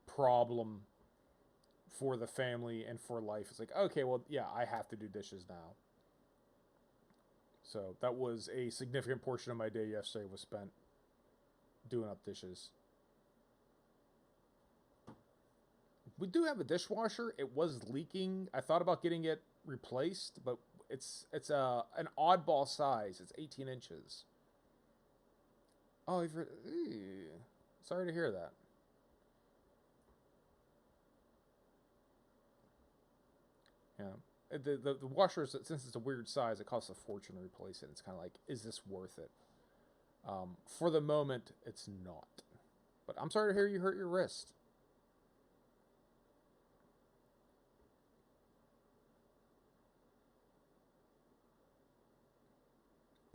Speaker 1: problem for the family and for life. It's like, okay, well, yeah, I have to do dishes now. So that was a significant portion of my day yesterday was spent doing up dishes. We do have a dishwasher. It was leaking. I thought about getting it replaced, but it's an oddball size. It's 18 inches. Oh, sorry to hear that. Yeah. The washer, since it's a weird size, it costs a fortune to replace it. It's kind of like, is this worth it? For the moment, it's not. But I'm sorry to hear you hurt your wrist.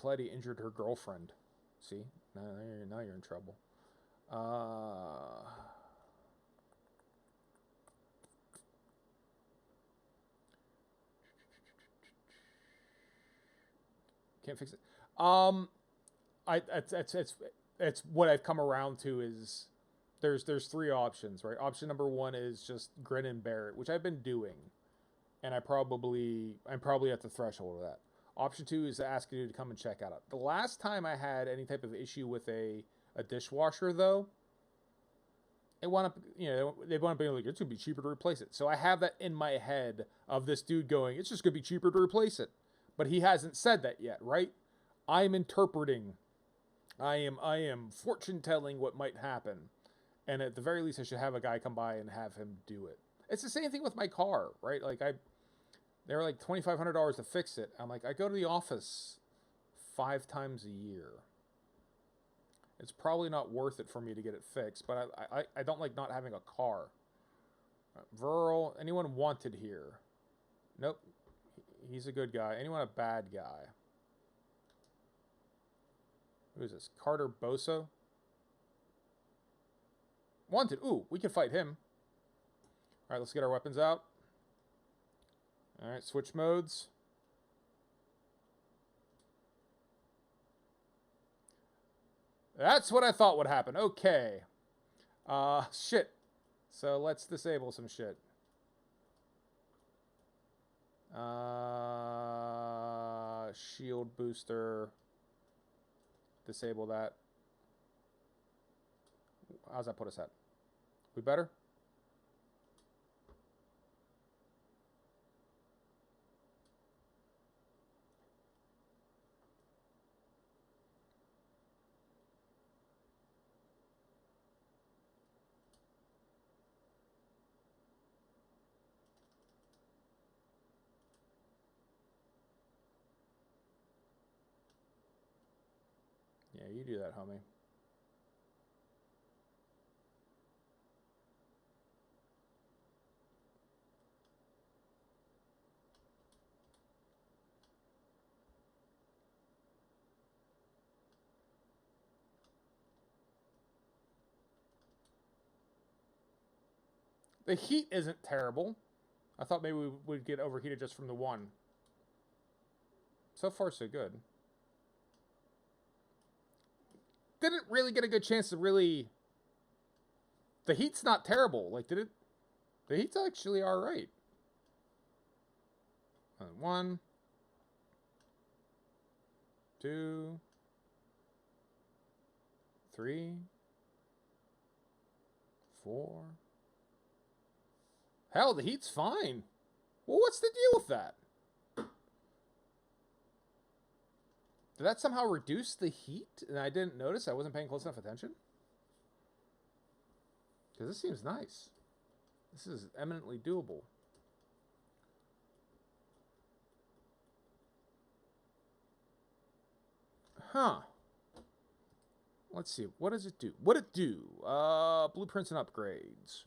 Speaker 1: Pletty injured her girlfriend. See? Now you're in trouble. Can't fix it. It's what I've come around to is there's three options, right? Option number one is just grin and bear it, which I've been doing, and I'm probably at the threshold of that. Option two is to ask you to come and check out it. The last time I had any type of issue with a dishwasher, though, it wound up, they wound up being like, it's gonna be cheaper to replace it. So I have that in my head of this dude going, it's just gonna be cheaper to replace it, but he hasn't said that yet, right? I'm interpreting. I am fortune telling what might happen, and at the very least, I should have a guy come by and have him do it. It's the same thing with my car, right? Like they were like $2,500 to fix it. I'm like, I go to the office 5 times a year. It's probably not worth it for me to get it fixed, but I don't like not having a car. Verl, anyone wanted here? Nope. He's a good guy. Anyone a bad guy? Who is this? Carter Boso? Wanted. Ooh, we can fight him. Alright, let's get our weapons out. Alright, switch modes. That's what I thought would happen. Okay. Shit. So let's disable some shit. Shield booster. Disable that. How's that put us at? We better? Yeah, you do that, homie. The heat isn't terrible. I thought maybe we would get overheated just from the one. So far, so good. Didn't really get a good chance to really... The heat's not terrible. Like, did it... The heat's actually alright. 1, 2, 3, 4... Hell, the heat's fine. Well, what's the deal with that? Did that somehow reduce the heat? And I didn't notice. I wasn't paying close enough attention. Because this seems nice. This is eminently doable. Huh. Let's see. What does it do? What'd it do? Blueprints and upgrades.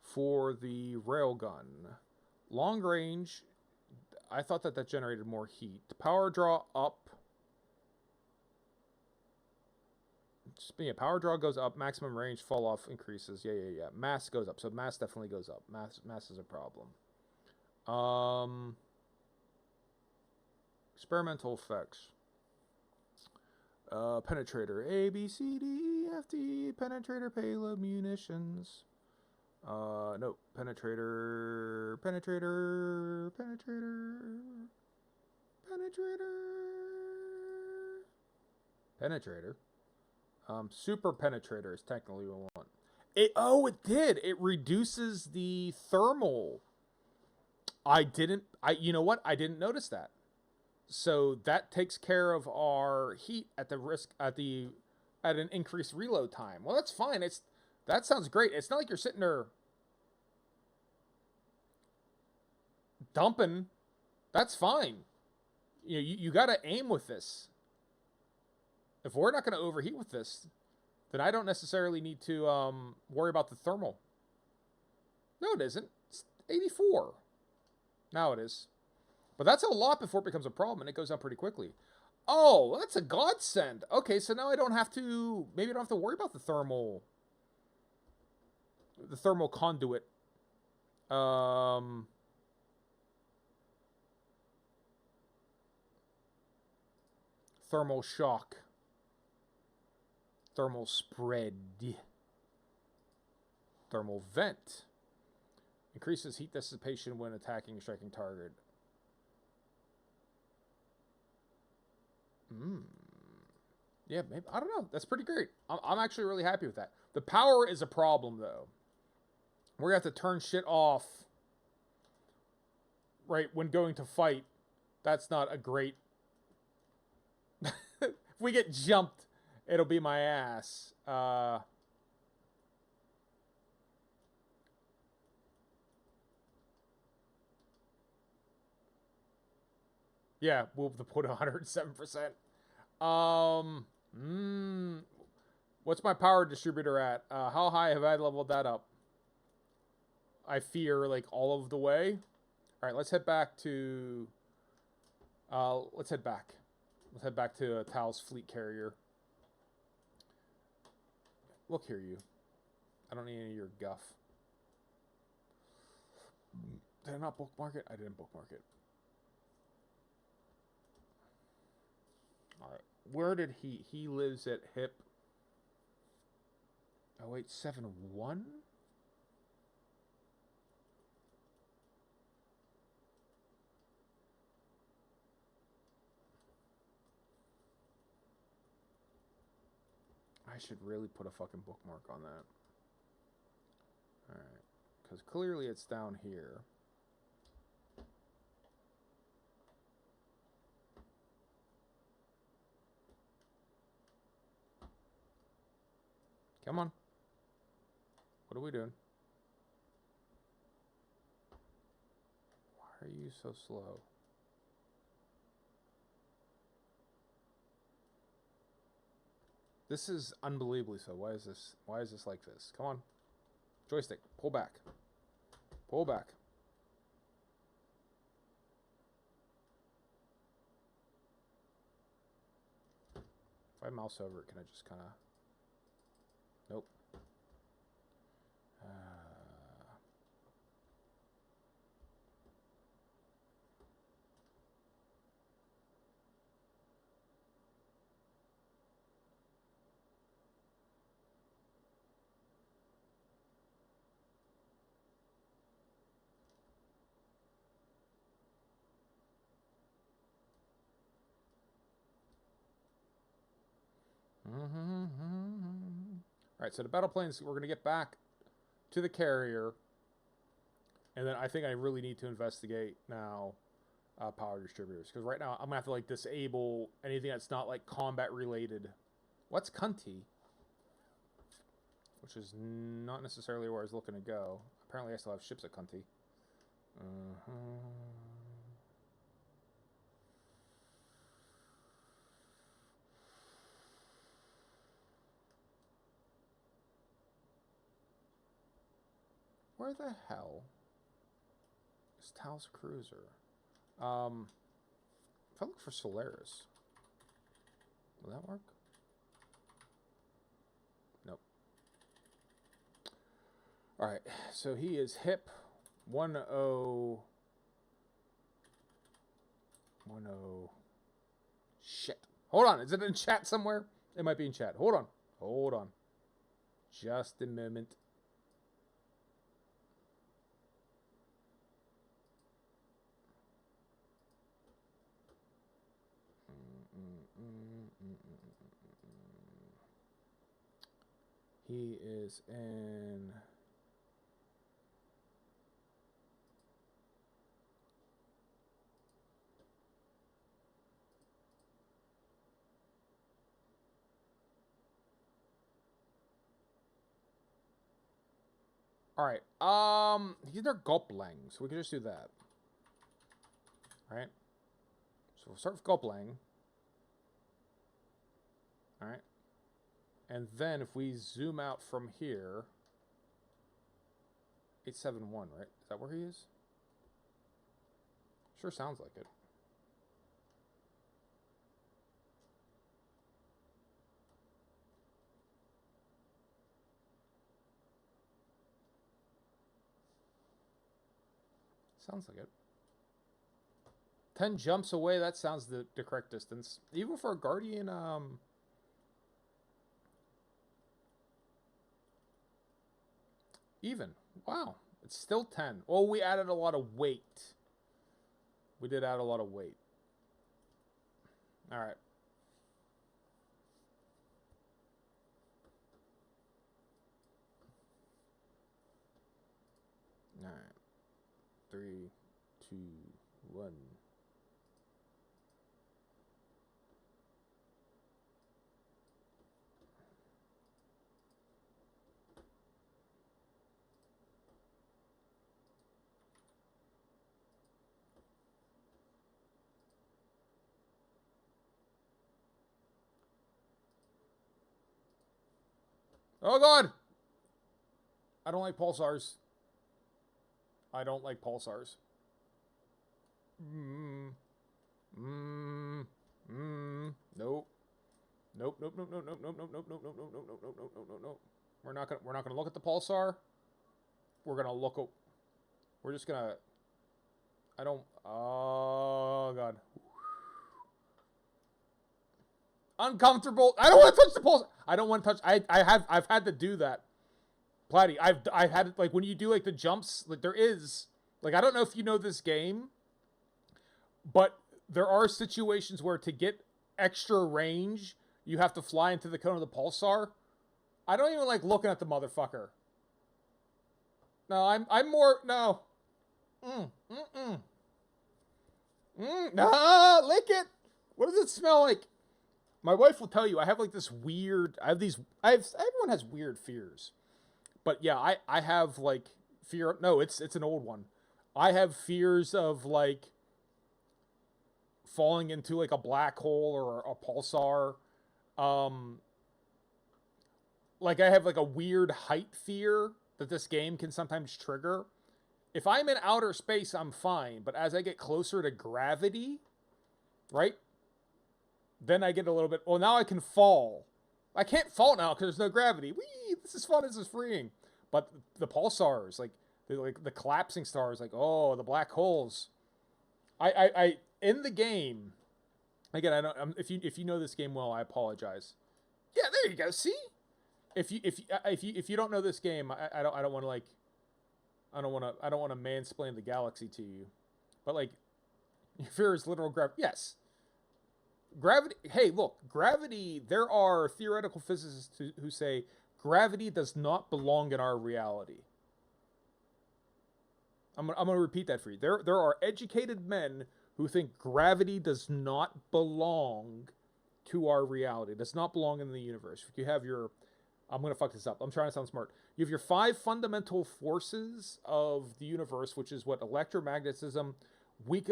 Speaker 1: For the railgun. Long range. I thought that generated more heat. Power draw up. Yeah, power draw goes up. Maximum range fall off increases. Yeah. Mass goes up. So mass definitely goes up. Mass is a problem. Experimental effects. Penetrator. A, B, C, D, E, F, D. Penetrator, payload, munitions. No. Penetrator. Super penetrator is technically what we want. It did. It reduces the thermal. You know what? I didn't notice that. So that takes care of our heat at an increased reload time. Well, that's fine. That sounds great. It's not like you're sitting there dumping. That's fine. You got to aim with this. If we're not going to overheat with this, then I don't necessarily need to worry about the thermal. No, it isn't. It's 84. Now it is. But that's a lot before it becomes a problem, and it goes down pretty quickly. Oh, that's a godsend. Okay, so now I don't have to... Maybe I don't have to worry about the thermal conduit. Thermal shock. Thermal spread. Thermal vent. Increases heat dissipation when attacking a striking target. Yeah, maybe. I don't know. That's pretty great. I'm actually really happy with that. The power is a problem, though. We're going to have to turn shit off right when going to fight. That's not a great... If we get jumped, it'll be my ass. Yeah, we'll put 107%. What's my power distributor at? How high have I leveled that up? I fear, like, all of the way. All right, let's head back to... let's head back. Let's head back to Tal's fleet carrier. Look here, you. I don't need any of your guff. Did I not bookmark it? I didn't bookmark it. Alright. Where did he lives at HIP 0871? I should really put a fucking bookmark on that. Alright. Because clearly it's down here. Come on. What are we doing? Why are you so slow? This is unbelievably so. Why is this like this? Come on. Joystick, pull back. Pull back. If I mouse over it, can I just kind of... Nope. Alright, so the battle planes, we're going to get back to the carrier. And then I think I really need to investigate now power distributors. Because right now I'm going to have to like disable anything that's not like combat related. What's Cunty? Which is not necessarily where I was looking to go. Apparently I still have ships at Cunty. Where the hell is Tal's cruiser? If I look for Solaris, will that work? Nope. Alright, so he is HIP 10... Shit. Hold on, is it in chat somewhere? It might be in chat. Hold on. Hold on. Just a moment. He is in... Alright, he's near Gulplang, so we can just do that. Alright. So we'll start with Gulplang. All right. And then if we zoom out from here, 871, right? Is that where he is? Sure sounds like it. Sounds like it. 10 jumps away, that sounds the correct distance. Even for a Guardian, even. Wow. It's still 10. Oh, we added a lot of weight. We did add a lot of weight. All right. All right. 3, 2, 1. Oh, God! I don't like pulsars. I don't like pulsars. Nope. Nope, nope, nope, nope, nope, nope, nope, nope, nope, nope, nope, nope, nope, nope, nope, nope, nope, nope. We're not gonna look at the pulsar. We're gonna look at. We're just gonna. I don't. Oh, God. Uncomfortable. I don't want to touch the pulsar. I don't want to touch. I've had to do that. Platty, I've had like when you do like the jumps, like there is like I don't know if you know this game, but there are situations where to get extra range, you have to fly into the cone of the pulsar. I don't even like looking at the motherfucker. No, I'm more no. Nah, lick it. What does it smell like? My wife will tell you I have like this weird. Everyone has weird fears. But yeah, I have like fear. No, it's an old one. I have fears of like falling into like a black hole or a pulsar. Like I have like a weird height fear that this game can sometimes trigger. If I'm in outer space, I'm fine. But as I get closer to gravity, right? Then I get a little bit. Well, now I can fall. I can't fall now because there's no gravity. Whee! This is fun. This is freeing. But the pulsars, like the collapsing stars, like oh, the black holes. I in the game. Again, I don't. If you know this game well, I apologize. Yeah, there you go. See, if you don't know this game, I don't want to like. I don't want to mansplain the galaxy to you, but like, your fear is literal gravity. Yes. Gravity. Hey, look, gravity. There are theoretical physicists who say gravity does not belong in our reality. I'm gonna repeat that for you. There are educated men who think gravity does not belong to our reality. It does not belong in the universe. If you have your, I'm gonna fuck this up. I'm trying to sound smart. You have your 5 fundamental forces of the universe, which is what electromagnetism, weak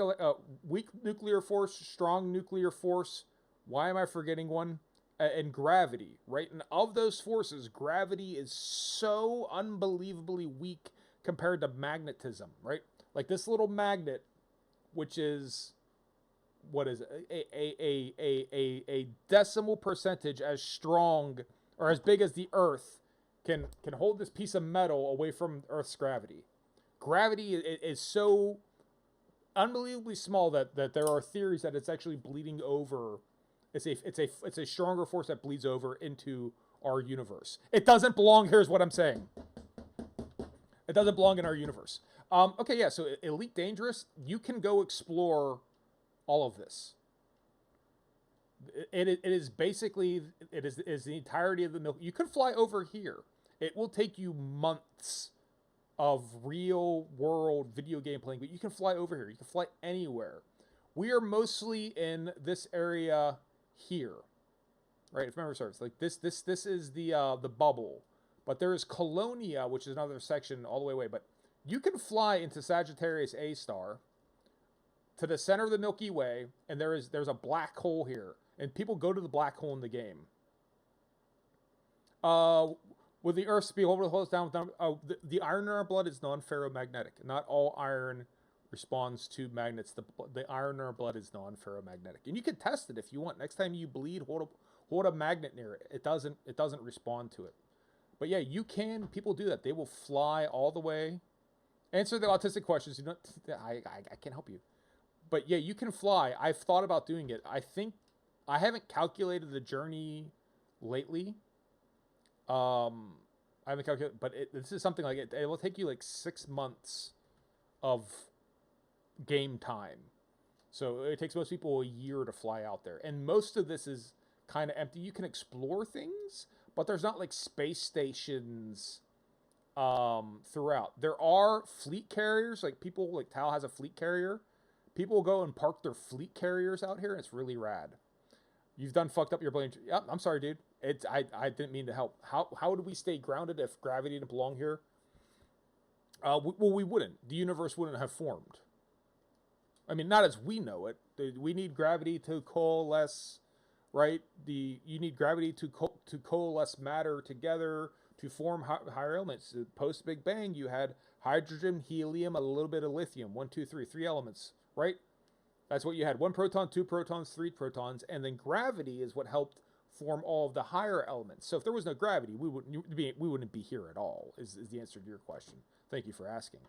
Speaker 1: nuclear force, strong nuclear force. Why am I forgetting one? And gravity, right? And of those forces, gravity is so unbelievably weak compared to magnetism, right? Like this little magnet, which is what is it? A decimal percentage as strong or as big as the Earth can hold this piece of metal away from Earth's gravity. Gravity is so unbelievably small that there are theories that it's actually bleeding over. It's a stronger force that bleeds over into our universe. It doesn't belong. Here's what I'm saying. It doesn't belong in our universe. Okay, yeah. So Elite Dangerous, you can go explore all of this. It is basically it is the entirety of the milk. You can fly over here. It will take you months of real world video game playing, but you can fly over here. You can fly anywhere. We are mostly in this area here, right? If memory serves, like this is the bubble, but there is Colonia, which is another section all the way away. But you can fly into Sagittarius A star to the center of the Milky Way, and there's a black hole here, and people go to the black hole in the game. With the Earth's being able to hold us down, the iron in our blood is non-ferromagnetic. Not all iron responds to magnets. The iron in our blood is non-ferromagnetic, and you can test it if you want. Next time you bleed, hold a magnet near it. It doesn't respond to it. But yeah, you can. People do that. They will fly all the way. Answer the autistic questions. You know, I can't help you. But yeah, you can fly. I've thought about doing it. I think I haven't calculated the journey lately. I haven't calculated, but this is something like it will take you like 6 months of game time. So it takes most people a year to fly out there. And most of this is kind of empty. You can explore things, but there's not like space stations throughout. There are fleet carriers, like people, like Tal has a fleet carrier. People will go and park their fleet carriers out here, and it's really rad. You've done fucked up your plane. Yep, I'm sorry, dude. I didn't mean to help. How do we stay grounded if gravity didn't belong here? Well, we wouldn't. The universe wouldn't have formed. I mean, not as we know it. We need gravity to coalesce, right? You need gravity to coalesce matter together to form higher elements. Post Big Bang, you had hydrogen, helium, a little bit of lithium. 1, 2, 3, 3 elements, right? That's what you had. 1 proton, 2 protons, 3 protons, and then gravity is what helped form all of the higher elements. So if there was no gravity, we wouldn't be here at all. Is the answer to your question? Thank you for asking.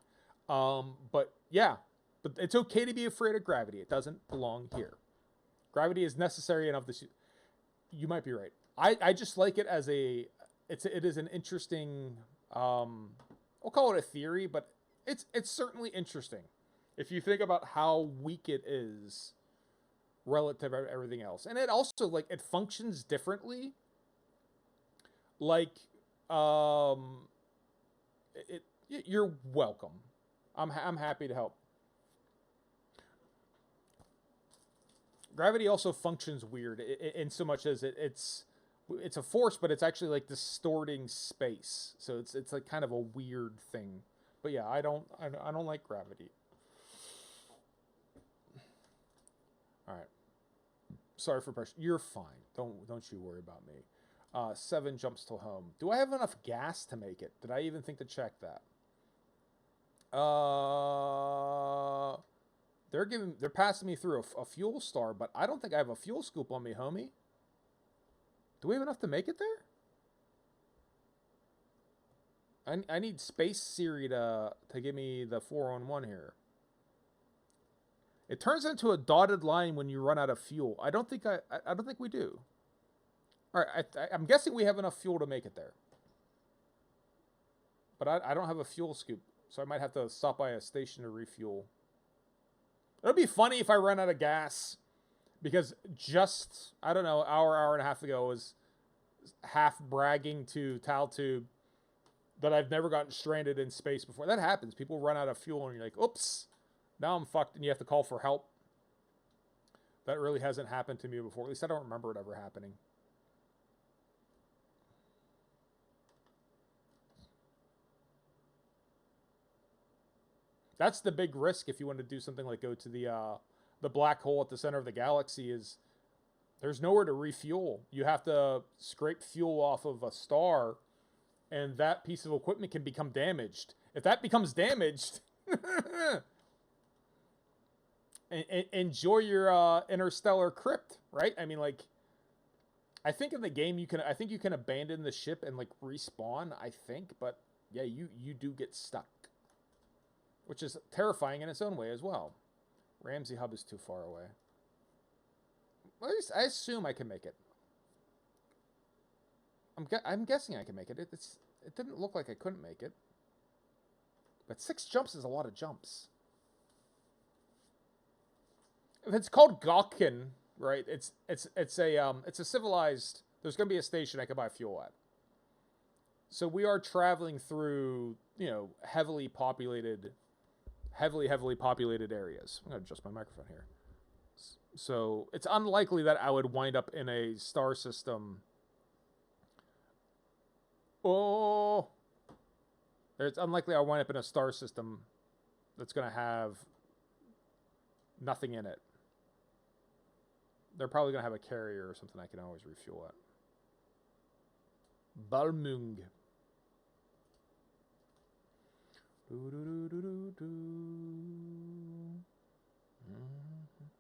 Speaker 1: But yeah, but it's okay to be afraid of gravity. It doesn't belong here. Gravity is necessary enough. You might be right. I just like it as it is an interesting. I'll call it a theory, but it's certainly interesting. If you think about how weak it is relative to everything else. And it also, like, it functions differently. Like, you're welcome. I'm happy to help. Gravity also functions weird in so much as it's a force, but it's actually like distorting space. So it's like kind of a weird thing. But yeah, I don't like gravity. All right. Sorry for pressure. You're fine. Don't you worry about me. 7 jumps till home. Do I have enough gas to make it? Did I even think to check that? They're passing me through a fuel star, but I don't think I have a fuel scoop on me, homie. Do we have enough to make it there? I need Space Siri to give me the 4-on-1 here. It turns into a dotted line when you run out of fuel. I don't think we do. All right, I'm guessing we have enough fuel to make it there. But I don't have a fuel scoop, so I might have to stop by a station to refuel. It would be funny if I ran out of gas, because just, I don't know, hour and a half ago, I was half bragging to Taltube that I've never gotten stranded in space before. That happens. People run out of fuel and you're like, oops, now I'm fucked, and you have to call for help. That really hasn't happened to me before. At least I don't remember it ever happening. That's the big risk if you want to do something like go to the black hole at the center of the galaxy. Is there's nowhere to refuel. You have to scrape fuel off of a star, and that piece of equipment can become damaged. If that becomes damaged, enjoy your interstellar crypt, right? I mean, like, I think in the game you can abandon the ship and like respawn, I think, but yeah, you do get stuck, which is terrifying in its own way as well. Ramsey Hub is too far away. Well, at least I assume I can make it. I'm guessing I can make it. It didn't look like I couldn't make it. But 6 jumps is a lot of jumps. If it's called Gawkin, right? It's a civilized. There's going to be a station I can buy fuel at. So we are traveling through, heavily populated areas. I'm going to adjust my microphone here. So it's unlikely that I would wind up in a star system. Oh, it's unlikely I'll wind up in a star system that's going to have nothing in it. They're probably going to have a carrier or something I can always refuel at. Balmung.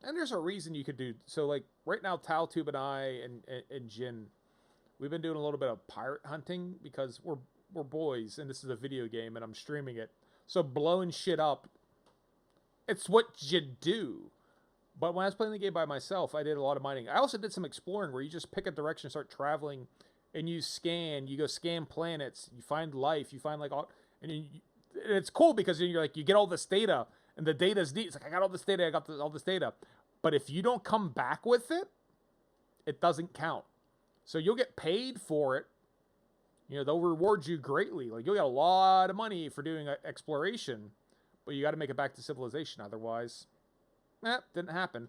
Speaker 1: And there's a reason you could do so. Like right now, Taltube and I and Jin, we've been doing a little bit of pirate hunting because we're boys and this is a video game and I'm streaming it. So blowing shit up, it's what you do. But when I was playing the game by myself, I did a lot of mining. I also did some exploring where you just pick a direction, start traveling, and you go scan planets, you find life, you find like all, and it's cool because you're like, you get all this data, and the data's neat. It's like, I got all this data, all this data. But if you don't come back with it, it doesn't count. So you'll get paid for it. You know, they'll reward you greatly. Like, you'll get a lot of money for doing exploration, but you got to make it back to civilization. Otherwise, didn't happen.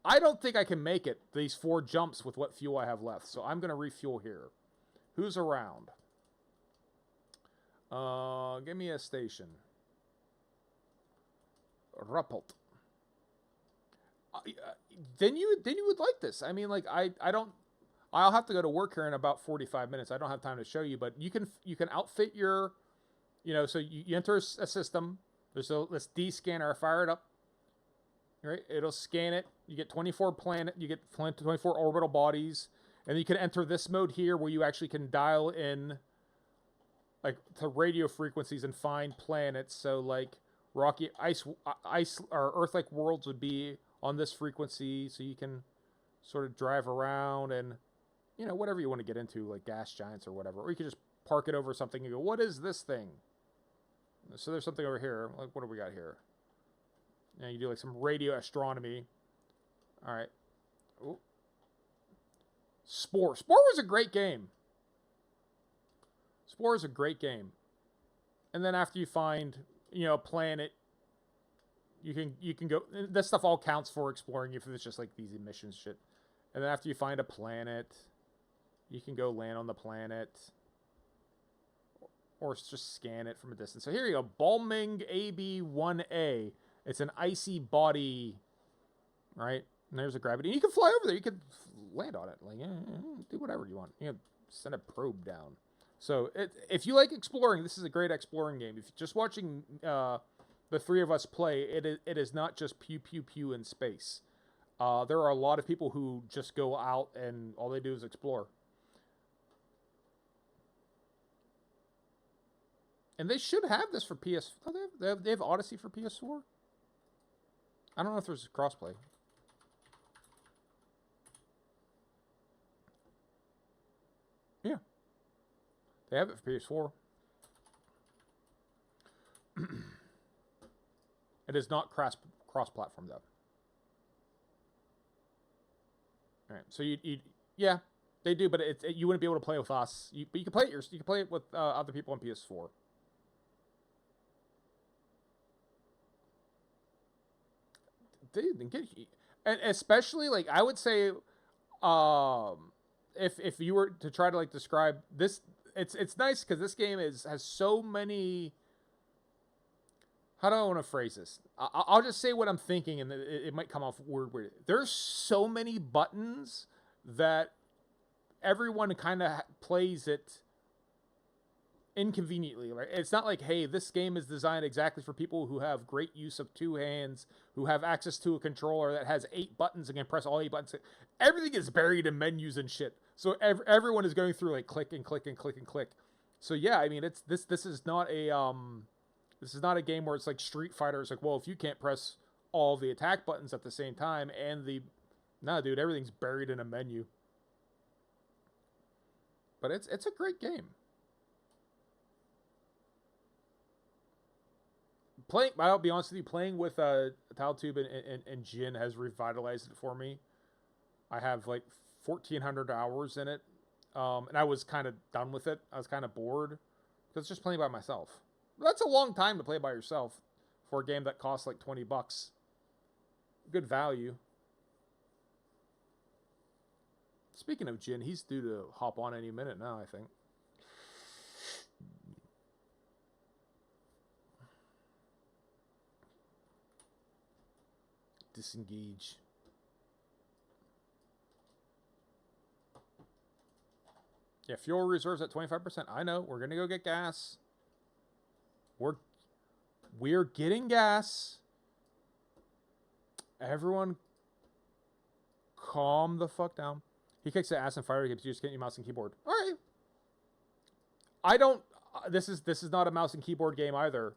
Speaker 1: I don't think I can make it, these 4 jumps, with what fuel I have left. So I'm going to refuel here. Who's around? Give me a station. Rappelt. Then you would like this. I mean, like, I'll have to go to work here in about 45 minutes. I don't have time to show you, but you can outfit your, you know, so you enter a system. There's this D scanner. Fire it up. Right? It'll scan it. You get 24 you get 24 orbital bodies, and you can enter this mode here where you actually can dial in like to radio frequencies and find planets. So like rocky ice or Earth-like worlds would be on this frequency, so you can sort of drive around and, you know, whatever you want to get into, like gas giants or whatever. Or you can just park it over something and go, what is this thing? So there's something over here. Like, what do we got here? Yeah, you do like some radio astronomy. All right. Ooh. Spore. Spore was a great game. Spore is a great game. And then after you find, you know, a planet, you can go. That stuff all counts for exploring if it's just like these emissions shit. And then after you find a planet, you can go land on the planet, or just scan it from a distance. So here you go, Balmung AB-1A. It's an icy body, right? And there's a gravity. And you can fly over there. You can land on it. Like, do whatever you want. You know, send a probe down. So if you like exploring, this is a great exploring game. If you're just watching the 3 of us play, it is not just pew pew pew in space. There are a lot of people who just go out and all they do is explore. And they should have this for PS. Oh, they have Odyssey for PS4. I don't know if there's crossplay. Yeah, they have it for PS4. It is not cross-platform though. All right, so yeah, they do, but you wouldn't be able to play with us. But you can play it. You can play it with other people on PS4. And especially, like, I would say, if you were to try to like describe this, it's nice because this game has so many. How do I want to phrase this? I'll just say what I'm thinking, and it might come off weird. There's so many buttons that everyone kind of plays it inconveniently, right? It's not like, hey, this game is designed exactly for people who have great use of 2 hands, who have access to a controller that has 8 buttons and can press all 8 buttons. Everything is buried in menus and shit. So everyone is going through like click and click and click and click. So yeah, I mean, it's this is not a game where it's like Street Fighter. It's like, well, if you can't press all the attack buttons at the same time no, dude, everything's buried in a menu. But it's a great game. I'll be honest with you, playing with Taltube and Jin has revitalized it for me. I have like 1,400 hours in it, and I was kind of done with it. I was kind of bored because it's just playing by myself. That's a long time to play by yourself for a game that costs like $20. Good value. Speaking of Jin, he's due to hop on any minute now, I think. Disengage. Yeah, fuel reserves at 25%. I know. We're gonna go get gas. We're getting gas. Everyone, calm the fuck down. He kicks the ass and fire games. You just get your mouse and keyboard. All right. I don't. This is not a mouse and keyboard game either.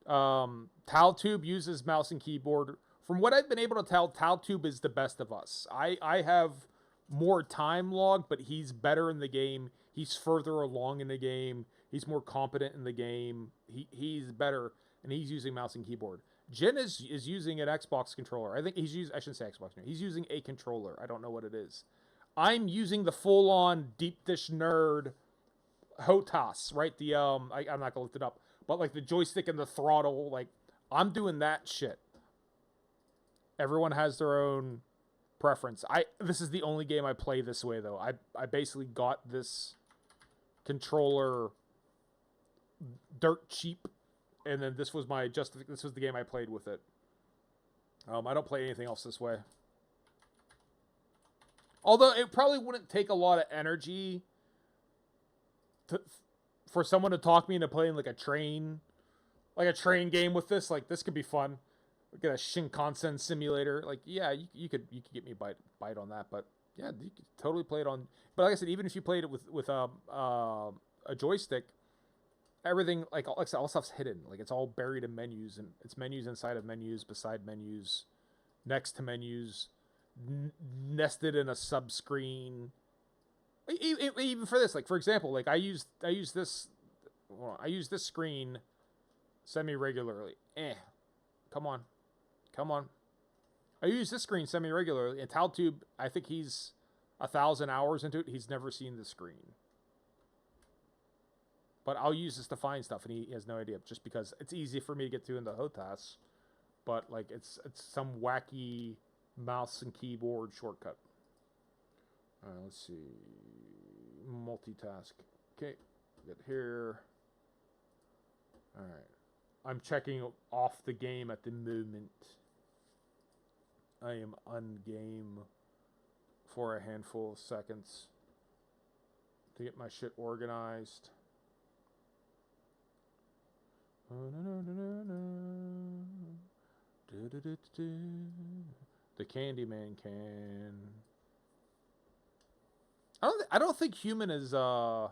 Speaker 1: TalTube uses mouse and keyboard. From what I've been able to tell, TalTube is the best of us. I have more time logged, but he's better in the game. He's further along in the game. He's more competent in the game. He's better, and he's using mouse and keyboard. Jin is using an Xbox controller. I think I shouldn't say Xbox. He's using a controller. I don't know what it is. I'm using the full-on deep dish nerd HOTAS, right? The I'm not gonna lift it up, but like the joystick and the throttle, like I'm doing that shit. Everyone has their own preference. This is the only game I play this way though. I basically got this controller dirt cheap, and then this was the game I played with it. I don't play anything else this way. Although it probably wouldn't take a lot of energy for someone to talk me into playing like a train game with this. Like this could be fun. Get a Shinkansen simulator. Like yeah, you could get me a bite on that. But yeah, you could totally play it on. But like I said, even if you played it with a joystick, everything like all stuff's hidden. Like it's all buried in menus, and it's menus inside of menus, beside menus, next to menus. Nested in a sub screen. Even for this, like for example, like I use this screen semi regularly. Come on. I use this screen semi regularly, and TalTube, I think he's 1,000 hours into it. He's never seen the screen. But I'll use this to find stuff, and he has no idea, just because it's easy for me to get to in the HOTAS. But like it's some wacky mouse and keyboard shortcut. Let's see. Multitask. Okay, get here. All right. I'm checking off the game at the moment. I am ungame for a handful of seconds to get my shit organized. The Candyman can. I don't think Human is I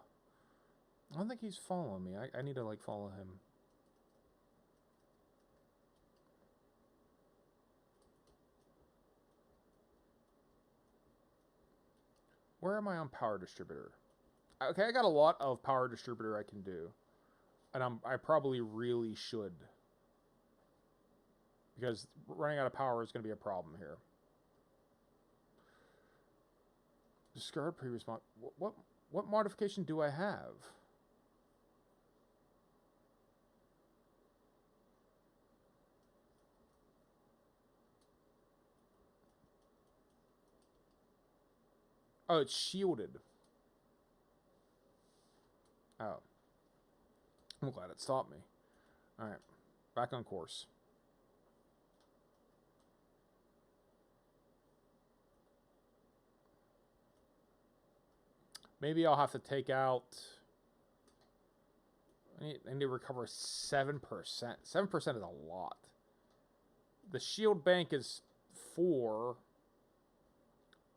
Speaker 1: don't think he's following me. I need to like follow him. Where am I on Power Distributor? Okay, I got a lot of Power Distributor I can do. And I probably really should. Because running out of power is going to be a problem here. Discard previous mod. What modification do I have? Oh, it's shielded. Oh. I'm glad it stopped me. Alright. Back on course. Maybe I'll have to take out... I need to recover 7%. 7% is a lot. The shield bank is 4.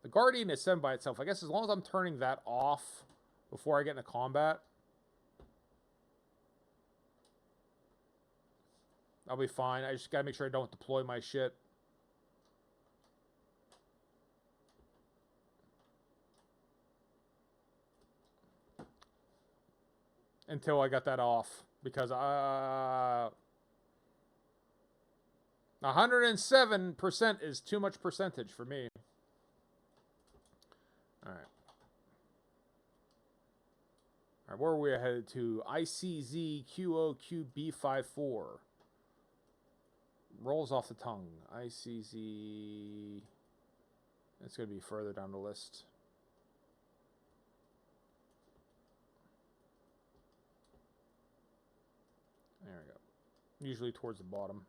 Speaker 1: The Guardian is 7 by itself. I guess as long as I'm turning that off before I get into combat, I'll be fine. I just gotta make sure I don't deploy my shit. Until I got that off. Because 107% is too much percentage for me. Alright. Alright, where are we headed to? ICZ-QOQB54. Rolls off the tongue. ICZ... It's going to be further down the list. There we go. Usually towards the bottom.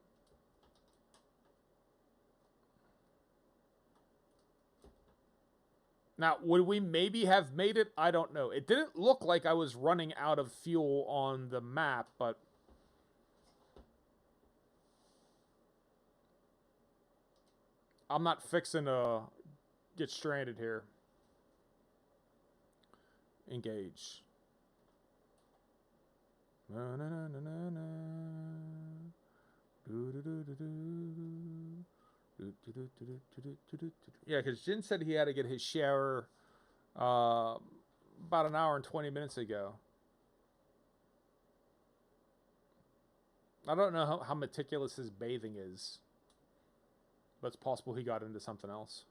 Speaker 1: Now, would we maybe have made it? I don't know. It didn't look like I was running out of fuel on the map, but... I'm not fixing to get stranded here. Engage. Na, na, na, na, na, na. Do, do, do, do, do. Do, do, do, do, do, do, do, do. Yeah, because Jin said he had to get his shower about an hour and 20 minutes ago. I don't know how meticulous his bathing is, but it's possible he got into something else.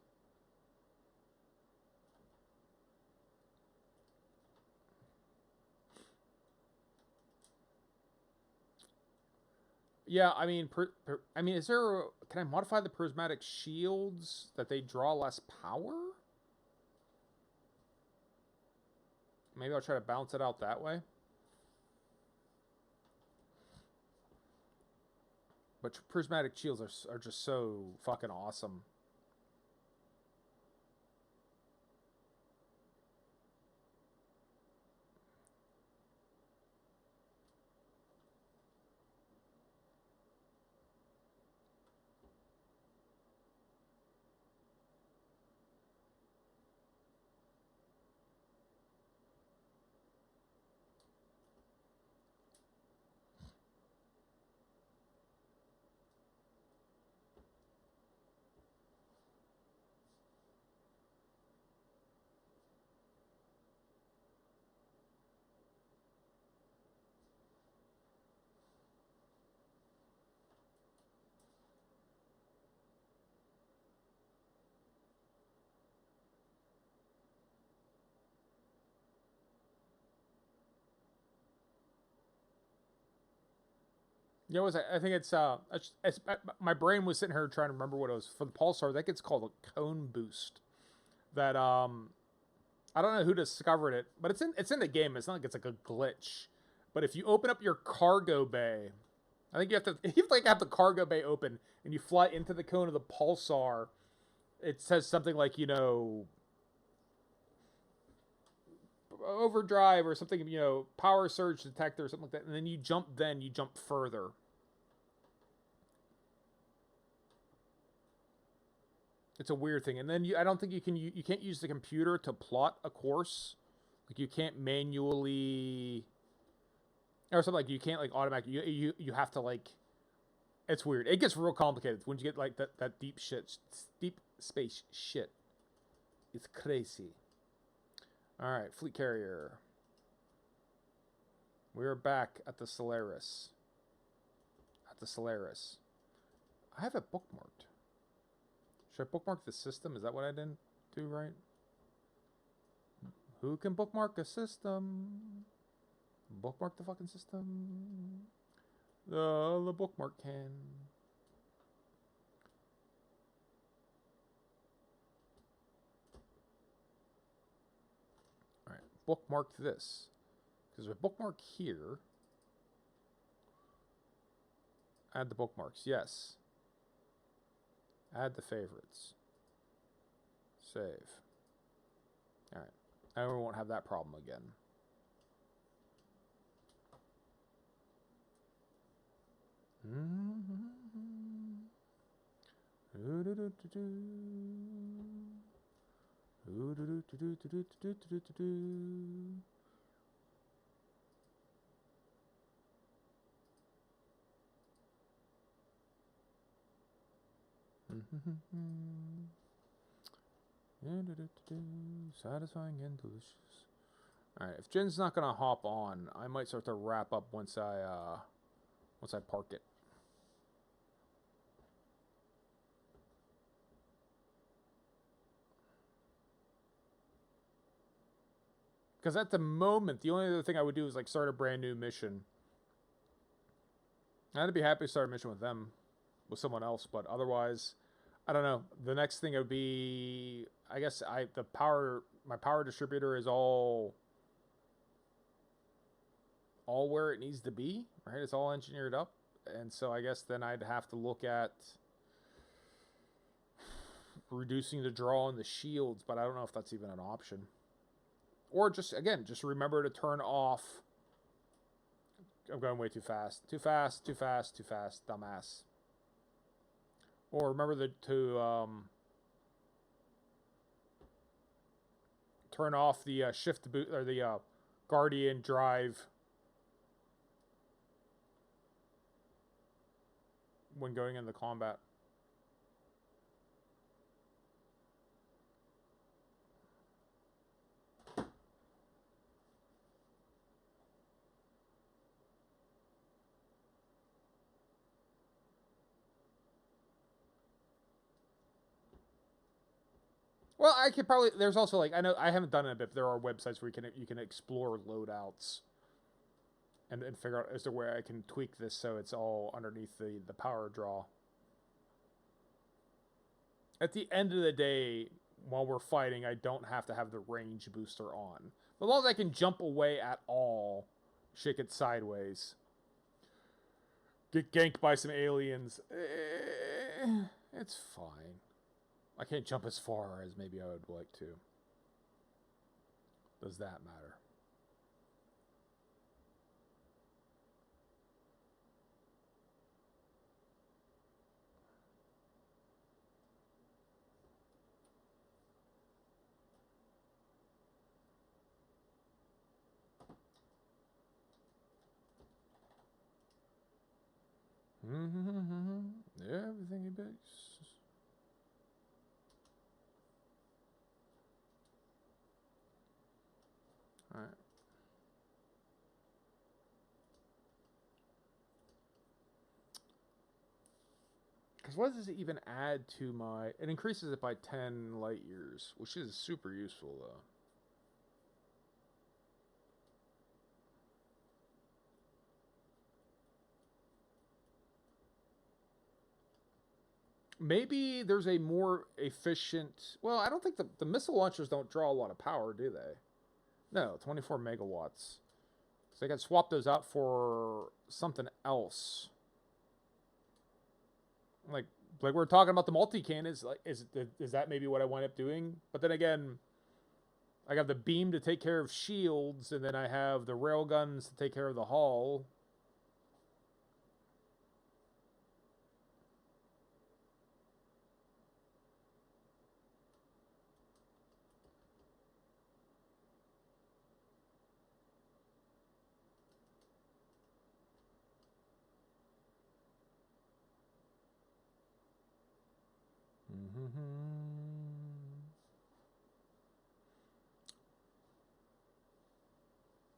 Speaker 1: Yeah, I mean, is there? Can I modify the prismatic shields that they draw less power? Maybe I'll try to balance it out that way. But prismatic shields are just so fucking awesome. You know, I think it's my brain was sitting here trying to remember what it was for the pulsar. I think it's called a cone boost. That I don't know who discovered it, but it's in the game. It's not like it's like a glitch. But if you open up your cargo bay, I think you have to have the cargo bay open and you fly into the cone of the pulsar. It says something like, you know, overdrive or something, you know, power surge detector or something like that, and then you jump further. It's a weird thing. And then I don't think you can't use the computer to plot a course. Like you can't manually, or something, like you can't like automatically, you have to like, it's weird. It gets real complicated when you get like that deep space shit. It's crazy. All right, fleet carrier. We're back at the Solaris. I have it bookmarked. Should I bookmark the system? Is that what I didn't do right? Who can bookmark a system? Bookmark the fucking system. The bookmark can. Alright, bookmark this. Because there's a bookmark here. Add the bookmarks, yes. Add the favorites. Save. Alright. Now we won't have that problem again. Satisfying and delicious. Alright, if Jin's not gonna hop on, I might start to wrap up once I park it. Because at the moment, the only other thing I would do is like start a brand new mission. I'd be happy to start a mission with them, with someone else, but otherwise, I don't know. The next thing would be, I guess my power distributor is all where it needs to be, right? It's all engineered up, and so I guess then I'd have to look at reducing the draw on the shields, but I don't know if that's even an option. Or just, again, just remember to turn off. I'm going way too fast. Too fast, too fast, too fast, dumbass. Or remember to turn off the shift boot or the Guardian drive when going into combat. Well, I could probably. There's also like I know I haven't done it a bit. But there are websites where you can explore loadouts and figure out as to where I can tweak this so it's all underneath the power draw. At the end of the day, while we're fighting, I don't have to have the range booster on. But as long as I can jump away at all, shake it sideways, get ganked by some aliens, it's fine. I can't jump as far as maybe I would like to. Does that matter? Everything he bakes. Alright. Because what does it even add to my... It increases it by 10 light years, which is super useful, though. Maybe there's a more efficient... Well, I don't think the missile launchers don't draw a lot of power, do they? No, 24 megawatts. So I can swap those out for something else. Like we're talking about the multi-can is that maybe what I wind up doing? But then again, I got the beam to take care of shields, and then I have the rail guns to take care of the hull.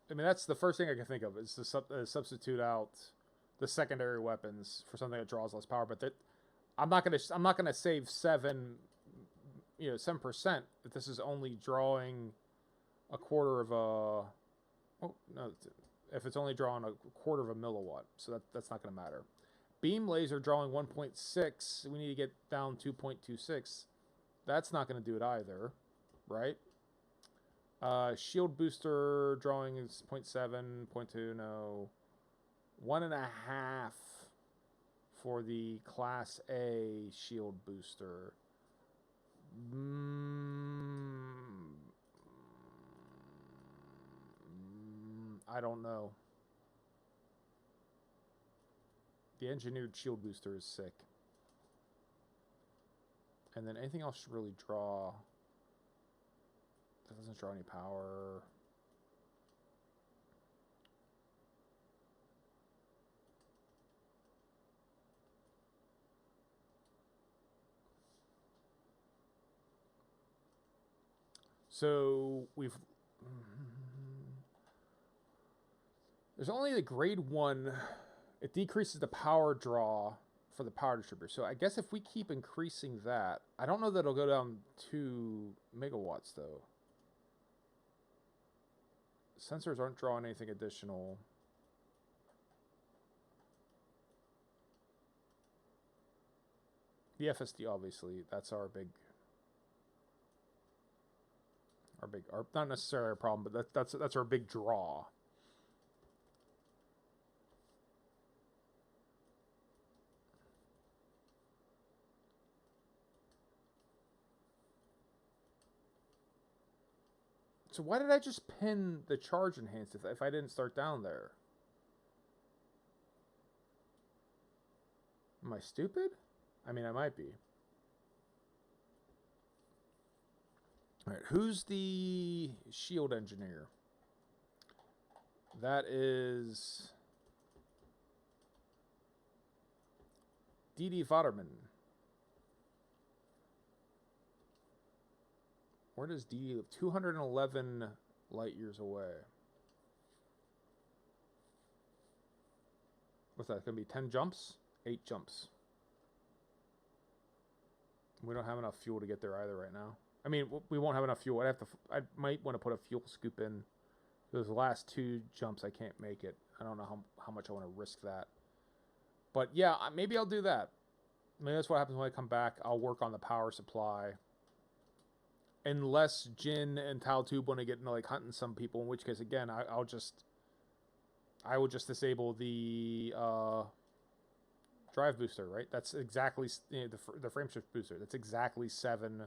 Speaker 1: I mean, that's the first thing I can think of is to substitute out the secondary weapons for something that draws less power. But that I'm not gonna save 7% if this is only drawing a quarter of a. Oh no, if it's only drawing a quarter of a milliwatt, so that's not gonna matter. Beam laser drawing 1.6. We need to get down 2.26. That's not going to do it either, right? Shield booster drawing is 0.7, 0.2, no. 1.5 for the Class A shield booster. I don't know. The engineered shield booster is sick. And then anything else should really draw. That doesn't draw any power. So we've... There's only the grade 1... It decreases the power draw for the power distributor. So I guess if we keep increasing that... I don't know that it'll go down 2 megawatts, though. Sensors aren't drawing anything additional. The FSD, obviously, that's our big... not necessarily our problem, but that's our big draw. So why did I just pin the charge enhanced if I didn't start down there? Am I stupid? I mean, I might be. All right, who's the shield engineer? That is Didi Vaderman. Where does Didi live? 211 light years away. What's that? Going to be 10 jumps? 8 jumps. We don't have enough fuel to get there either right now. I mean, we won't have enough fuel. I might want to put a fuel scoop in. Those last 2 jumps, I can't make it. I don't know how much I want to risk that. But yeah, maybe I'll do that. Maybe that's what happens when I come back. I'll work on the power supply. Unless Jin and Taltube want to get into like hunting some people, in which case, again, I will just disable the drive booster, right? That's exactly the frame shift booster. That's exactly 7%.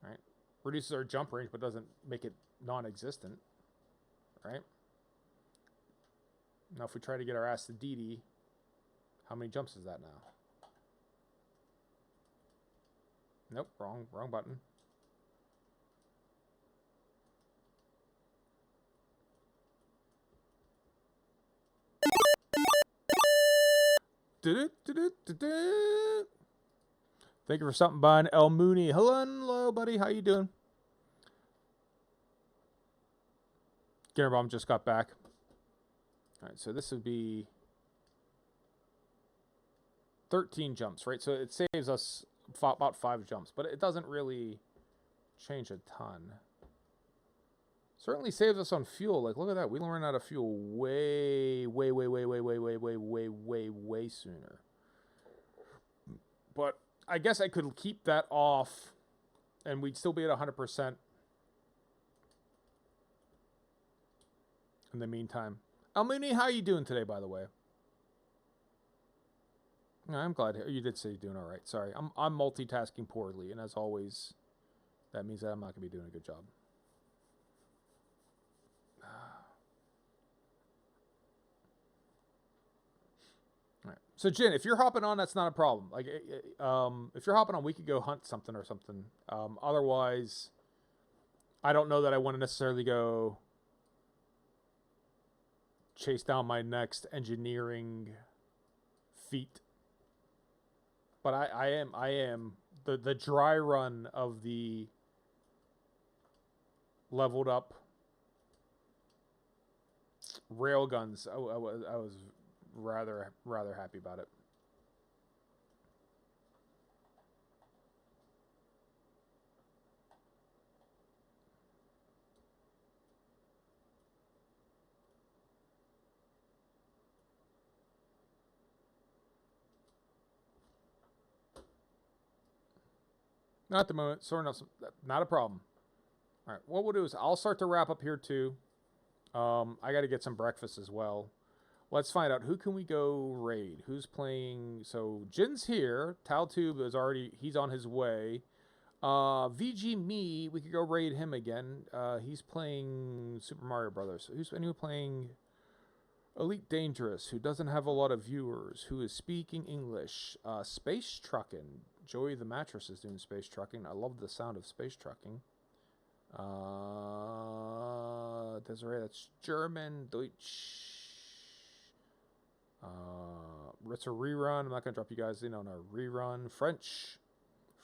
Speaker 1: Right? Reduces our jump range, but doesn't make it non-existent. Right? Now, if we try to get our ass to Didi, how many jumps is that now? Nope, wrong button. Thank you for stopping by, El Mooney. Hello, buddy. How you doing? Ginnerbomb just got back. All right, so this would be 13 jumps, right? So it saves us about 5 jumps, but it doesn't really change a ton. Certainly saves us on fuel. Like, look at that. We run out of fuel way sooner. But I guess I could keep that off and we'd still be at 100% in the meantime. Almuni, how are you doing today, by the way? I'm glad you did say you're doing all right. Sorry, I'm multitasking poorly, and as always, that means that I'm not going to be doing a good job. All right. So, Jin, if you're hopping on, that's not a problem. Like, if you're hopping on, we could go hunt something or something. Otherwise, I don't know that I want to necessarily go chase down my next engineering feat. But I am the dry run of the leveled up railguns. I was rather happy about it. Not at the moment. Sorting out not a problem. All right. What we'll do is I'll start to wrap up here too. I got to get some breakfast as well. Let's find out who can we go raid. Who's playing? So Jin's here. Taltube is he's on his way. VG Me, we could go raid him again. He's playing Super Mario Brothers. Who's playing Elite Dangerous, who doesn't have a lot of viewers, who is speaking English. Space Trucking. Joey the Mattress is doing space trucking. I love the sound of space trucking. Desiree, that's German, Deutsch. It's a rerun. I'm not going to drop you guys in on a rerun. French.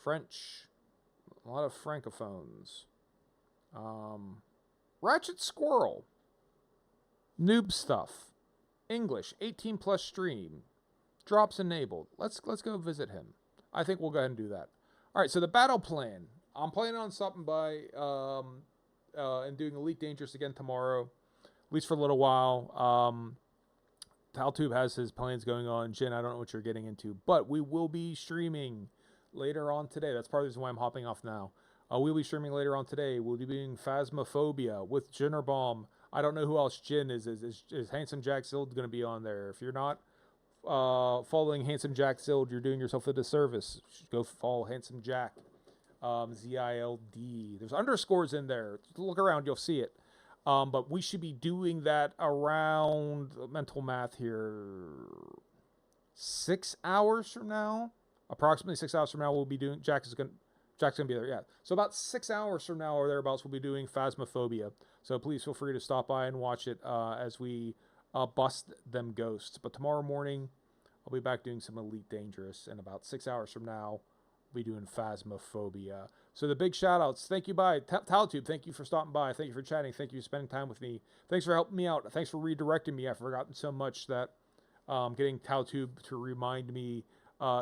Speaker 1: A lot of francophones. Ratchet Squirrel. Noob Stuff. English. 18 plus stream. Drops enabled. Let's go visit him. I think we'll go ahead and do that. All right, so the battle plan. I'm planning on stopping by and doing Elite Dangerous again tomorrow, at least for a little while. Taltube has his plans going on. Jin, I don't know what you're getting into, but we will be streaming later on today. That's part of the reason why I'm hopping off now. We'll be streaming later on today. We'll be doing Phasmophobia with Ginnerbomb. I don't know who else Jin is. Is Handsome Jack Sild going to be on there? If you're not following Handsome Jack Sild, you're doing yourself a disservice. Go follow Handsome Jack. ZILD. There's underscores in there. Look around, you'll see it. But we should be doing that around, mental math here, 6 hours from now. Approximately 6 hours from now, we'll be doing, Jack's gonna be there, yeah. So about 6 hours from now or thereabouts, we'll be doing Phasmophobia. So please feel free to stop by and watch it as we bust them ghosts. But tomorrow morning, I'll be back doing some Elite Dangerous. And about 6 hours from now, we'll be doing Phasmophobia. So the big shout outs. Thank you, Taltube. Thank you for stopping by. Thank you for chatting. Thank you for spending time with me. Thanks for helping me out. Thanks for redirecting me. I've forgotten so much that getting Taltube to remind me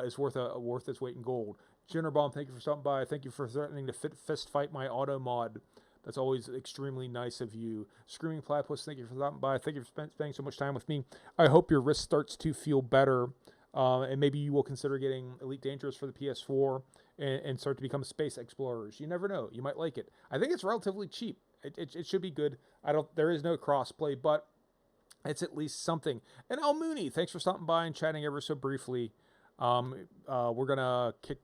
Speaker 1: is worth its weight in gold. Jinnerbomb, thank you for stopping by. Thank you for threatening to fist fight my auto mod. That's always extremely nice of you. Screaming Platypus, thank you for stopping by. Thank you for spending so much time with me. I hope your wrist starts to feel better. And maybe you will consider getting Elite Dangerous for the PS4 and start to become space explorers. You never know. You might like it. I think it's relatively cheap. It should be good. There is no crossplay, but it's at least something. And El Mooney, thanks for stopping by and chatting ever so briefly. We're gonna kick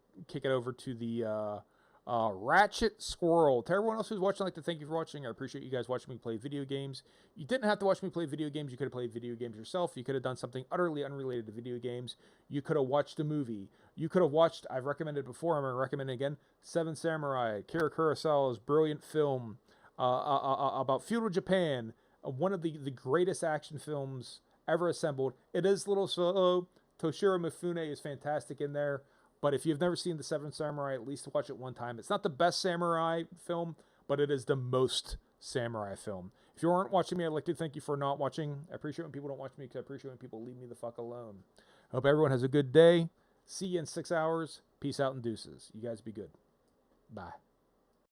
Speaker 1: it over to the Ratchet Squirrel. To everyone else who's watching, I'd like to thank you for watching. I appreciate you guys watching me play video games. You didn't have to watch me play video games. You could have played video games yourself. You could have done something utterly unrelated to video games. You could have watched a movie. You could have watched, I've recommended before, I'm going to recommend it again, Seven Samurai, Kira Kurosawa's brilliant film about feudal Japan, one of the greatest action films ever assembled. It is a little slow. Toshiro Mifune is fantastic in there. But if you've never seen The Seven Samurai, at least watch it one time. It's not the best samurai film, but it is the most samurai film. If you aren't watching me, I'd like to thank you for not watching. I appreciate when people don't watch me because I appreciate when people leave me the fuck alone. I hope everyone has a good day. See you in 6 hours. Peace out and deuces. You guys be good. Bye.